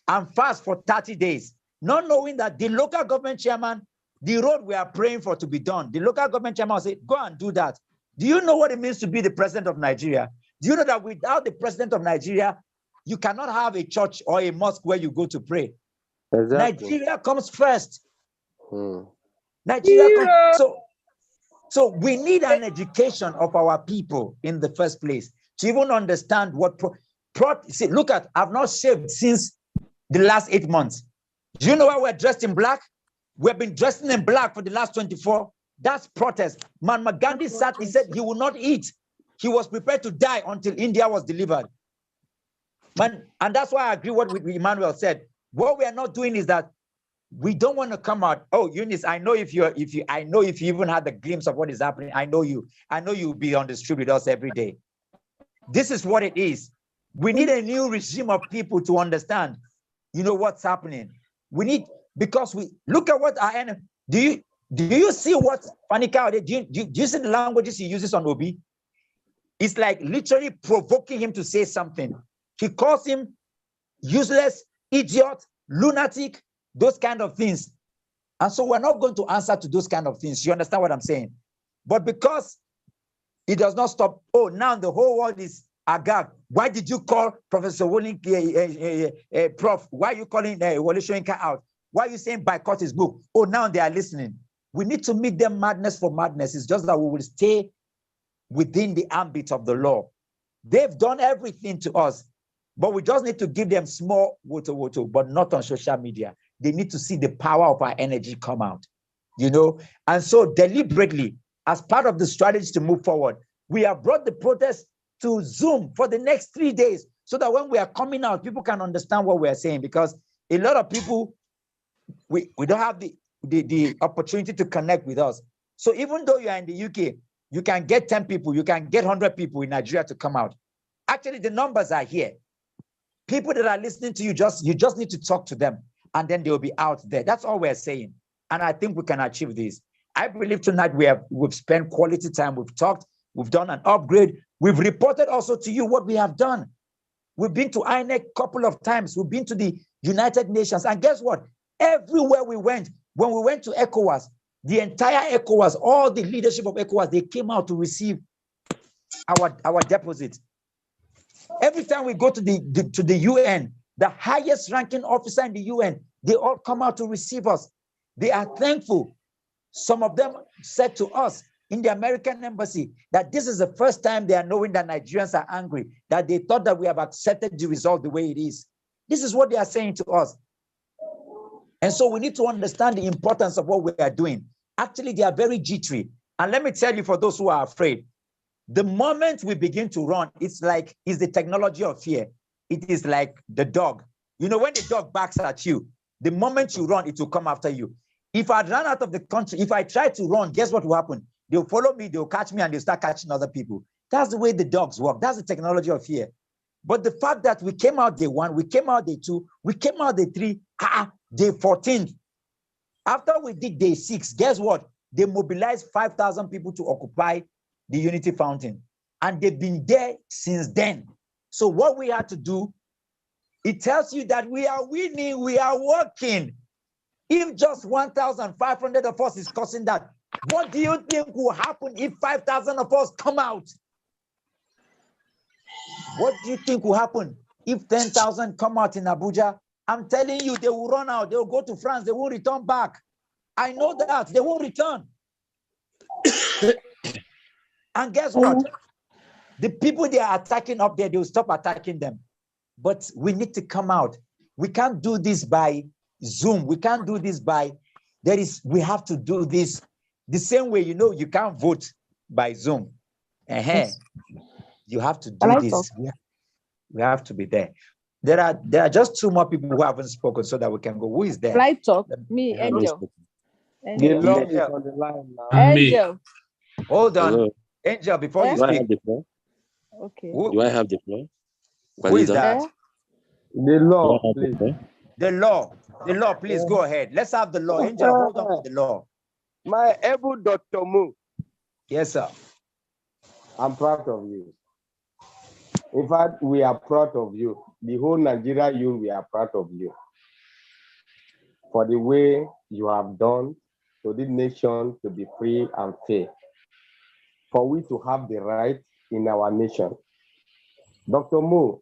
A: and fast for 30 days, not knowing that the local government chairman, the road we are praying for to be done, the local government chairman will say, go and do that. Do you know what it means to be the president of Nigeria? Do you know that without the president of Nigeria, you cannot have a church or a mosque where you go to pray? Exactly. Nigeria comes first. Nigeria comes, so we need an education of our people in the first place to even understand what see, look at, I've not shaved since the last 8 months. Do you know why we're dressed in black? We've been dressing in black for the last 24. That's protest. Mahatma Gandhi sat, he said he would not eat. He was prepared to die until India was delivered. And that's why I agree with what Emmanuel said. What we are not doing is that we don't want to come out. Oh, Eunice, I know if you even had the glimpse of what is happening, I know you'll be on the street with us every day. This is what it is. We need a new regime of people to understand, you know, what's happening. We need, because we look at what our enemy. Do you see what Fanika? Do you see the languages he uses on Obi? It's like literally provoking him to say something. He calls him useless, idiot, lunatic, those kind of things. And so we're not going to answer to those kind of things. You understand what I'm saying? But because it does not stop, oh, now the whole world is agag. Why did you call Professor Wolinka, Prof? Why are you calling Wole Soyinka out? Why are you saying boycott his book? Oh, now they are listening. We need to meet them madness for madness. It's just that we will stay within the ambit of the law. They've done everything to us, but we just need to give them small woto, but not on social media. They need to see the power of our energy come out, you know? And so deliberately, as part of the strategy to move forward, we have brought the protest to Zoom for the next 3 days so that when we are coming out, people can understand what we are saying, because a lot of people, we don't have the opportunity to connect with us. So even though you are in the UK, you can get 10 people, you can get 100 people in Nigeria to come out. Actually, the numbers are here. People that are listening to you, you just need to talk to them, and then they'll be out there. That's all we're saying. And I think we can achieve this. I believe tonight we've spent quality time, we've talked, we've done an upgrade. We've reported also to you what we have done. We've been to INEC a couple of times. We've been to the United Nations. And guess what? Everywhere we went, when we went to ECOWAS, the entire ECOWAS, all the leadership of ECOWAS, they came out to receive our deposits. Every time we go to the UN, the highest ranking officer in the UN, they all come out to receive us. They are thankful. Some of them said to us in the American embassy that this is the first time they are knowing that Nigerians are angry, that they thought that we have accepted the result the way it is. This is what they are saying to us. And so we need to understand the importance of what we are doing. Actually, they are very jittery. And let me tell you, for those who are afraid, the moment we begin to run, it's the technology of fear. It is like the dog. You know, when the dog barks at you, the moment you run, it will come after you. If I run out of the country, if I try to run, guess what will happen? They'll follow me, they'll catch me, and they'll start catching other people. That's the way the dogs work. That's the technology of fear. But the fact that we came out day 1, we came out day 2, we came out day 3, day 14. After we did day 6, guess what? They mobilized 5,000 people to occupy the Unity Fountain. And they've been there since then. So what we had to do, it tells you that we are winning, we are working. If just 1,500 of us is causing that, what do you think will happen if 5,000 of us come out? What do you think will happen if 10,000 come out in Abuja? I'm telling you, they will run out. They will go to France. They won't return back. I know that. They won't return. And guess what? The people they are attacking up there, they will stop attacking them. But we need to come out. We can't do this by Zoom. We can't do this by, we have to do this the same way, you know, you can't vote by Zoom. You have to do this. We have to be there. There are just 2 more people who haven't spoken so that we can go. Who is there?
B: Light talk. Me, Angel.
J: The law is on the line now.
B: Angel.
A: Hold on.
J: Hello.
A: Angel, before you
J: Do I
A: speak.
J: have the floor?
B: Okay.
J: Do I have the floor?
A: Who is that?
J: The law, please.
A: The law, please go ahead. Let's have the law. Angel, hold on with the law.
J: My able Dr. Mu.
A: Yes, sir.
J: I'm proud of you. In fact, we are proud of you. The whole Nigeria youth, we are proud of you. For the way you have done to this nation to be free and fair. For we to have the right in our nation. Dr. Mu,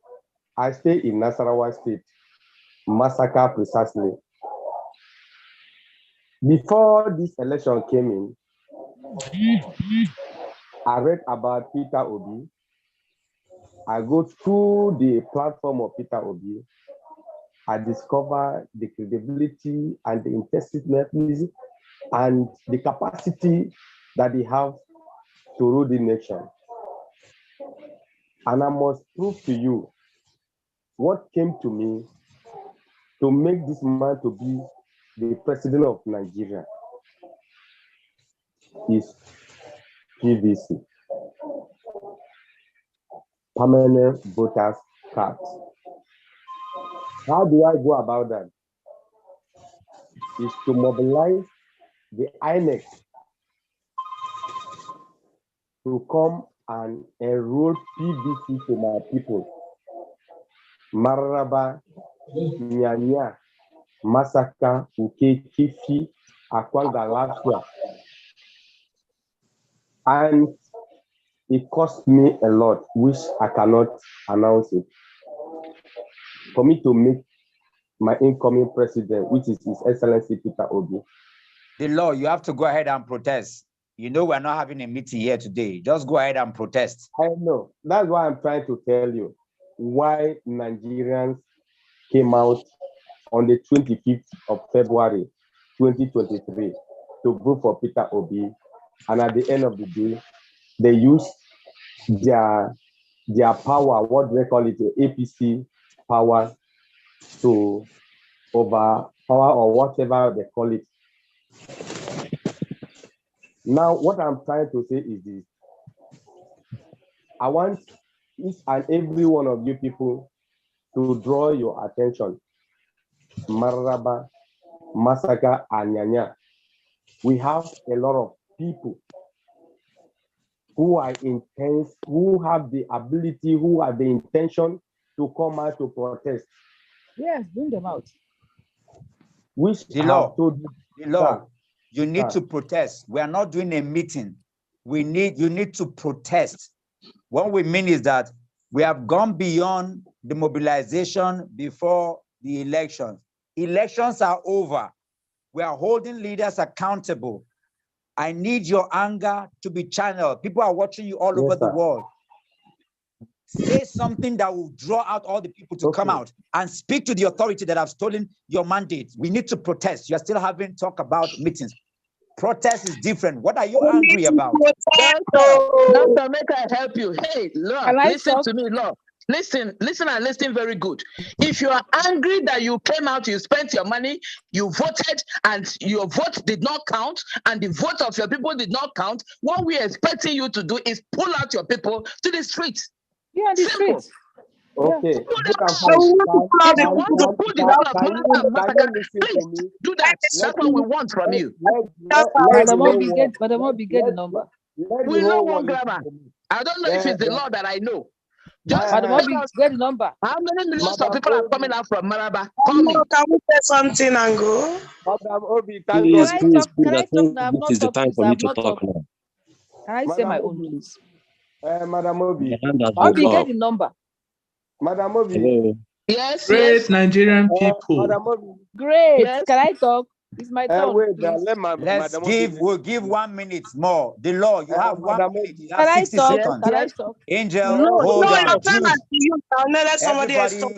J: I stay in Nasarawa State, Massacre precisely. Before this election came in, I read about Peter Obi. I go through the platform of Peter Obi. I discover the credibility and the intensity and the capacity that they have to rule the nation. And I must prove to you what came to me to make this man to be the president of Nigeria is PVC, permanent voters card. How do I go about that? Is to mobilize the INEC to come and enroll PVC to my people. Maraba, Nyanya, Massacre, Uke, Kifi, Akwanga, Laswa. And it cost me a lot, which I cannot announce it. For me to make my incoming president, which is His Excellency Peter Obi.
A: The law, you have to go ahead and protest. You know, we're not having a meeting here today. Just go ahead and protest.
J: I know. That's why I'm trying to tell you why Nigerians came out on the 25th of February, 2023 to vote for Peter Obi. And at the end of the day, they used their power, what do they call it, the APC power, to overpower or whatever they call it. Now, what I'm trying to say is this. I want each and every one of you people to draw your attention. Mararaba, Masaka, and Nyanya. We have a lot of people who are intense, who have the ability, who have the intention to come out to protest.
B: Yes, bring them out.
A: Which the law, you need to protest. We are not doing a meeting. You need to protest. What we mean is that we have gone beyond the mobilization before the elections. Elections are over. We are holding leaders accountable. I need your anger to be channeled. People are watching you all over the world. Say something that will draw out all the people to come out and speak to the authority that have stolen your mandate. We need to protest. You're still having talk about meetings. Protest is different. What are you angry about?
Q: Doctor, make I help you. Hey, Lord, listen to me, Lord. Listen and listen very good. If you are angry that you came out, you spent your money, you voted, and your vote did not count, and the vote of your people did not count, what we are expecting you to do is pull out your people to the streets.
B: Yeah, the streets.
J: Okay.
Q: If you want to pull the whole of Massacre, please do that. That's what we want from you.
B: Madam Obi, get the number.
Q: We know one grammar. I don't know if it's the law that I know. Just
B: Madam Obi, get the number.
Q: How many millions of people are coming out from Maraba? Call me.
H: Can we say something and go?
J: Madam Obi,
K: please,
B: Can I
K: I think
B: talk now?
K: this is the time for me to talk now.
B: Can I say my own, please?
J: Madam Obi.
B: Obi, get the number.
J: Madam Obi.
K: Hello.
Q: Yes,
E: Great Nigerian people.
J: Madam Obi.
B: Great. Yes. Can I talk? It's my turn.
A: We'll give 1 minute more. The law, you have 1 minute. You have 60 seconds.
B: Can I talk?
A: Angel, hold on.
H: Your time is you. Let somebody else talk.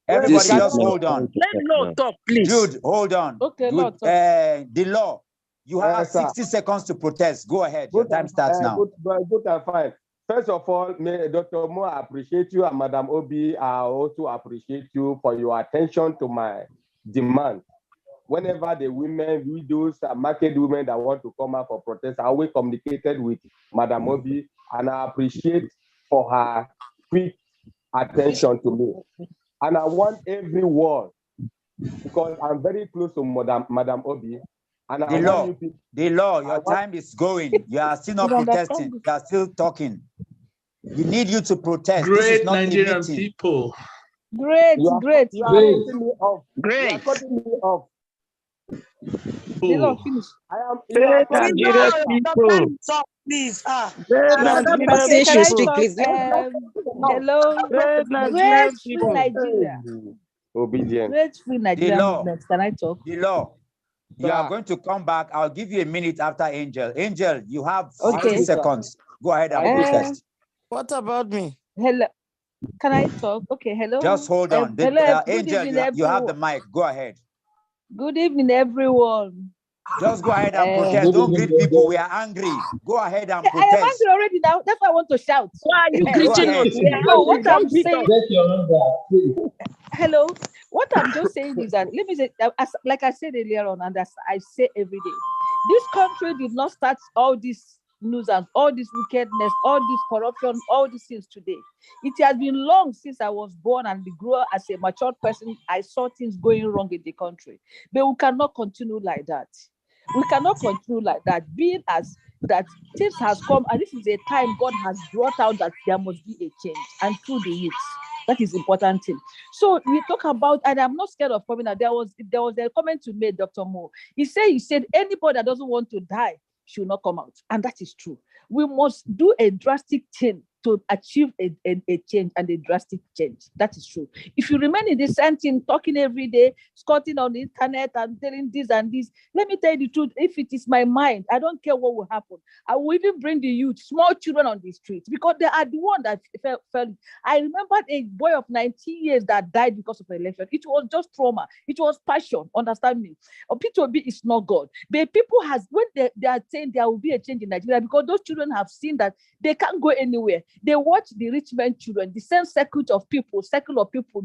A: Everybody just hold on.
Q: Let Law talk, please.
A: Jude, hold on.
B: Okay,
A: Law talk. The law, you have 60 seconds to protest. Go ahead. Your time starts now.
J: Good and fine. First of all, Dr. Mo, I appreciate you, and Madam Obi, I also appreciate you for your attention to my demand. Whenever the women, widows, market women that want to come out for protest, I always communicated with Madam Obi, and I appreciate for her quick attention to me. And I want everyone, because I'm very close to Madam Obi, and I want you
A: the law, your time is going. You are still not protesting. You are still talking. We need you to protest.
E: Great Nigerian people.
B: Great.
J: You are cutting me off.
Q: Great.
J: You are cutting me off.
B: The law, finish.
J: I am
K: Great Nigerian people.
H: Please.
K: Great Nigerian people.
B: Hello.
K: Great Nigerian people.
B: Nigeria.
J: Obedient.
B: Great free Nigeria movement. Can I talk?
A: The law. You are going to come back. I'll give you a minute after Angel. Angel, you have 60 seconds. Go ahead and protest.
K: What about me?
B: Hello. Can I talk? Okay, hello.
A: Just hold on.
B: Hello.
A: Angel, you have the mic. Go ahead.
B: Good evening, everyone.
A: Just go ahead and protest. Don't greet people. We are angry. Go ahead and protest.
B: I am angry already now. That's why I want to shout.
Q: Why are you greeting us?
B: No, what I'm saying. Hello. What I'm just saying is that, let me say, like I said earlier on, and as I say every day, this country did not start all this news and all this wickedness, all this corruption, all these things today. It has been long since I was born and grew as a mature person. I saw things going wrong in the country. But we cannot continue like that. We cannot continue like that, being as that things has come, and this is a time God has brought out that there must be a change, and through the youth. That is important thing. So we talk about, and I'm not scared of coming out. There was a comment you made, Dr. Mo. He said anybody that doesn't want to die should not come out. And that is true. We must do a drastic thing to achieve a change and a drastic change. That is true. If you remain in the same thing, talking every day, scouting on the internet and telling this and this, let me tell you the truth. If it is my mind, I don't care what will happen. I will even bring the youth, small children on the street, because they are the one that felt. I remember a boy of 19 years that died because of an election. It was just trauma. It was passion. Understand me? P2B is not God. But people when they are saying there will be a change in Nigeria, because those children have seen that they can't go anywhere. They watch the rich men children, the same circle of people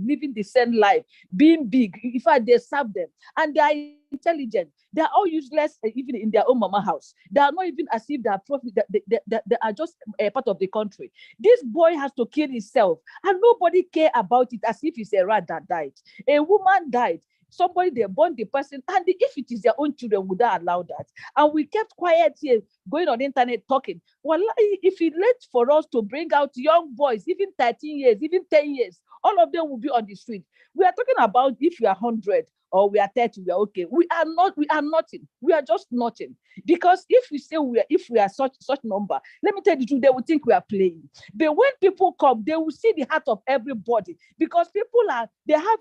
B: living the same life, being big. In fact, they serve them, and they are intelligent. They are all useless, even in their own mama house. They are not even as if they are profit. They are just a part of the country. This boy has to kill himself, and nobody care about it, as if it's a rat that died. A woman died. Somebody, they born the person, and if it is their own children, would not allow that? And we kept quiet here, going on the internet talking. Well, if it late for us to bring out young boys, even 13 years, even 10 years, all of them will be on the street. We are talking about if we are 100 or we are 30, we are okay. We are nothing. We are just nothing. Because if we say if we are such number, let me tell you the truth, they will think we are playing. But when people come, they will see the heart of everybody, because people they have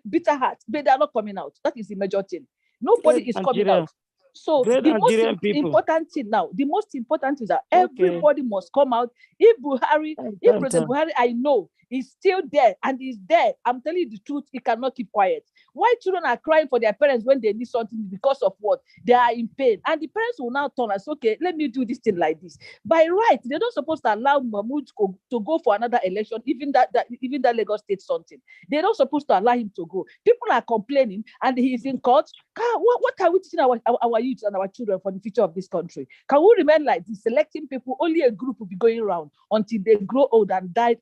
B: bitter hearts, but they are not coming out. That is the major thing. Nobody is coming out. So the most important thing now, the most important is that everybody must come out. If President Buhari, I know, is still there and is there, I'm telling you the truth, he cannot keep quiet. Why children are crying for their parents when they need something because of what? They are in pain. And the parents will now turn and say, okay, let me do this thing like this. By right, they're not supposed to allow Mahmoud to go for another election, even that Lagos State something. They're not supposed to allow him to go. People are complaining and he is in court. What are we teaching our youth and our children for the future of this country? Can we remain like this, selecting people? Only a group will be going around until they grow old and die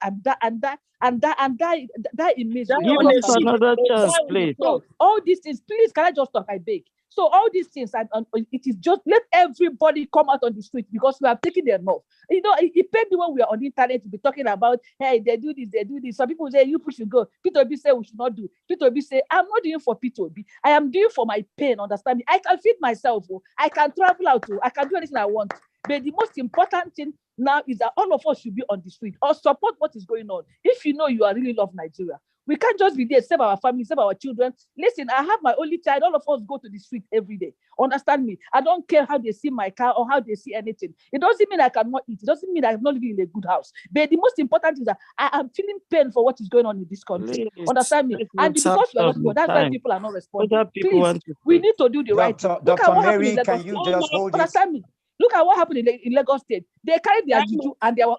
B: in misery.
K: Give us another chance, please.
B: So all these things, please, can I just talk? I beg. So all these things, it is just let everybody come out on the street, because we have taken enough. You know, it paid me when we are on the internet to be talking about, hey, they do this. Some people say, you should go. P2B say we should not do. P2B say, I'm not doing for P2B. I am doing for my pain, understand me? I can feed myself. I can travel out. I can do anything I want. But the most important thing now is that all of us should be on the street or support what is going on. If you know you are really love Nigeria, we can't just be there, save our family, save our children. Listen, I have my only child. All of us go to the street every day. Understand me? I don't care how they see my car or how they see anything. It doesn't mean I cannot eat. It doesn't mean I'm not living in a good house. But the most important is that I am feeling pain for what is going on in this country. Please, understand me? And because we are not, that's why people are not responding. Please, we need to do the right thing.
A: Dr. Mary, can you just hold it?
B: Understand me? Look at what happened in Lagos State. They carried their juju and their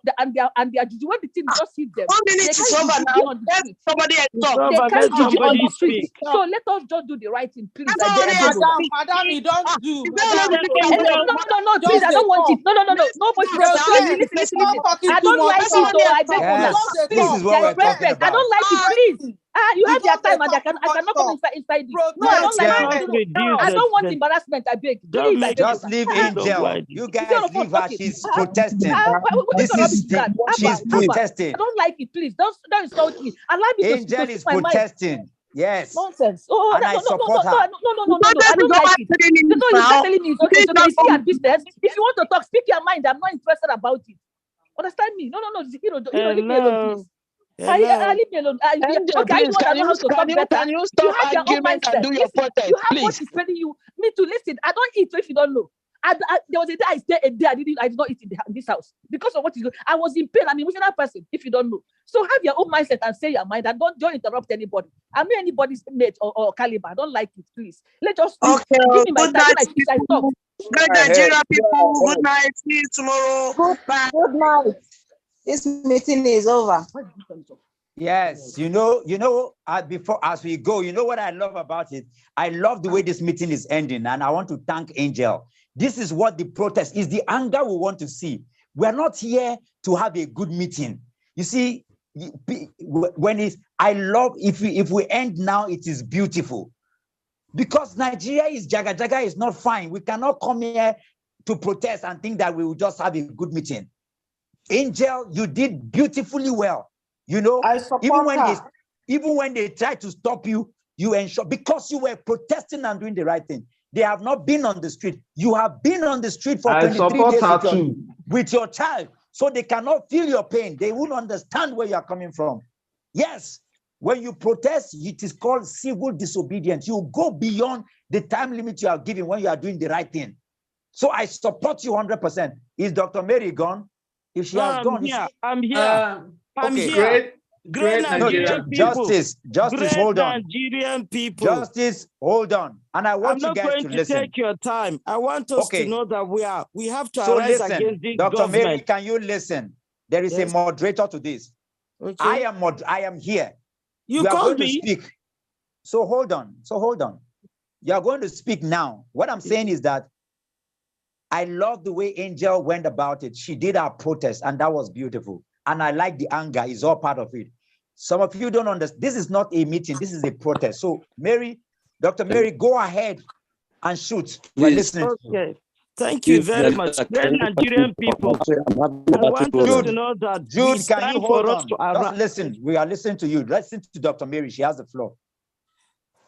B: juju. When the thing just hit them,
I: 1 minute is over now. Let somebody talk.
B: They carried juju on the street. So let us just do the right thing, please.
H: Madam, you don't do.
B: No, please, I don't want it. No. Listen. I don't like it, though. I beg you.
A: This is what we're talking about.
B: I don't like it, please. You have your time, and I cannot come inside you. No, I don't like it. I don't want embarrassment. I beg. Please,
A: just leave Angel. You guys leave her. She's protesting. She's protesting.
B: I don't like it. Please don't insult me. Allow me to
A: Angel is protesting. Yes.
B: Nonsense.
A: And I support her.
B: No. I don't like it. You start telling me it's okay. So it's your business. If you want to talk, speak your mind. I'm not interested about it. Understand me? No. Leave me alone, please. Leave me alone.
Q: Can you stop argument and do your protest,
B: you have
Q: please?
B: What is telling you me to listen. I don't eat if you don't know. There was a day I stayed a day. I did not eat in this house because of what is going. I was in pain. I'm an emotional person. If you don't know, so have your own mindset and say your mind, and don't interrupt anybody. I'm not anybody's mate or caliber. I don't like it. Please, let's just give me my time. I talk.
I: Good Nigeria people. Good night. See you tomorrow.
U: Good night. This meeting is over.
A: Yes, before as we go, you know what I love about it? I love the way this meeting is ending, and I want to thank Angel. This is what the protest is, the anger we want to see. We're not here to have a good meeting. You see, if we end now, it is beautiful. Because Nigeria is Jaga is not fine. We cannot come here to protest and think that we will just have a good meeting. Angel, you did beautifully well. You know, even when they try to stop you, you ensure, because you were protesting and doing the right thing. They have not been on the street. You have been on the street for 23 days with your child. So they cannot feel your pain. They won't understand where you are coming from. Yes, when you protest, it is called civil disobedience. You go beyond the time limit you are given when you are doing the right thing. So I support you 100%. Is Dr. Mary gone? If she has gone,
K: I'm here. I'm
A: okay.
K: here.
E: Great
K: Nigerian people.
A: Justice, hold on.
K: Nigerian people.
A: Justice, hold on. And I want you guys to listen.
K: I'm not going to take your time. I want us to know that we have to
A: so
K: arise
A: listen,
K: against this
A: Dr.
K: government.
A: Mary, can you listen? There is a moderator to this.
K: Okay.
A: I am here.
K: You called me.
A: To speak. So hold on. You are going to speak now. What I'm saying is that I love the way Angel went about it. She did our protest, and that was beautiful. And I like the anger. It's all part of it. Some of you don't understand. This is not a meeting. This is a protest. So, Mary, Dr. Mary, go ahead and shoot. We're listening.
K: Okay. Thank you very much. Great Nigerian people. I want us to know that
A: Jude, can you hold on?
K: Just
A: listen. We are listening to you. Listen to Dr. Mary. She has the floor.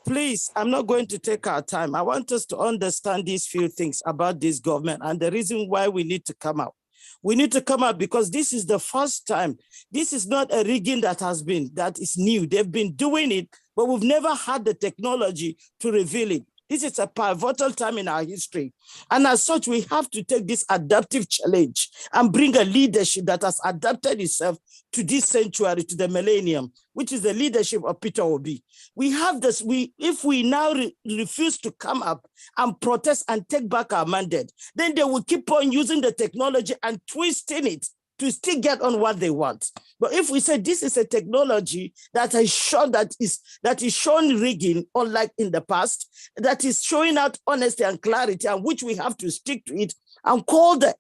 K: Please, I'm not going to take our time. I want us to understand these few things about this government and the reason why we need to come out. We need to come out because this is the first time. This is not a rigging that is new. They've been doing it, but we've never had the technology to reveal it. This is a pivotal time in our history. And as such, we have to take this adaptive challenge and bring a leadership that has adapted itself to this century, to the millennium, which is the leadership of Peter Obi. We have this, if we now refuse to come up and protest and take back our mandate, then they will keep on using the technology and twisting it to still get on what they want. But if we say this is a technology that is shown that is showing rigging, unlike in the past, that is showing out honesty and clarity, and which we have to stick to it and call the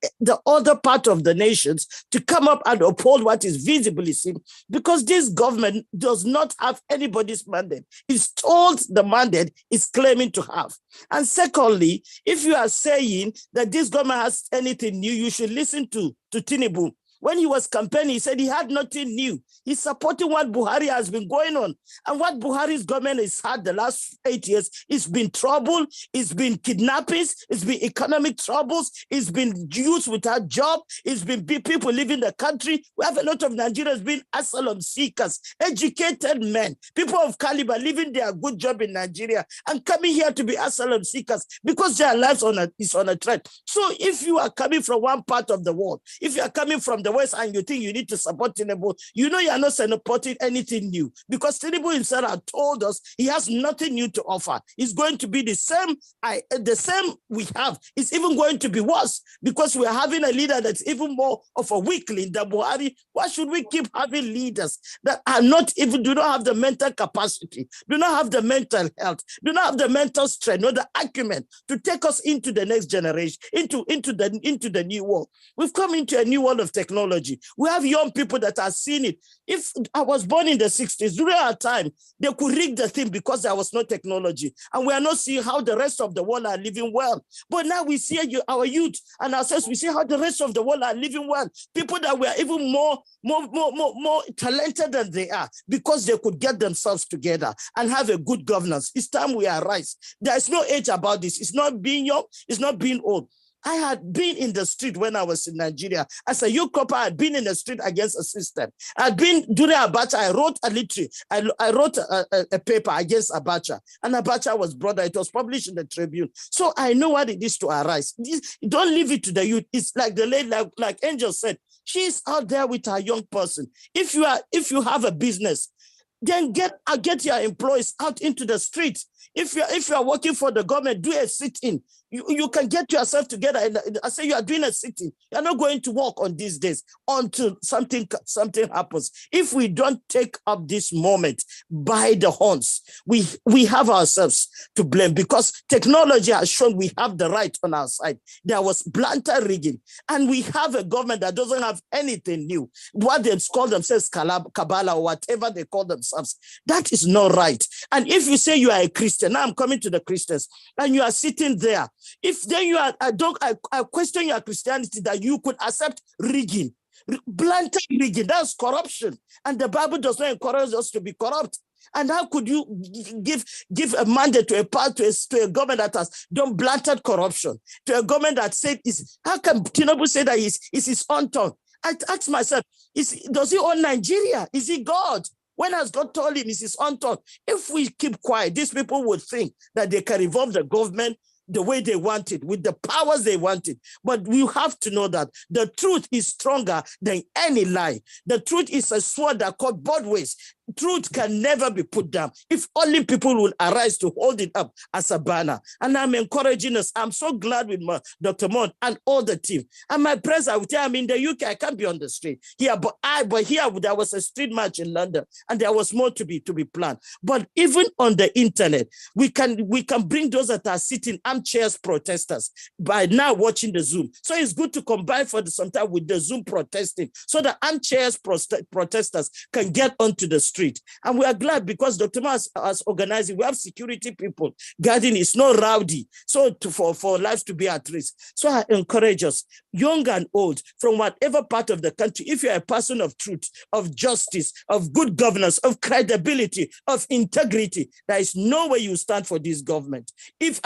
K: other part of the nations to come up and uphold what is visibly seen, because this government does not have anybody's mandate. It's told the mandate is claiming to have. And secondly, if you are saying that this government has anything new, you should listen to Tinubu. When he was campaigning, he said he had nothing new. He's supporting what Buhari has been going on. And what Buhari's government has had the last 8 years, it's been trouble, it's been kidnappings, it's been economic troubles, it's been youth without job, it's been people leaving the country. We have a lot of Nigerians being asylum seekers, educated men, people of caliber leaving their good job in Nigeria and coming here to be asylum seekers because their lives is on a threat. So if you are coming from one part of the world, if you are coming from the West and you think you need to support Tinubu, you know you are not supporting anything new, because Tinubu himself has told us he has nothing new to offer. It's going to be the same we have. It's even going to be worse because we are having a leader that's even more of a weakling than Buhari. Why should we keep having leaders that are do not have the mental capacity, do not have the mental health, do not have the mental strength or the acumen to take us into the next generation, into the new world? We've come into a new world of technology. We have young people that are seeing it. If I was born in the 60s, during our time, they could rig the thing because there was no technology. And we are not seeing how the rest of the world are living well. But now we see our youth and ourselves, we see how the rest of the world are living well. People that were even more talented than they are because they could get themselves together and have a good governance. It's time we arise. There is no age about this. It's not being young, it's not being old. I had been in the street when I was in Nigeria. As a youth corper, I had been in the street against a system. I'd been during Abacha, I wrote a literature. I wrote a paper against Abacha, and Abacha was brought out. It was published in the Tribune. So I know what it is to arise. Don't leave it to the youth. It's like the lady, like Angel said, she's out there with her young person. If you have a business, then get your employees out into the streets. If you are working for the government, do a sit-in. You can get yourself together. I say you are doing a sit-in. You're not going to work on these days until something happens. If we don't take up this moment by the horns, we have ourselves to blame, because technology has shown we have the right on our side. There was blatant rigging, and we have a government that doesn't have anything new. What they call themselves Kabbalah or whatever they call themselves, that is not right. And if you say you are a Christian, now I'm coming to the Christians, and you are sitting there, if then you are, I question your Christianity that you could accept rigging, blatant rigging. That's corruption, and the Bible does not encourage us to be corrupt. And how could you give a mandate to a government that has done blatant corruption, to a government that said how can Tinubu say that it's his own tongue? I asked myself, does he own Nigeria? Is he God? When has God told him it's his own thought? If we keep quiet, these people would think that they can revolve the government the way they want it, with the powers they wanted. But we have to know that the truth is stronger than any lie. The truth is a sword that cuts both ways. Truth can never be put down if only people will arise to hold it up as a banner. And I'm encouraging us. I'm so glad with Dr. Mond and all the team. And my press, I would tell I'm in the UK, I can't be on the street here, but here there was a street march in London, and there was more to be planned. But even on the internet, we can bring those that are sitting armchairs protesters by now watching the Zoom. So it's good to combine for some time with the Zoom protesting, so the armchairs protesters can get onto the street. And we are glad because Dr. Mas has organized it. We have security people guarding. It's not rowdy. So for lives to be at risk. So I encourage us, young and old, from whatever part of the country, if you're a person of truth, of justice, of good governance, of credibility, of integrity, there is no way you stand for this government. If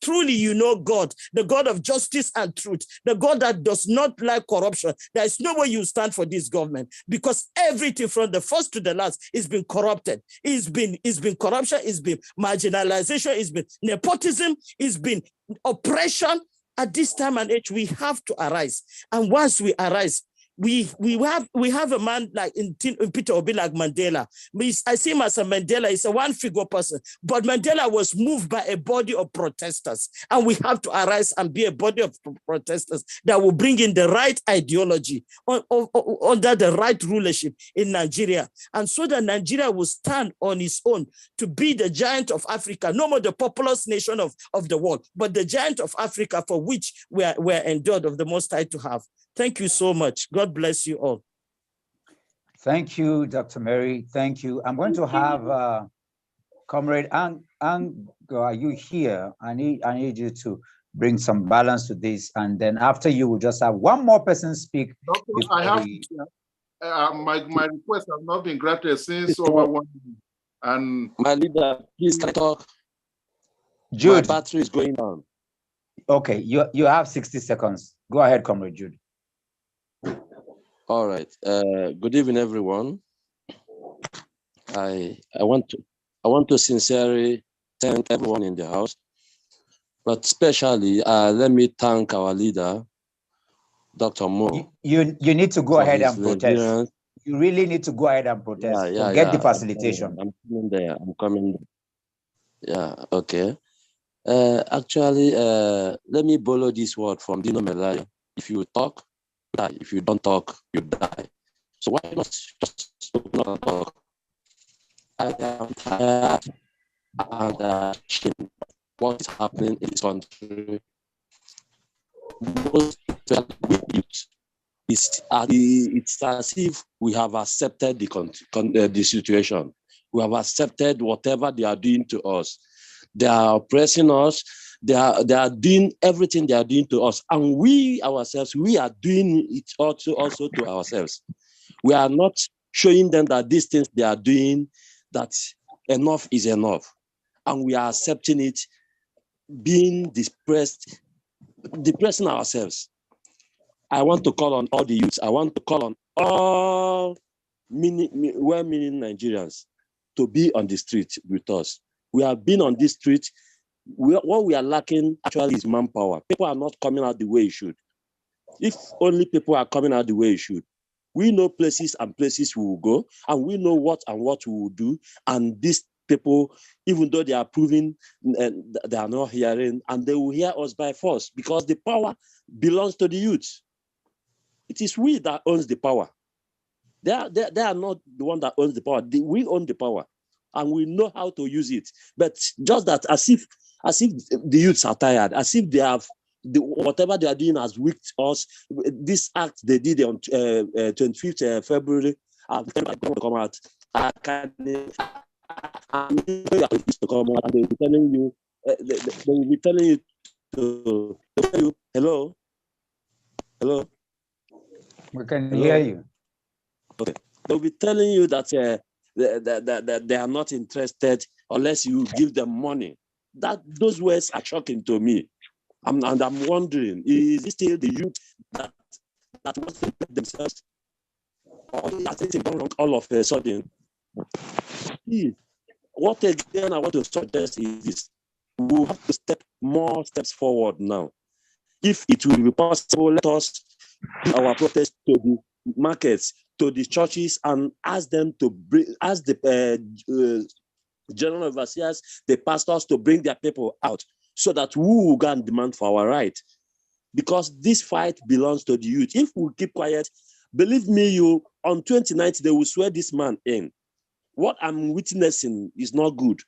K: truly you know God, the God of justice and truth, the God that does not like corruption, there is no way you stand for this government, because everything from the first to the last is been corrupted. It's been corruption, it's been marginalization, it's been nepotism, it's been oppression. At this time and age, we have to arise. And once we arise, we have a man like in Peter Obi, like Mandela. I see him as a Mandela. He's a one-figure person, but Mandela was moved by a body of protesters, and we have to arise and be a body of protesters that will bring in the right ideology under the right rulership in Nigeria, and so that Nigeria will stand on its own to be the giant of Africa, no more the populous nation of the world, but the giant of Africa for which we are endured of the Most High to have. Thank you so much. God bless you all.
A: Thank you, Dr. Mary. Thank you. I'm going to have Comrade Ang, are you here? I need you to bring some balance to this. And then after you, we'll just have one more person speak.
G: Doctor, I have my request has not been granted since over 1 minute. And
L: my leader, please can I talk?
A: Jude.
L: My battery is going down.
A: Okay, you have 60 seconds. Go ahead, Comrade Jude.
L: All right. Good evening, everyone. I want to sincerely thank everyone in the house, but especially let me thank our leader, Dr. Mo.
A: You need to go ahead and protest. You really need to go ahead and protest. Get the facilitation.
L: I'm coming there. I'm coming there. Yeah. Okay. Actually, let me borrow this word from Dino Melayo. If you talk, you die. If you don't talk, you die. So why not just not talk? I am tired and ashamed of what is happening in this country. Most it's as if we have accepted the situation. We have accepted whatever they are doing to us. They are oppressing us. They are doing everything they are doing to us. And we ourselves, we are doing it also to ourselves. We are not showing them that these things they are doing, that enough is enough. And we are accepting it, being depressing ourselves. I want to call on all the youths. I want to call on all well-meaning Nigerians to be on the street with us. We have been on this street. What we are lacking actually is manpower. People are not coming out the way it should. If only people are coming out the way it should. We know places and places we will go, and we know what we will do. And these people, even though they are proving they are not hearing, and they will hear us by force, because the power belongs to the youth. It is we that owns the power. They are not the one that owns the power. We own the power, and we know how to use it. But just that, as if the youths are tired, as if they have whatever they are doing has weakened us. This act they did on 25th February, I'm going to come out. They will be telling you. They will be telling you to hello.
A: We can hear you.
L: Okay. They'll be telling you that they are not interested unless you give them money. Those words are shocking to me. I'm wondering, is it still the youth that that want to make themselves all of a sudden. Please, what again I want to suggest is this. We have to step more steps forward now. If it will be possible, let us our protest to the markets, to the churches, and ask them to bring, ask the general overseers, the pastors to bring their people out so that we will go and demand for our right. Because this fight belongs to the youth. If we keep quiet, believe me, on 29th, they will swear this man in. What I'm witnessing is not good.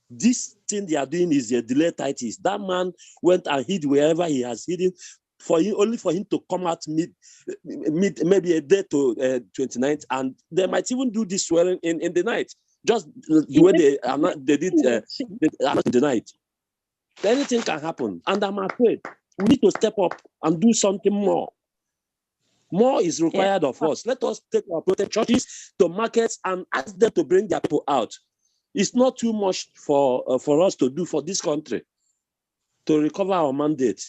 L: This thing they are doing is a delayed titles. That man went and hid wherever he has hidden only for him to come out maybe a day to 29th, and they might even do this swearing in the night, just the way they did in the night. Anything can happen, and I'm afraid we need to step up and do something more. More is required of us. Let us take our protest churches to markets and ask them to bring their people out. It's not too much for us to do for this country to recover our mandate.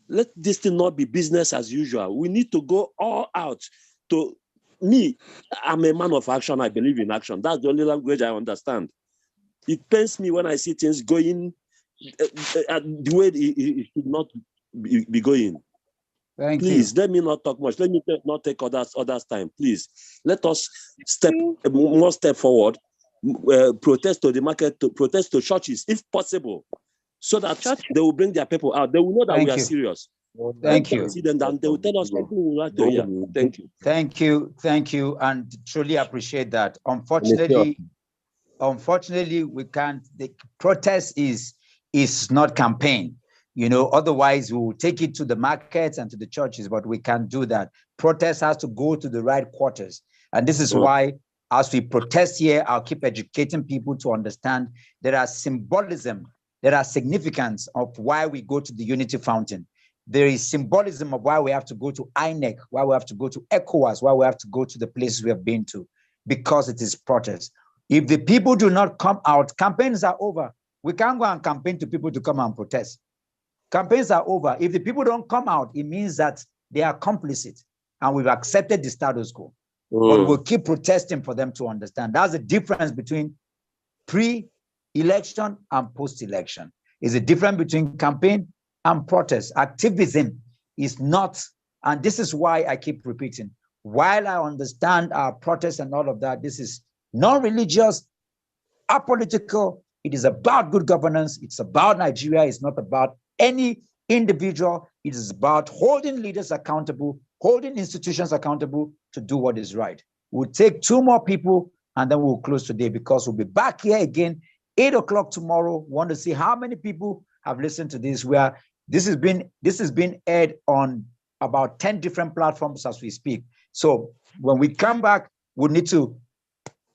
L: Let this thing not be business as usual. We need to go all out. To me, I'm a man of action. I believe in action. That's the only language I understand. It pains me when I see things going the way it should not be going. Please, let me not talk much. Let me not take others' time. Please, let us step more step forward. Protest to the market, to protest to churches, if possible, so that they will bring their people out. They will know that we are serious.
A: Thank you.
L: See them, and they will tell us something we would like to hear. Thank you.
A: Thank you, and truly appreciate that. Unfortunately, we can't. The protest is not campaign. Otherwise we will take it to the markets and to the churches, but we can't do that. Protest has to go to the right quarters. And this is why, as we protest here, I'll keep educating people to understand there are symbolism, there are significance of why we go to the Unity Fountain. There is symbolism of why we have to go to INEC, why we have to go to ECOWAS, why we have to go to the places we have been to, because it is protest. If the people do not come out, campaigns are over. We can't go and campaign to people to come and protest. Campaigns are over. If the people don't come out, it means that they are complicit and we've accepted the status quo. But we'll keep protesting for them to understand. That's the difference between pre-election and post-election. It's a difference between campaign and protest. Activism is not, and this is why I keep repeating, while I understand our protests and all of that, this is non-religious, apolitical. It is about good governance. It's about Nigeria. It's not about any individual. It is about holding leaders accountable, holding institutions accountable to do what is right. We'll take 2 more people and then we'll close today, because we'll be back here again 8 o'clock tomorrow. We want to see how many people have listened to this. This has been aired on about 10 different platforms as we speak. So when we come back, we need to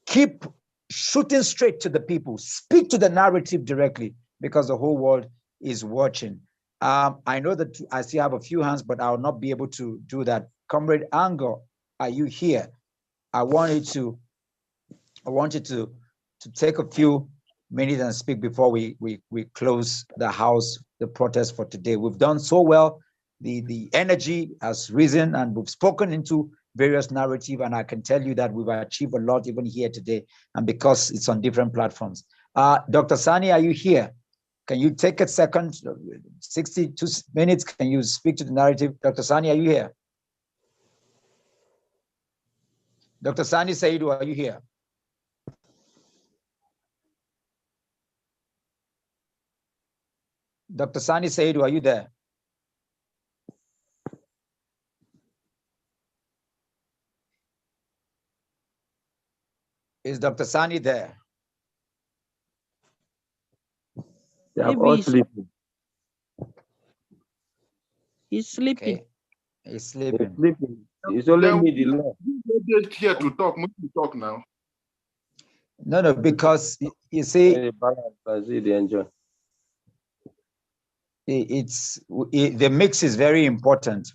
A: keep shooting straight to the people, speak to the narrative directly, because the whole world is watching. I know that I still have a few hands, but I will not be able to do that. Comrade Ango, are you here? I want you to take a few minutes and speak before we close the house, the protest for today. We've done so well. The energy has risen and we've spoken into various narrative, and I can tell you that we've achieved a lot even here today, and because it's on different platforms. Dr. Sani, are you here? Can you take a second, 62 minutes? Can you speak to the narrative? Dr. Sani, are you here? Dr. Sani Saidu, are you here? Dr. Sani Saidu, are you there? Is Dr. Sani there?
I: They are all sleeping. He's sleeping.
A: Okay. He's sleeping.
L: It's only me, the law.
G: They're here to talk. We can talk now.
A: No, because you see, the mix is very important.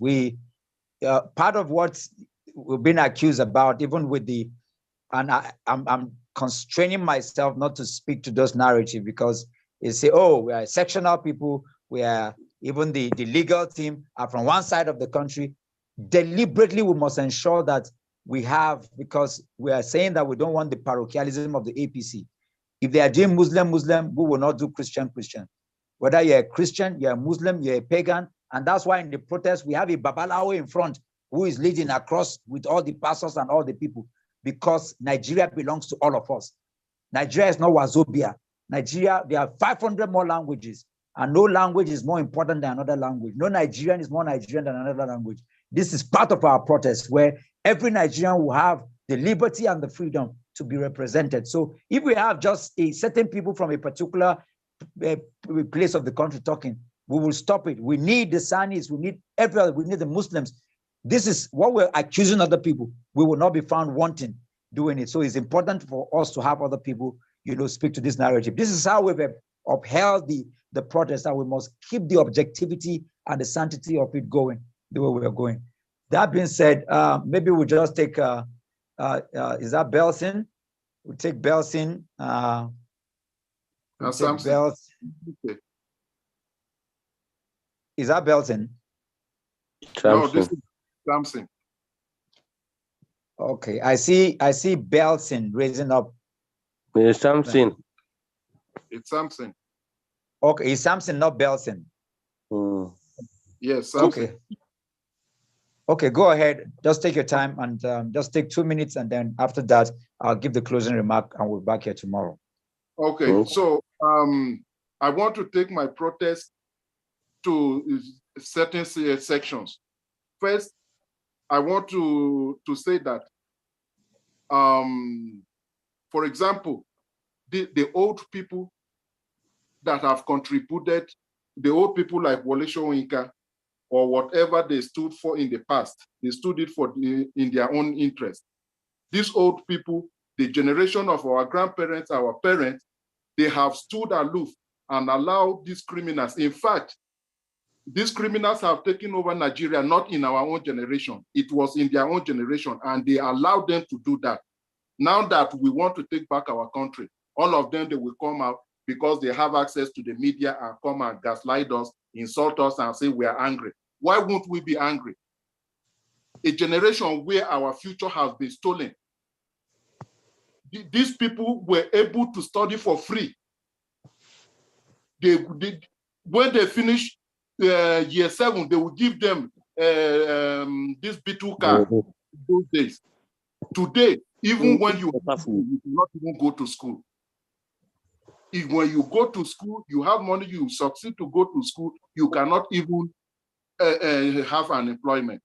A: Part of what we've been accused about, even with and I'm constraining myself not to speak to those narratives, because you say, oh, we are sectional people, we are even the legal team are from one side of the country, deliberately we must ensure that we have, because we are saying that we don't want the parochialism of the APC. If they are doing Muslim, we will not do Christian. Whether you're a Christian, you're a Muslim, you're a pagan, and that's why in the protest we have a Babalawo in front who is leading across with all the pastors and all the people, because Nigeria belongs to all of us. Nigeria is not Wazobia. Nigeria, there are 500 more languages, and no language is more important than another language. No Nigerian is more Nigerian than another language. This is part of our protest, where every Nigerian will have the liberty and the freedom to be represented. So if we have just a certain people from a particular place of the country talking, we will stop it. We need the Sanis, we need everybody, we need the Muslims. This is what we're accusing other people. We will not be found wanting doing it. So it's important for us to have other people, speak to this narrative. This is how we've upheld the protest, and we must keep the objectivity and the sanctity of it going the way we are going. That being said, maybe we'll just take, is that Belson? We'll take Belson. Belson.
G: Okay.
A: Is that Belson?
G: No, this is Samson.
A: Okay, I see Belson raising up.
L: It's Samson.
G: It's Samson.
A: Okay, it's Samson, not Belson.
G: Yes, Samson.
A: Okay, go ahead. Just take your time and just take 2 minutes, and then after that, I'll give the closing remark, and we'll be back here tomorrow.
G: Okay, so I want to take my protest to certain sections. First, I want to say that, for example, the old people that have contributed, the old people like Wole Soyinka, or whatever they stood for in the past, they stood it for in their own interest. These old people, the generation of our grandparents, our parents, they have stood aloof and allowed these criminals. In fact, these criminals have taken over Nigeria, not in our own generation. It was in their own generation, and they allowed them to do that. Now that we want to take back our country, all of them, they will come out because they have access to the media and come and gaslight us, insult us, and say we are angry. Why won't we be angry? A generation where our future has been stolen. These people were able to study for free. When they finish year 7, they will give them this B2 card those days. Today, even when you cannot even go to school. If when you go to school, you have money, you succeed to go to school, you cannot even have an employment.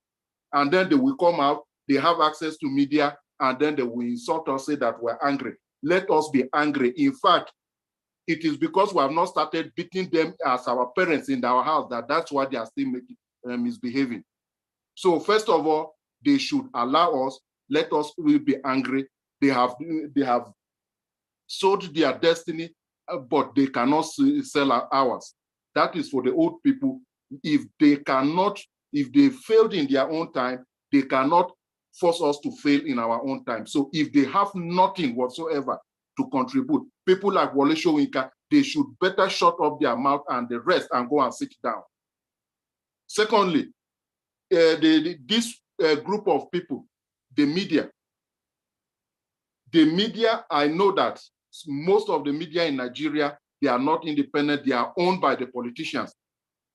G: And then they will come out, they have access to media, and then they will insult us, say that we're angry. Let us be angry. In fact, it is because we have not started beating them as our parents in our house that's why they are still misbehaving. So first of all, they should allow us, let us be angry. They have sold their destiny, but they cannot sell ours. That is for the old people. If they failed in their own time, they cannot force us to fail in our own time. So if they have nothing whatsoever to contribute, people like Wole Soyinka, they should better shut up their mouth and the rest and go and sit down. Secondly, this group of people, the media, I know that most of the media in Nigeria, they are not independent, they are owned by the politicians.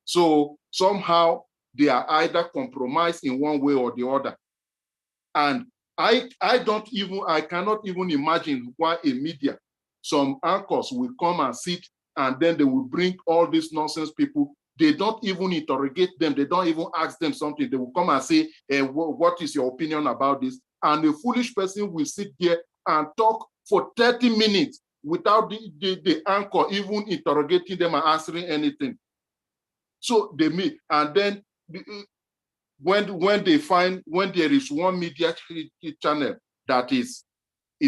G: So somehow they are either compromised in one way or the other. And I cannot even imagine why a media, some anchors will come and sit and then they will bring all these nonsense people. They don't even interrogate them. They don't even ask them something. They will come and say, what is your opinion about this? And a foolish person will sit there and talk for 30 minutes without the anchor even interrogating them and answering anything. So they meet, and then when there is one media channel that is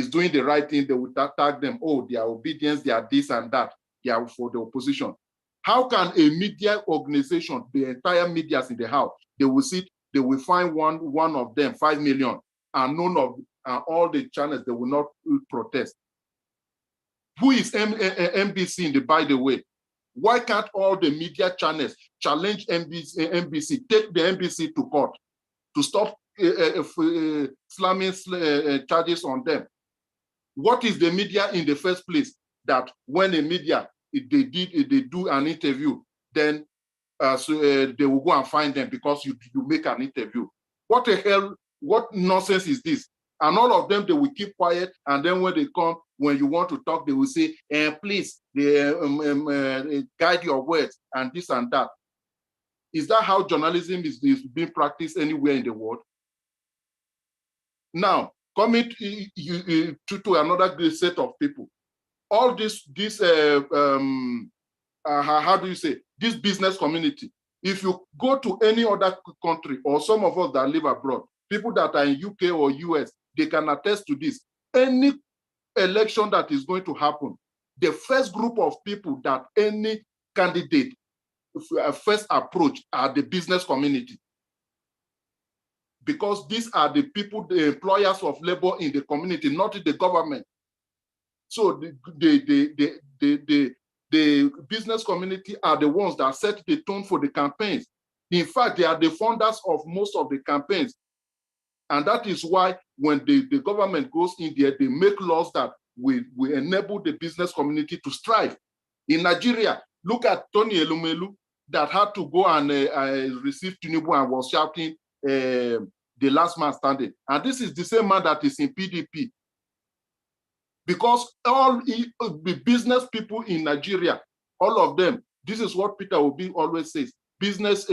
G: doing the right thing, they will tag them, oh, they are obedience, they are this and that, they are for the opposition. How can a media organization, the entire media in the house, they will find one of them 5 million, and none of all the channels, they will not protest. Who is MBC by the way? Why can't all the media channels challenge NBC, take the NBC to court to stop slamming charges on them. What is the media in the first place? That when a media, if they do an interview, then they will go and find them because you make an interview. What the hell, what nonsense is this? And all of them, they will keep quiet. And then when they come, when you want to talk, they will say, please, guide your words and this and that. Is that how journalism is being practiced anywhere in the world? Now, coming to another set of people, all this how do you say, this business community, if you go to any other country, or some of us that live abroad, people that are in UK or US, they can attest to this. Any election that is going to happen, the first group of people that any candidate first approach are the business community. Because these are the people, the employers of labor in the community, not the government. So the business community are the ones that set the tone for the campaigns. In fact, they are the funders of most of the campaigns. And that is why when the government goes in there, they make laws that will enable the business community to strive. In Nigeria, look at Tony Elumelu that had to go and receive Tinubu and was shouting, the last man standing. And this is the same man that is in PDP. Because all the business people in Nigeria, all of them, this is what Peter Obi always says, business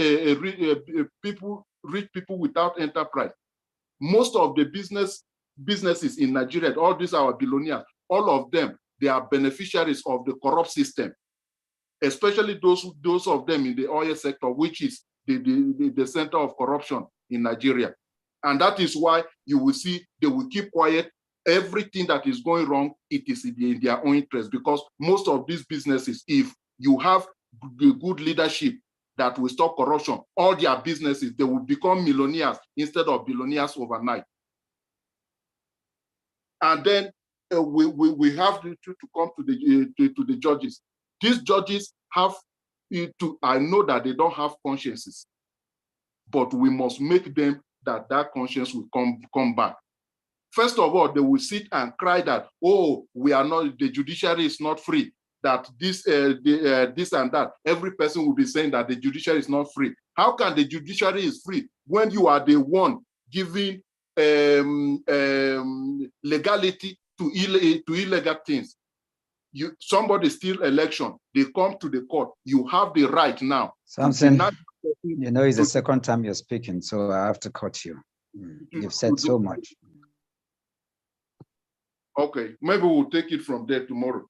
G: people, rich people without enterprise. Most of the businesses in Nigeria, all these are billionaires, all of them, they are beneficiaries of the corrupt system, especially those of them in the oil sector, which is the center of corruption in Nigeria. And that is why you will see they will keep quiet. Everything that is going wrong, it is in their own interest, because most of these businesses, if you have good leadership that will stop corruption, all their businesses, they will become millionaires instead of billionaires overnight. And then we have to come to the judges. These judges have to, I know that they don't have consciences, but we must make them that conscience will come back. First of all, they will sit and cry that, oh, we are not, the judiciary is not free, that this and that. Every person will be saying that the judiciary is not free. How can the judiciary is free when you are the one giving legality to illegal things? Somebody steal election, they come to the court. You have the right now.
A: Samson, you know, it's the second time you're speaking, so I have to cut you. You've said so much.
G: Okay, maybe we'll take it from there tomorrow.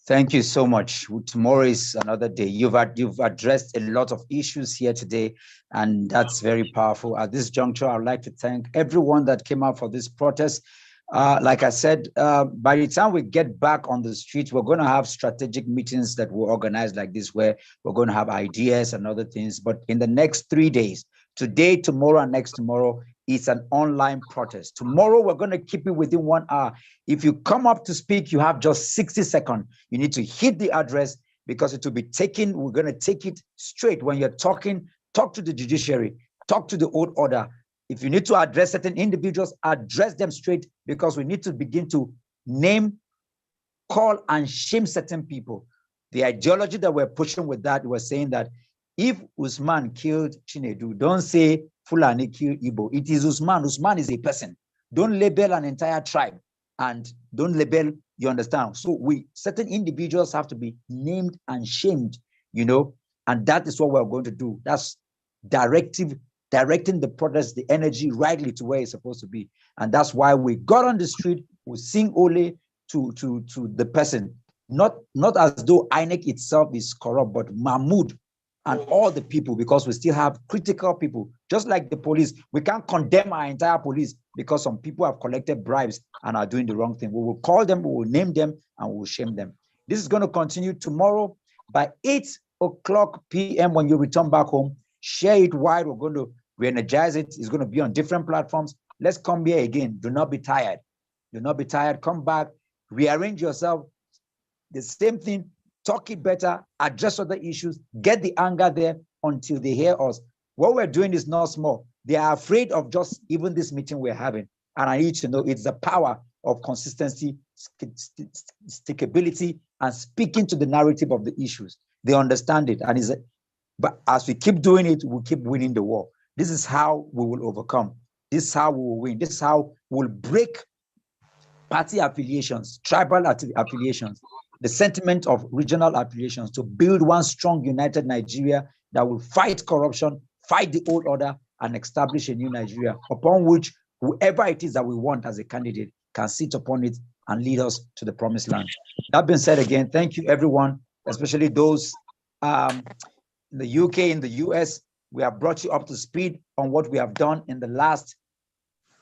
A: Thank you so much. Tomorrow is another day. You've addressed a lot of issues here today, and that's very powerful. At this juncture, I'd like to thank everyone that came out for this protest. Like I said, by the time we get back on the street, we're going to have strategic meetings that we'll organize like this, where we're going to have ideas and other things. But in the next 3 days, today, tomorrow, and next tomorrow, it's an online protest. Tomorrow, we're going to keep it within 1 hour. If you come up to speak, you have just 60 seconds. You need to hit the address because it will be taken. We're going to take it straight. When you're talking, talk to the judiciary, talk to the old order. If you need to address certain individuals, address them straight, because we need to begin to name, call, and shame certain people. The ideology that we're pushing with that, we're saying that if Usman killed Chinedu, don't say Fulani killed Igbo. It is Usman. Usman is a person. Don't label an entire tribe, and don't label, you understand? So certain individuals have to be named and shamed, you know, and that is what we're going to do. That's directing the protest, the energy rightly to where it's supposed to be. And that's why we got on the street, we sing Ole to the person, not as though INEC itself is corrupt, but Mahmoud and all the people, because we still have critical people, just like the police. We can't condemn our entire police because some people have collected bribes and are doing the wrong thing. We will call them, we will name them, and we will shame them. This is going to continue tomorrow by 8:00 p.m. when you return back home. Share it wide. We're going to re-energize it. It's going to be on different platforms. Let's come here again. Do not be tired. Do not be tired. Come back, rearrange yourself. The same thing. Talk it better, address other issues, get the anger there until they hear us. What we're doing is not small. They are afraid of just even this meeting we're having. And I need to know it's the power of consistency, stickability, and speaking to the narrative of the issues. They understand it. And but as we keep doing it, we'll keep winning the war. This is how we will overcome. This is how we will win. This is how we'll break party affiliations, tribal affiliations, the sentiment of regional affiliations to build one strong, united Nigeria that will fight corruption, fight the old order, and establish a new Nigeria upon which whoever it is that we want as a candidate can sit upon it and lead us to the promised land. That being said, again, thank you, everyone, especially those in the UK, in the US. We have brought you up to speed on what we have done in the last,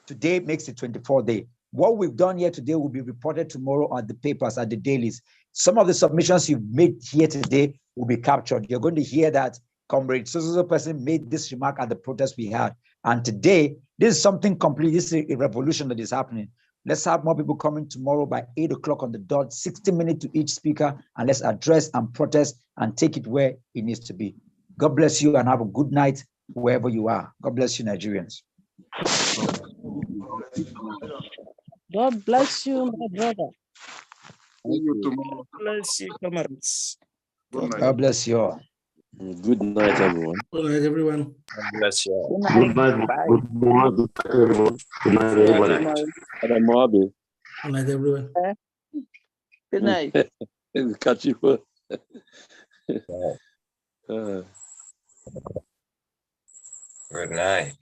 A: today makes it 24th day. What we've done here today will be reported tomorrow at the papers, at the dailies. Some of the submissions you've made here today will be captured. You're going to hear that Comrade so person made this remark at the protest we had. And today, this is something complete. This is a revolution that is happening. Let's have more people coming tomorrow by 8 o'clock on the dot, 60 minutes to each speaker, and let's address and protest and take it where it needs to be. God bless you and have a good night wherever you are. God bless you, Nigerians.
K: God bless you, my brother.
G: God
K: bless you, comrades.
A: God bless you all.
L: Good night, everyone.
M: Good night, everyone.
L: God bless you all.
F: Good night. Good night, everyone. Good night, everybody.
M: Good night, everyone.
I: Good night.
L: Catch you.
N: Good night.